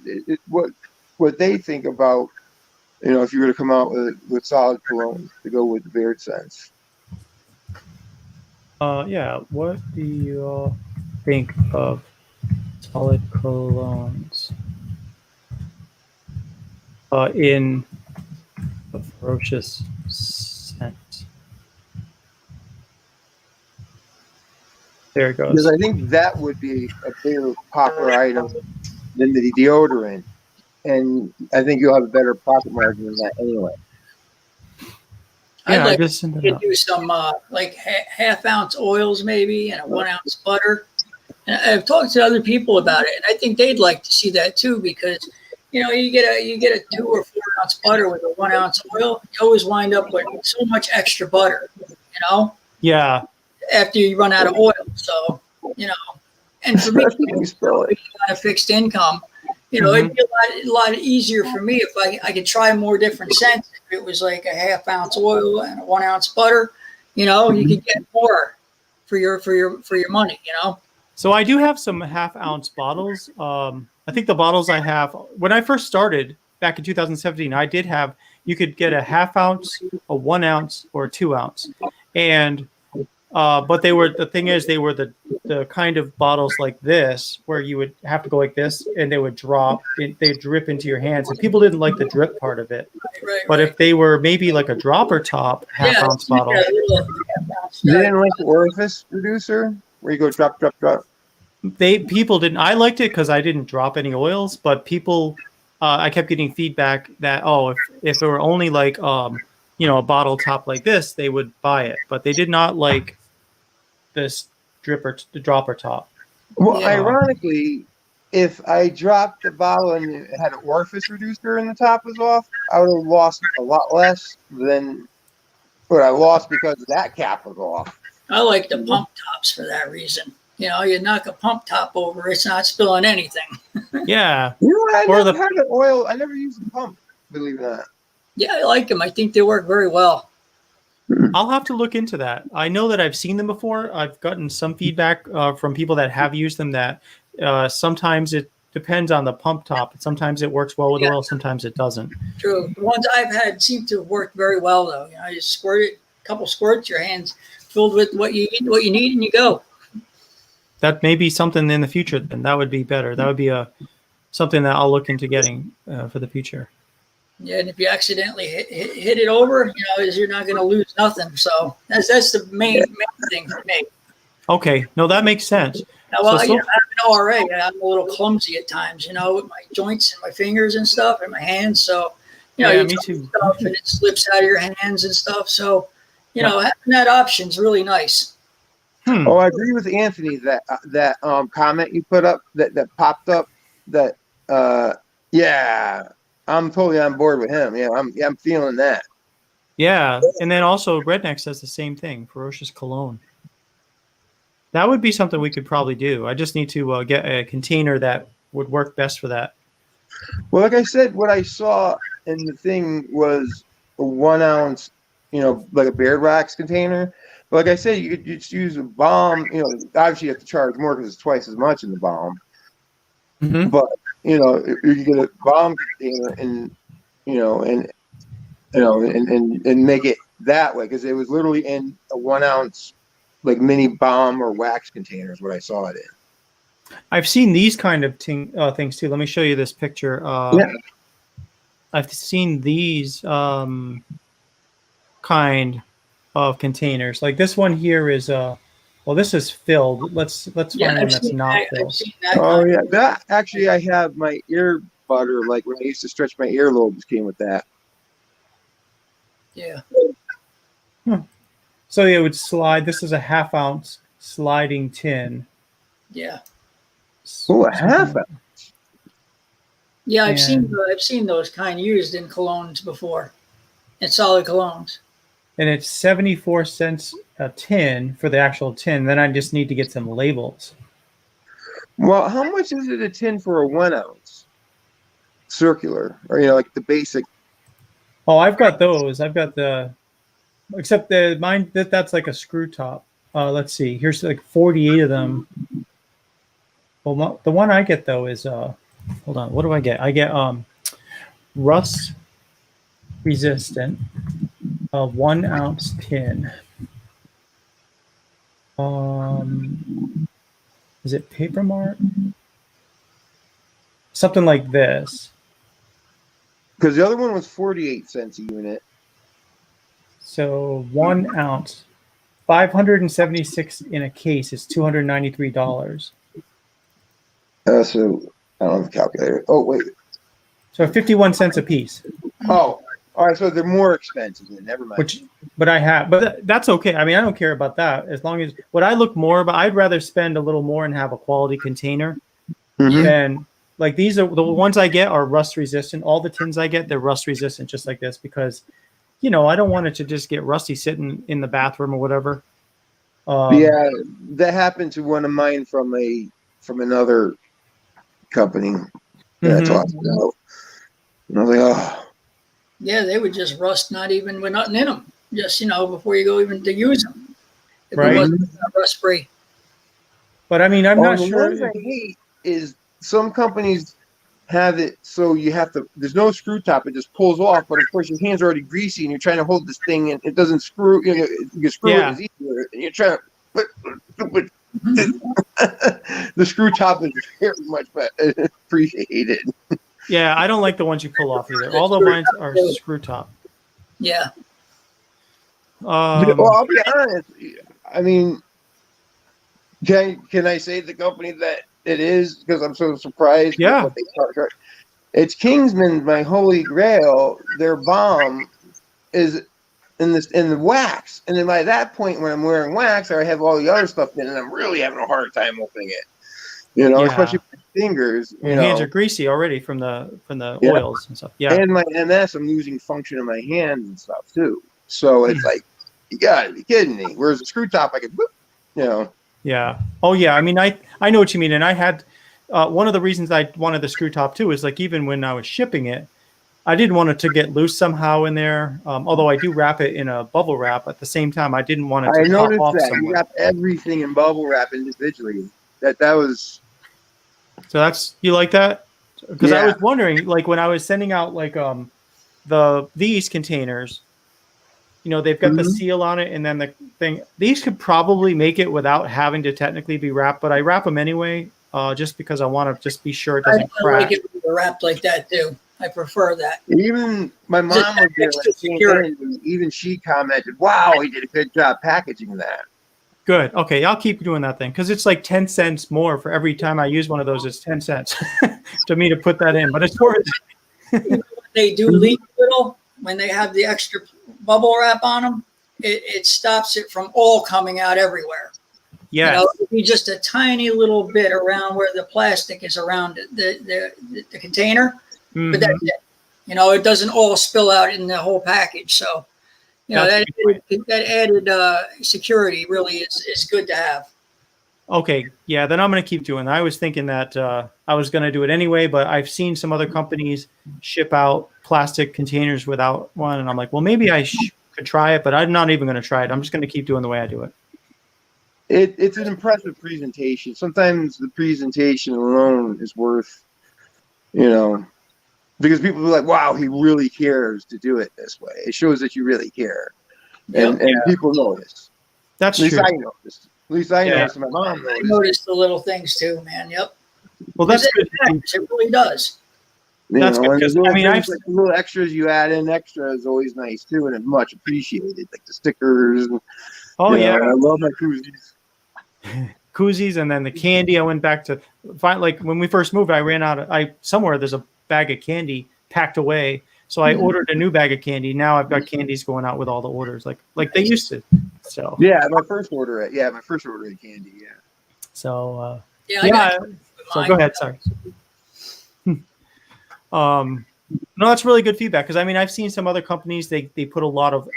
what they think about, if you're going to come out with solid cologne to go with the beard sense. Yeah. What do you think of solid colognes in a ferocious scent? There it goes. Because I think that would be a bigger popular item than the deodorant, and I think you'll have a better profit margin than that anyway. I'd like just send it to out. do some like half-ounce oils maybe and a 1 ounce butter. And I've talked to other people about it, and I think they'd like to see that too, because you get a 2 or 4 ounce butter with a 1 ounce oil, you always wind up with so much extra butter, Yeah. after you run out of oil. So, and for me, on a fixed income, it'd be a lot easier for me if I could try more different scents. If it was like a half-ounce oil and a 1 ounce butter, you could get more for your money, So I do have some half-ounce bottles. I think the bottles I have, when I first started back in 2017, I did have, you could get a half-ounce, a 1 ounce, or a 2 ounce. And, but they were the kind of bottles like this, where you would have to go like this, and they would they'd drip into your hands. And people didn't like the drip part of it. But if they were maybe like a dropper top half-ounce bottle. You didn't like the orifice reducer, where you go drop, drop, drop? People didn't. I liked it because I didn't drop any oils, but people, I kept getting feedback that if it were only like a bottle top like this, they would buy it, but they did not like this the dropper top. Well, ironically, if I dropped the bottle and it had an orifice reducer and the top was off, I would have lost a lot less than what I lost because that cap was off. I like the pump tops for that reason. You knock a pump top over, it's not spilling anything. Yeah. I never had an oil. I never used a pump, believe it or not. Yeah, I like them. I think they work very well. I'll have to look into that. I know that I've seen them before. I've gotten some feedback from people that have used them that sometimes it depends on the pump top. Sometimes it works well with oil, sometimes it doesn't. True. The ones I've had seem to work very well, though. You just squirt it, a couple squirts, your hands filled with what you need, and you go. That may be something in the future, then. That would be better. That would be something that I'll look into getting for the future. Yeah, and if you accidentally hit it over, you're not going to lose nothing. So that's the main thing for me. Okay, no, that makes sense. Well, I'm an ORA. I'm a little clumsy at times, with my joints and my fingers and stuff, and my hands. So, you me too. Stuff and it slips out of your hands and stuff. So, having that option is really nice. Oh, I agree with Anthony that comment you put up that popped up. That I'm totally on board with him. Yeah, I'm feeling that. Yeah, and then also Redneck says the same thing. Ferocious cologne. That would be something we could probably do. I just need to get a container that would work best for that. Well, like I said, what I saw in the thing was a 1 ounce, like a beard wax container. like I said, you could just use a bomb. You know, obviously you have to charge more because it's twice as much in the bomb. Mm-hmm. But you know, you get a bomb container and you know, and make it that way because it was literally in a 1 ounce like mini bomb or wax containers. What I saw it in. I've seen these kind of things too. Let me show you this picture. Yeah. I've seen these kind of containers. Like this one here is well, this is filled. Let's find one that's not filled. I've seen that. Oh yeah, that actually I have my ear butter. Like when I used to stretch my earlobes, came with that. Yeah. So it would slide. This is a 1/2 ounce sliding tin. Yeah. Oh, a half ounce. Yeah, I've And- seen those kind used in colognes before, in solid colognes. And it's 74 cents a tin for the actual tin. Then I just need to get some labels. Well, how much is it a tin for a 1 ounce circular, or you know, like the basic? Oh, I've got those. I've got except the mine that's like a screw top. Let's see. Here's like 48 of them. Well, the one I get though is hold on. What do I get? I get rust resistant 1 ounce tin. Is it Paper Mart? Something like this. Because the other one was 48 cents a unit. So 1 ounce, 576 in a case is $293. So I don't have a calculator. Oh wait. So 51 cents a piece. Oh, all right. So they're more expensive. Then never mind. But that's okay. I mean, I don't care about that as long as what I look more about. I'd rather spend a little more and have a quality container than like these are the ones I get are rust resistant. All the tins I get, they're rust resistant, just like this, because you know I don't want it to just get rusty sitting in the bathroom or whatever. Yeah, that happened to one of mine from another company that I talked about. And I was like, oh. Yeah, they would just rust, not even with nothing in them. Just before you go even to use them, if Right. it wasn't rust free. But I mean, I'm not the sure. ones I hate is some companies have it so you have to. There's no screw top; it just pulls off. But of course, your hands are already greasy, and you're trying to hold this thing, and it doesn't screw. You know, you screw it is easier, and you're trying to. But the screw top is very much appreciated. Yeah, I don't like the ones you pull off either. All the mines are screw top. Yeah. Well, I'll be honest. I mean, can I say the company that it is because I'm so surprised? Yeah. What they charge. It's Kingsman, my holy grail. Their bomb is in the wax, and then by that point, when I'm wearing wax, or I have all the other stuff in, and I'm really having a hard time opening it. You know, especially with my fingers. Your hands are greasy already from the oils and stuff. Yeah. And my MS, I'm losing function in my hands and stuff too. So it's like, you gotta be kidding me. Whereas a screw top, I could, Yeah. Oh yeah. I mean, I know what you mean. And I had one of the reasons I wanted the screw top too is like even when I was shipping it, I didn't want it to get loose somehow in there. Although I do wrap it in a bubble wrap at the same time, I didn't want it to pop off that. somewhere. You wrap everything in bubble wrap individually. That was. So that's, you like that? Because I was wondering, like when I was sending out like these containers, you know, they've got the seal on it, and then the thing. These could probably make it without having to technically be wrapped, but I wrap them anyway, just because I want to just be sure it doesn't crack. I like it wrapped like that too. I prefer that. Even my mom was there. Even she commented, "Wow, he did a good job packaging that." Good. Okay, I'll keep doing that then, because it's like 10 cents more for every time I use one of those. It's 10 cents to me to put that in, but it's worth it. They do leak a little when they have the extra bubble wrap on them. It stops it from all coming out everywhere. Yeah. It'd be just a tiny little bit around where the plastic is around the container, but that's it. You know, it doesn't all spill out in the whole package. So, you know, that added security really is good to have. Okay. Yeah, then I'm going to keep doing that. I was thinking that I was going to do it anyway, but I've seen some other companies ship out plastic containers without one. And I'm like, well, maybe I could try it, but I'm not even going to try it. I'm just going to keep doing the way I do it. It's an impressive presentation. Sometimes the presentation alone is worth, because people are like, wow, he really cares to do it this way. It shows that you really care. And people notice. That's true. At least I noticed. My mom noticed. I noticed the little things too, man. Yep. Well, that's good. It really does. That's good because I've the little extras you add in extra is always nice too, and it's much appreciated. Like the stickers. Oh yeah, I love my koozies. Koozies, and then the candy. I went back to find, like, when we first moved, I ran out of somewhere there's a bag of candy packed away, so I ordered a new bag of candy. Now I've got candies going out with all the orders, like they used to. So my first order of candy. Yeah. So yeah. So go ahead. Sorry. No, that's really good feedback, because I've seen some other companies, they put a lot of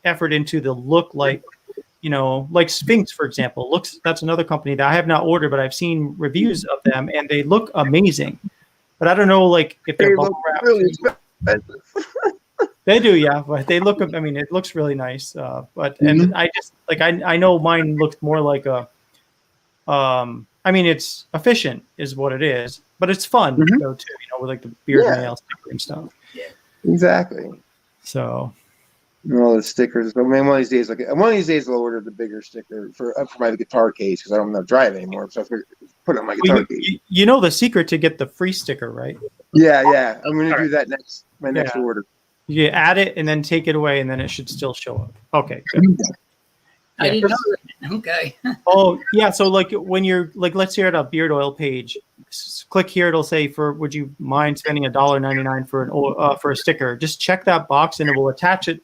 effort into the look, like Sphinx, for example. That's another company that I have not ordered, but I've seen reviews of them and they look amazing. But I don't know if they're bubble wrapped. Really expensive. They do, yeah, but they look. It looks really nice. And I just I know mine looked more like a. It's efficient, is what it is, but it's fun though too. With the beard nail sticker and stuff. Yeah, exactly. So. All the stickers. One of these days, I'll order the bigger sticker for my guitar case, because I don't have drive anymore. So I put it on my guitar case. You know the secret to get the free sticker, right? Yeah. I'm going to do that next order. You add it and then take it away, and then it should still show up. Okay, good. I didn't know that. Okay. Oh yeah, so when you're let's say you're at a beard oil page, click here. It'll say, would you mind spending $1.99 for a sticker? Just check that box, and it will attach it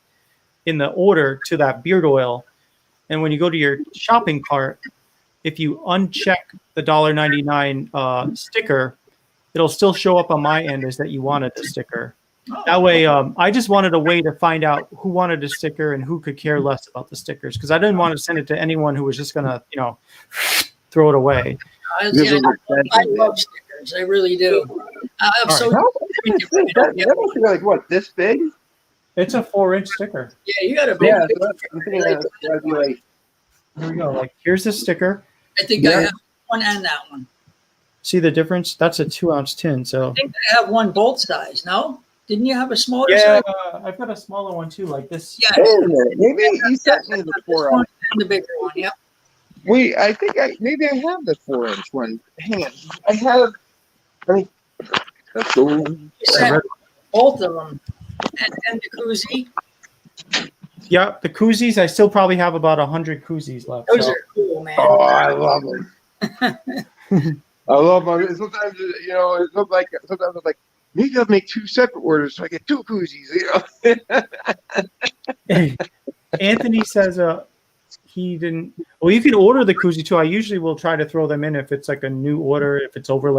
in the order to that beard oil. And when you go to your shopping cart, if you uncheck the $1.99 sticker, it'll still show up on my end as that you wanted the sticker. That way, I just wanted a way to find out who wanted a sticker and who could care less about the stickers, because I didn't want to send it to anyone who was just gonna throw it away. I love stickers. I really do. I'm so that must be what, this big? It's a 4-inch sticker. Yeah, you got a big. Yeah, that'd be like. Here we go. Here's the sticker. I think I have one and that one. See the difference? That's a 2-ounce tin. So I think I have one bolt size. No, didn't you have a smaller size? Yeah, I've got a smaller one too, like this. Yeah. Maybe you sent me the 4-ounce. The bigger one. Yep. Wait, I think maybe I have the 4-inch one. Hang on, I have. Let's go. Both of them. And the koozie. Yeah, the koozies. I still probably have about 100 koozies left. Those are cool, man. Oh, I love them. I love them. Sometimes sometimes it's like, maybe I'll make 2 separate orders so I get 2 koozies. Anthony says he didn't. Well, you can order the koozie too. I usually will try to throw them in if it's like a new order, if it's over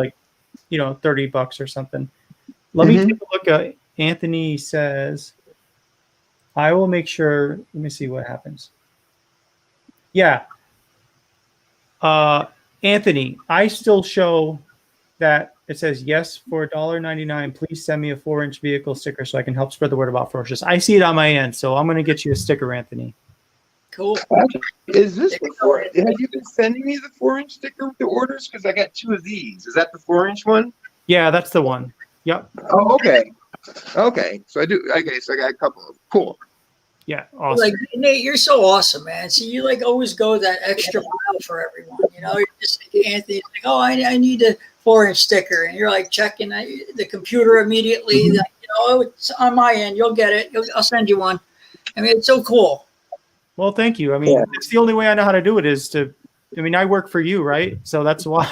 $30 or something. Let me take a look at. Anthony says, I will make sure. Let me see what happens. Yeah. Anthony, I still show that it says yes for $1.99. Please send me a 4-inch vehicle sticker so I can help spread the word about Ferocious. I see it on my end, so I'm going to get you a sticker, Anthony. Cool. Is this before? Have you been sending me the 4-inch sticker with the orders? Because I got 2 of these. Is that the 4-inch one? Yeah, that's the one. Yep. Oh, okay. Okay, so I do. Okay, so I got a couple of cool. Yeah, awesome. Nate, you're so awesome, man. See, you always go that extra mile for everyone. You're just like Anthony's like, oh, I need a 4-inch sticker, and you're checking the computer immediately. It's on my end. You'll get it. I'll send you one. It's so cool. Well, thank you. It's the only way I know how to do it is to. I work for you, right? So that's why.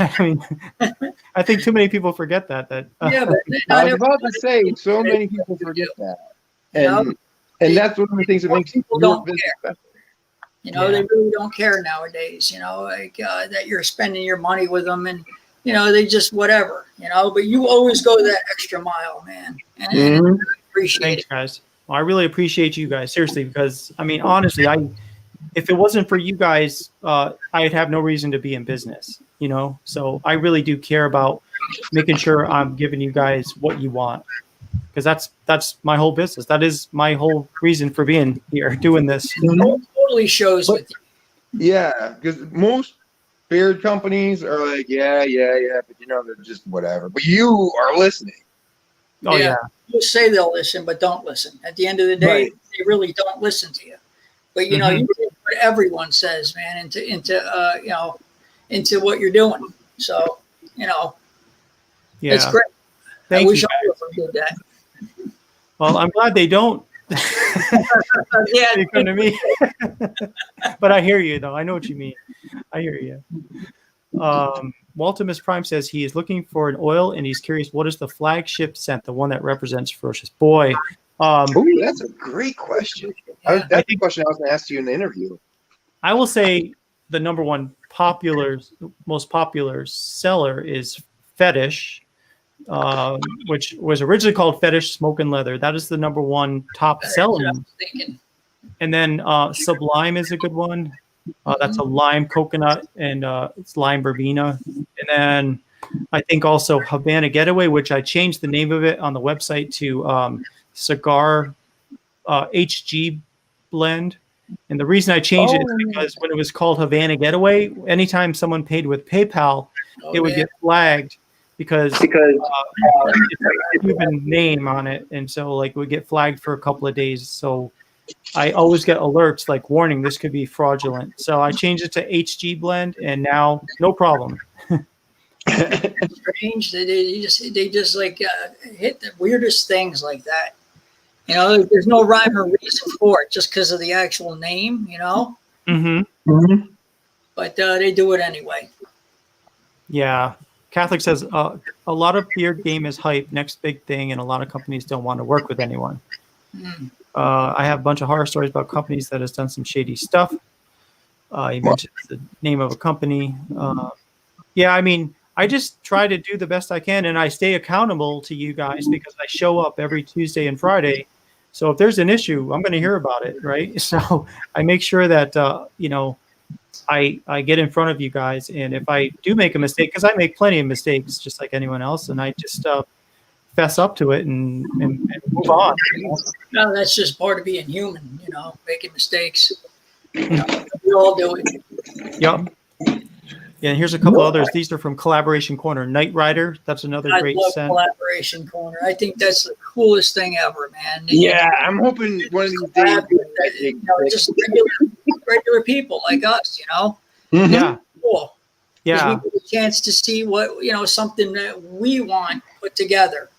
I think too many people forget that. Yeah, but I was about to say, so many people forget that, and that's one of the things that makes people don't care. They really don't care nowadays. That you're spending your money with them, and they just whatever. But you always go that extra mile, man. And I appreciate it, guys. Well, I really appreciate you guys, seriously, because honestly, if it wasn't for you guys, I'd have no reason to be in business, So I really do care about making sure I'm giving you guys what you want, because that's my whole business. That is my whole reason for being here doing this. It totally shows with you. Yeah, because most beard companies are like, yeah, but they're just whatever. But you are listening. Oh yeah. People say they'll listen, but don't listen. At the end of the day, Right. they really don't listen to you. But you take what everyone says, man, into what you're doing. So it's great. I wish all of them did that. Well, I'm glad they don't. Yeah, They come to me. But I hear you, though. I know what you mean. I hear you. Waltimus Prime says he is looking for an oil, and he's curious, what is the flagship scent, the one that represents Ferocious? Boy. That's a great question. That's the question I was going to ask you in the interview. I will say the number one most popular seller is Fetish, which was originally called Fetish Smoke and Leather. That is the number one top selling. And then Sublime is a good one. That's a lime coconut, and it's lime verbena. And then I think also Havana Getaway, which I changed the name of it on the website to Cigar HG Blend. And the reason I changed it is because when it was called Havana Getaway, anytime someone paid with PayPal, it would get flagged because it's a Cuban name on it, and so it would get flagged for a couple of days. So I always get alerts like, warning, this could be fraudulent. So I changed it to HG Blend, and now no problem. Strange that they just hit the weirdest things like that. There's no rhyme or reason for it, just because of the actual name. But they do it anyway. Yeah. Catholic says a lot of beard game is hype, next big thing, and a lot of companies don't want to work with anyone. I have a bunch of horror stories about companies that has done some shady stuff. You mentioned the name of a company. I just try to do the best I can, and I stay accountable to you guys because I show up every Tuesday and Friday. So if there's an issue, I'm going to hear about it, right? So I make sure that I get in front of you guys, and if I do make a mistake, because I make plenty of mistakes just like anyone else, and I just fess up to it and move on. No, that's just part of being human, making mistakes. We all do it. Yep. Yeah, and here's a couple others. These are from Collaboration Corner. Night Rider, that's another great scent. Collaboration Corner. I think that's the coolest thing ever, man. Yeah, I'm hoping one of these days. Just regular people like us, Yeah. Cool. Yeah. We get a chance to see what, something that we want put together.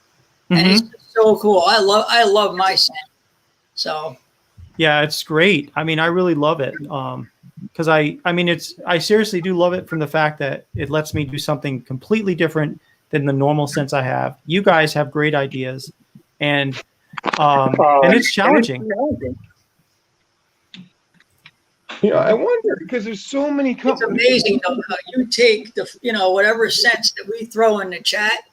And it's so cool. I love my scent. So. Yeah, it's great. I really really it. Because I seriously do love it from the fact that it lets me do something completely different than the normal sense I have. You guys have great ideas, and it's challenging. I wonder, because there's so many companies. It's amazing though how you take the whatever sense that we throw in the chat,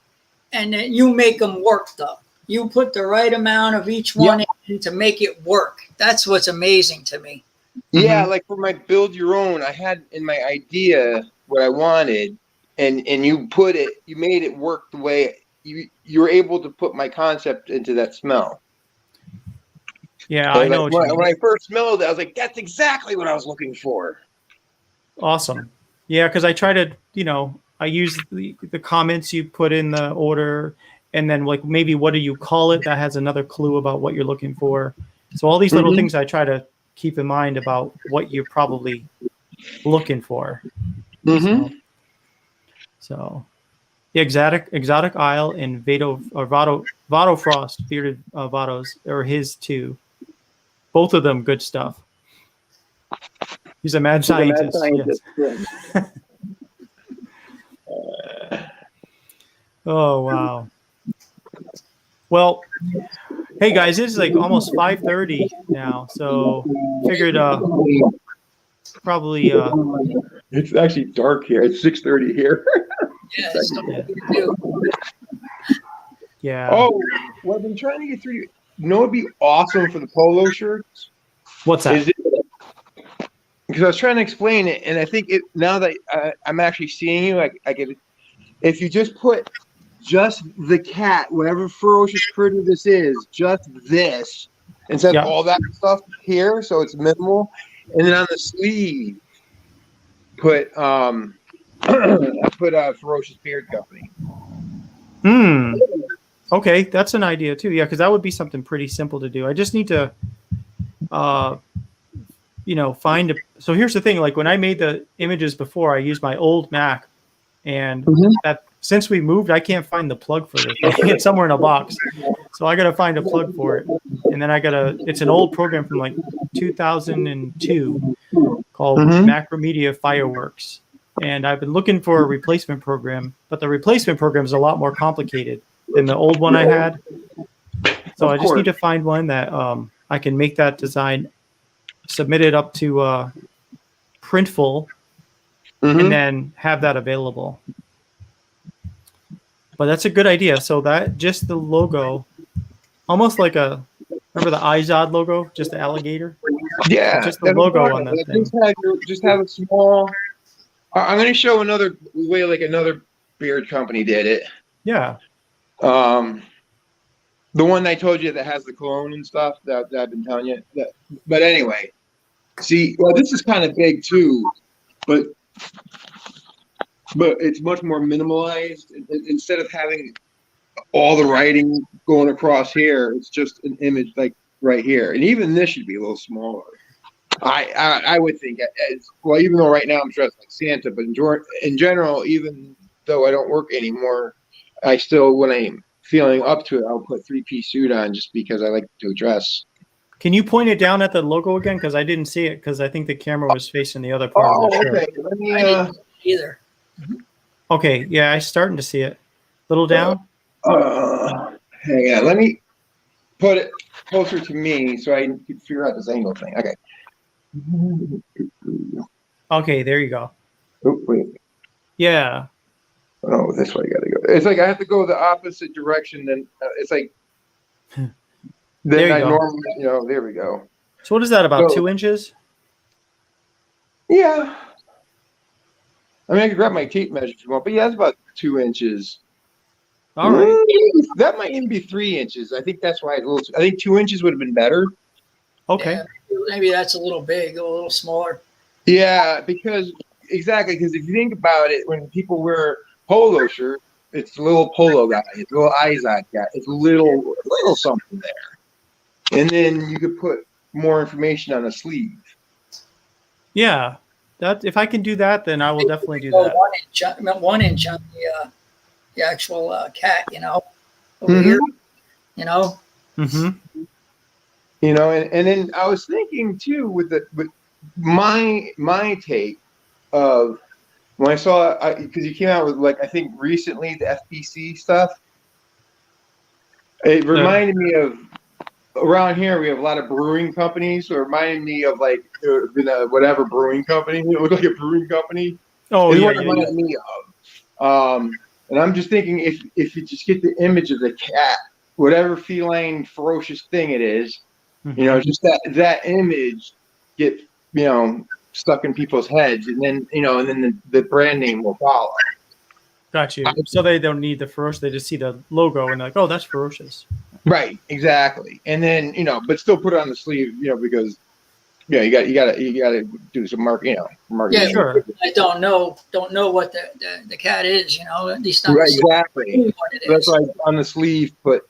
and then you make them work though. You put the right amount of each one in to make it work. That's what's amazing to me. Yeah, like for my build your own, I had in my idea what I wanted, and you made it work the way you were able to put my concept into that smell. Yeah, I know. When I first smelled it, I was like, that's exactly what I was looking for. Awesome. Yeah, because I try to, I use the comments you put in the order, and then maybe what do you call it? That has another clue about what you're looking for. So all these little things I try to keep in mind about what you're probably looking for. So the exotic Isle and Vado Frost bearded Vados are his too. Both of them good stuff. He's a mad scientist. Yes. Oh wow. Well, hey guys, it's almost 5:30 now, so figured probably it's actually dark here. It's 6:30 here. Yeah. Oh, what I've been trying to get through. It'd be awesome for the polo shirts. What's that? Because I was trying to explain it, and I think now that I'm actually seeing you, I get it. If you just put just the cat, whatever ferocious critter this is, just this, instead of all that stuff here, so it's minimal. And then on the sleeve, put I put a Ferocious Beard Company. Okay, that's an idea too. Yeah, because that would be something pretty simple to do. I just need to, find a. So here's the thing: like when I made the images before, I used my old Mac, and that since we moved, I can't find the plug for the thing. It's somewhere in a box, so I got to find a plug for it, and then I gotta. It's an old program from like 2002 called Macromedia Fireworks. And I've been looking for a replacement program, but the replacement program is a lot more complicated than the old one I had. So I just need to find one that I can make that design, submit it up to Printful, and then have that available. But that's a good idea. So that just the logo, almost like remember the iZod logo, just the alligator? Yeah, just the logo on that thing. Just have a small. I'm going to show another way, like another beard company did it. Yeah. The one I told you that has the cologne and stuff that I've been telling you. But anyway, see, well, this is kind of big too, but it's much more minimalized. Instead of having all the writing going across here, it's just an image like right here. And even this should be a little smaller. I would think, well, even though right now I'm dressed like Santa, but in general, even though I don't work anymore, I still, when I'm feeling up to it, I'll put 3-piece suit on just because I like to dress. Can you point it down at the logo again? Because I didn't see it because I think the camera was facing the other part of the shirt. Okay. Let me, I didn't either. Okay, yeah, I'm starting to see it. Little down? Hang on. Let me put it closer to me so I can figure out this angle thing. Okay. Okay, there you go. Oh, wait. Yeah. Oh, this way I gotta go. It's like I have to go the opposite direction. Then it's like there you go. Normally, there we go. So what is that, about 2 inches? Yeah. I mean, I could grab my tape measure if you want, but yeah, it's about 2 inches. All right. That might even be 3 inches. I think that's why I think 2 inches would have been better. Okay. Yeah, maybe that's a little big, a little smaller. Yeah, because if you think about it, when people wear polo shirt, it's a little polo guy, it's a little iZod guy, it's a little something there. And then you could put more information on a sleeve. Yeah. That if I can do that, then I will definitely do that. 1 inch on the actual cat, over here, Mm-hmm. And then I was thinking too with my take of when I saw because you came out with I think recently the FBC stuff. It reminded me of around here we have a lot of brewing companies. So it reminded me of whatever brewing company. It looked like a brewing company. Oh, it's yeah. What it reminded me of. And I'm just thinking if you just get the image of the cat, whatever feline ferocious thing it is. Just that image get stuck in people's heads, and then the brand name will follow. Got you. So they don't need the Ferocious; they just see the logo and they're like, "Oh, that's Ferocious." Right, exactly. And then but still put it on the sleeve, because you got to do some marketing. Yeah, sure. I don't know what the cat is. At least not right, exactly. what it is. That's why on the sleeve put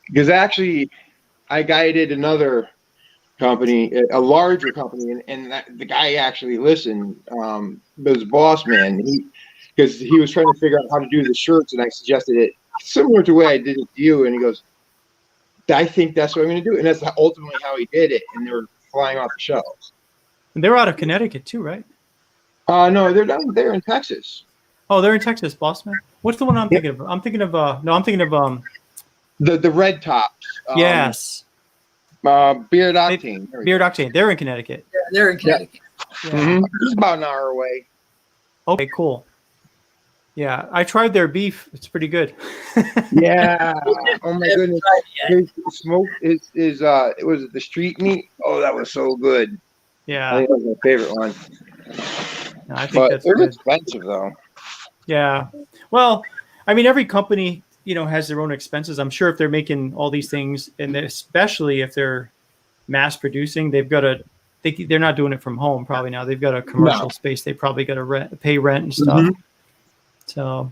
because actually. I guided another company, a larger company, and the guy actually listened. Was boss man, because he was trying to figure out how to do the shirts, and I suggested it similar to the way I did it to you, and he goes, "I think that's what I'm going to do," and that's ultimately how he did it, and they were flying off the shelves. And they're out of Connecticut too, right? No, they're down there in Texas. Oh, they're in Texas, boss man. What's the one I'm thinking of? I'm thinking of the red tops. Yes. Beard Octane. Beard Octane. They're in Connecticut. Yeah, they're in Connecticut. Yeah. Mm-hmm. It's about an hour away. Okay, cool. Yeah, I tried their beef. It's pretty good. Yeah. Oh my goodness. His smoke is it was the street meat. Oh, that was so good. Yeah. I think that was my favorite one. No, I think but that's they're good. expensive though. Yeah. Well, I mean, every company, has their own expenses. I'm sure if they're making all these things, and especially if they're mass producing, they've got to. They're not doing it from home probably now. They've got a commercial space. They probably got to pay rent and stuff. Mhm. So,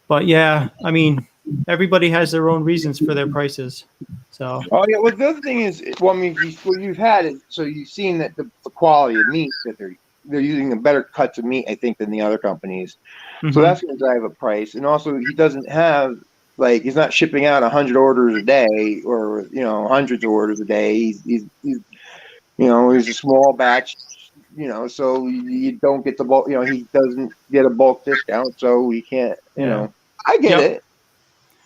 but yeah, I mean, everybody has their own reasons for their prices. So. Oh yeah. Well, the other thing is, well, I mean, what you've had is, so you've seen that the quality of meat that they're using the better cuts of meat, I think, than the other companies. So that's going to drive a price. And also, he doesn't have, like, he's not shipping out 100 orders a day, or hundreds of orders a day. He's he's a small batch. So you don't get the bulk. He doesn't get a bulk discount, so he can't. I get it.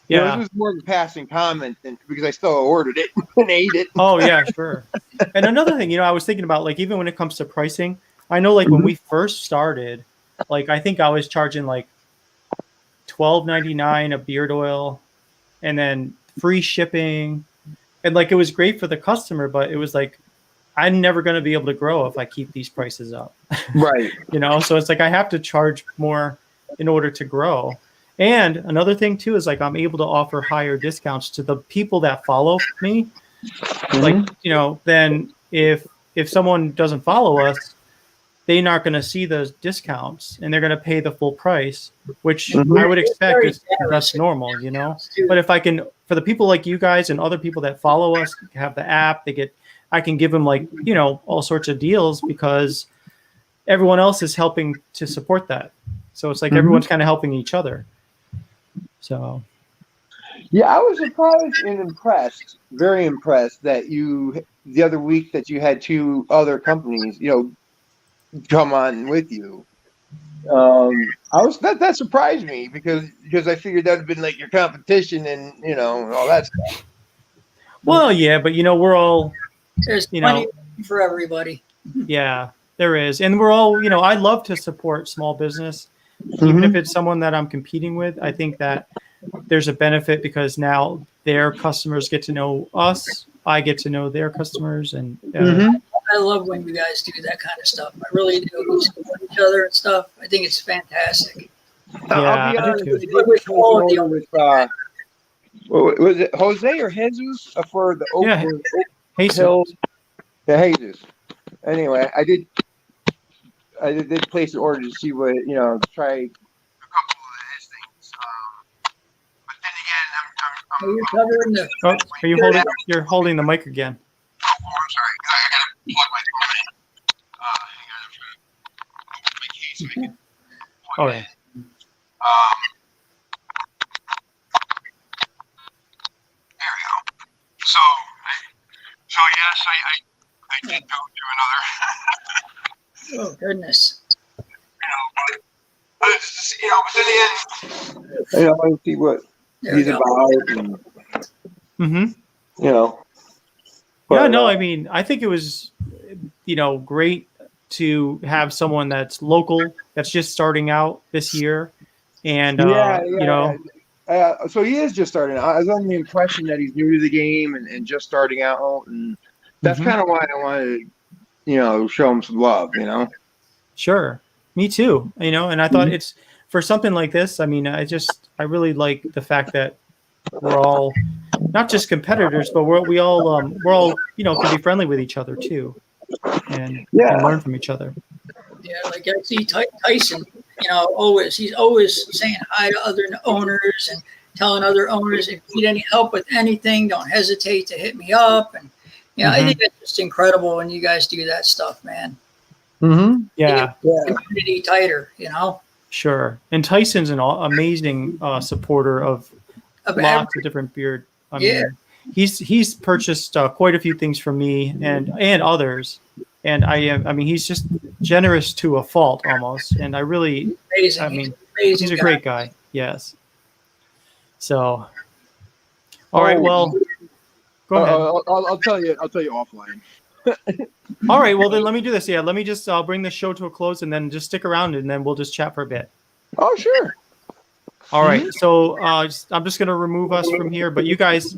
Yeah. It was more of a passing comment because I still ordered it and ate it. Oh yeah, sure. And another thing, I was thinking about, like, even when it comes to pricing, I know, like, when we first started, like, I think I was charging like $12.99 a beard oil, and then free shipping, and like it was great for the customer, but it was like I'm never going to be able to grow if I keep these prices up. Right. So it's like I have to charge more in order to grow. And another thing too is, like, I'm able to offer higher discounts to the people that follow me. Like, then if someone doesn't follow us, they're not going to see those discounts, and they're going to pay the full price, which I would expect is that's normal, But if I can, for the people like you guys and other people that follow us, have the app, I can give them, like, all sorts of deals, because everyone else is helping to support that. So it's like everyone's kind of helping each other. So. Yeah, I was surprised and impressed, very impressed, that the other week that you had two other companies, come on with you. That surprised me because I figured that'd have been like your competition and all that stuff. Well, yeah, but we're all there's plenty for everybody. Yeah, there is, and we're all I love to support small business, even if it's someone that I'm competing with. I think that there's a benefit because now their customers get to know us. I get to know their customers, and I love when you guys do that kind of stuff. I really do. We support each other and stuff. I think it's fantastic. Yeah, I'll be honest with you. With all of you. Was it Jose or Jesus for the Oak Hill? Yeah, Jesus. Anyway, I did place an order to see what try a couple of his things. But then again, I'm are you holding the mic again? Oh, I'm sorry. I gotta plug my phone in. Hang on, I'm trying to open my case so I can plug it in. There we go. So yes, I did go through another. Oh goodness. But in the end, I want to see what he's about, and Yeah, no, I mean, I think it was, great to have someone that's local, that's just starting out this year, and so he is just starting out. I was under the impression that he's new to the game and just starting out, and that's kind of why I wanted to, show him some love, Sure, me too. And I thought it's for something like this. I mean, I really like the fact that we're all not just competitors, but we all can be friendly with each other too, and learn from each other. Yeah, like I see Tyson, he's always saying hi to other owners and telling other owners, if you need any help with anything, don't hesitate to hit me up. And I think it's just incredible when you guys do that stuff, man. Yeah. Community tighter, Sure. And Tyson's an amazing supporter of lots of different beard. I mean, he's purchased quite a few things from me and others, and I mean, he's just generous to a fault almost, and I really, amazing. I mean, he's a great guy. Yes. So, all right. Well, go ahead. I'll tell you offline. All right. Well, then let me do this. Yeah. Let me I'll bring the show to a close, and then just stick around, and then we'll just chat for a bit. Oh, sure. All right. So I'm just going to remove us from here. But you guys,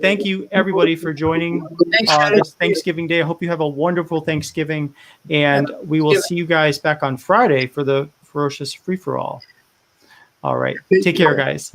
thank you, everybody, for joining this Thanksgiving Day. I hope you have a wonderful Thanksgiving. And we will see you guys back on Friday for Ferocious free for all. All right. Take Take care, care. guys.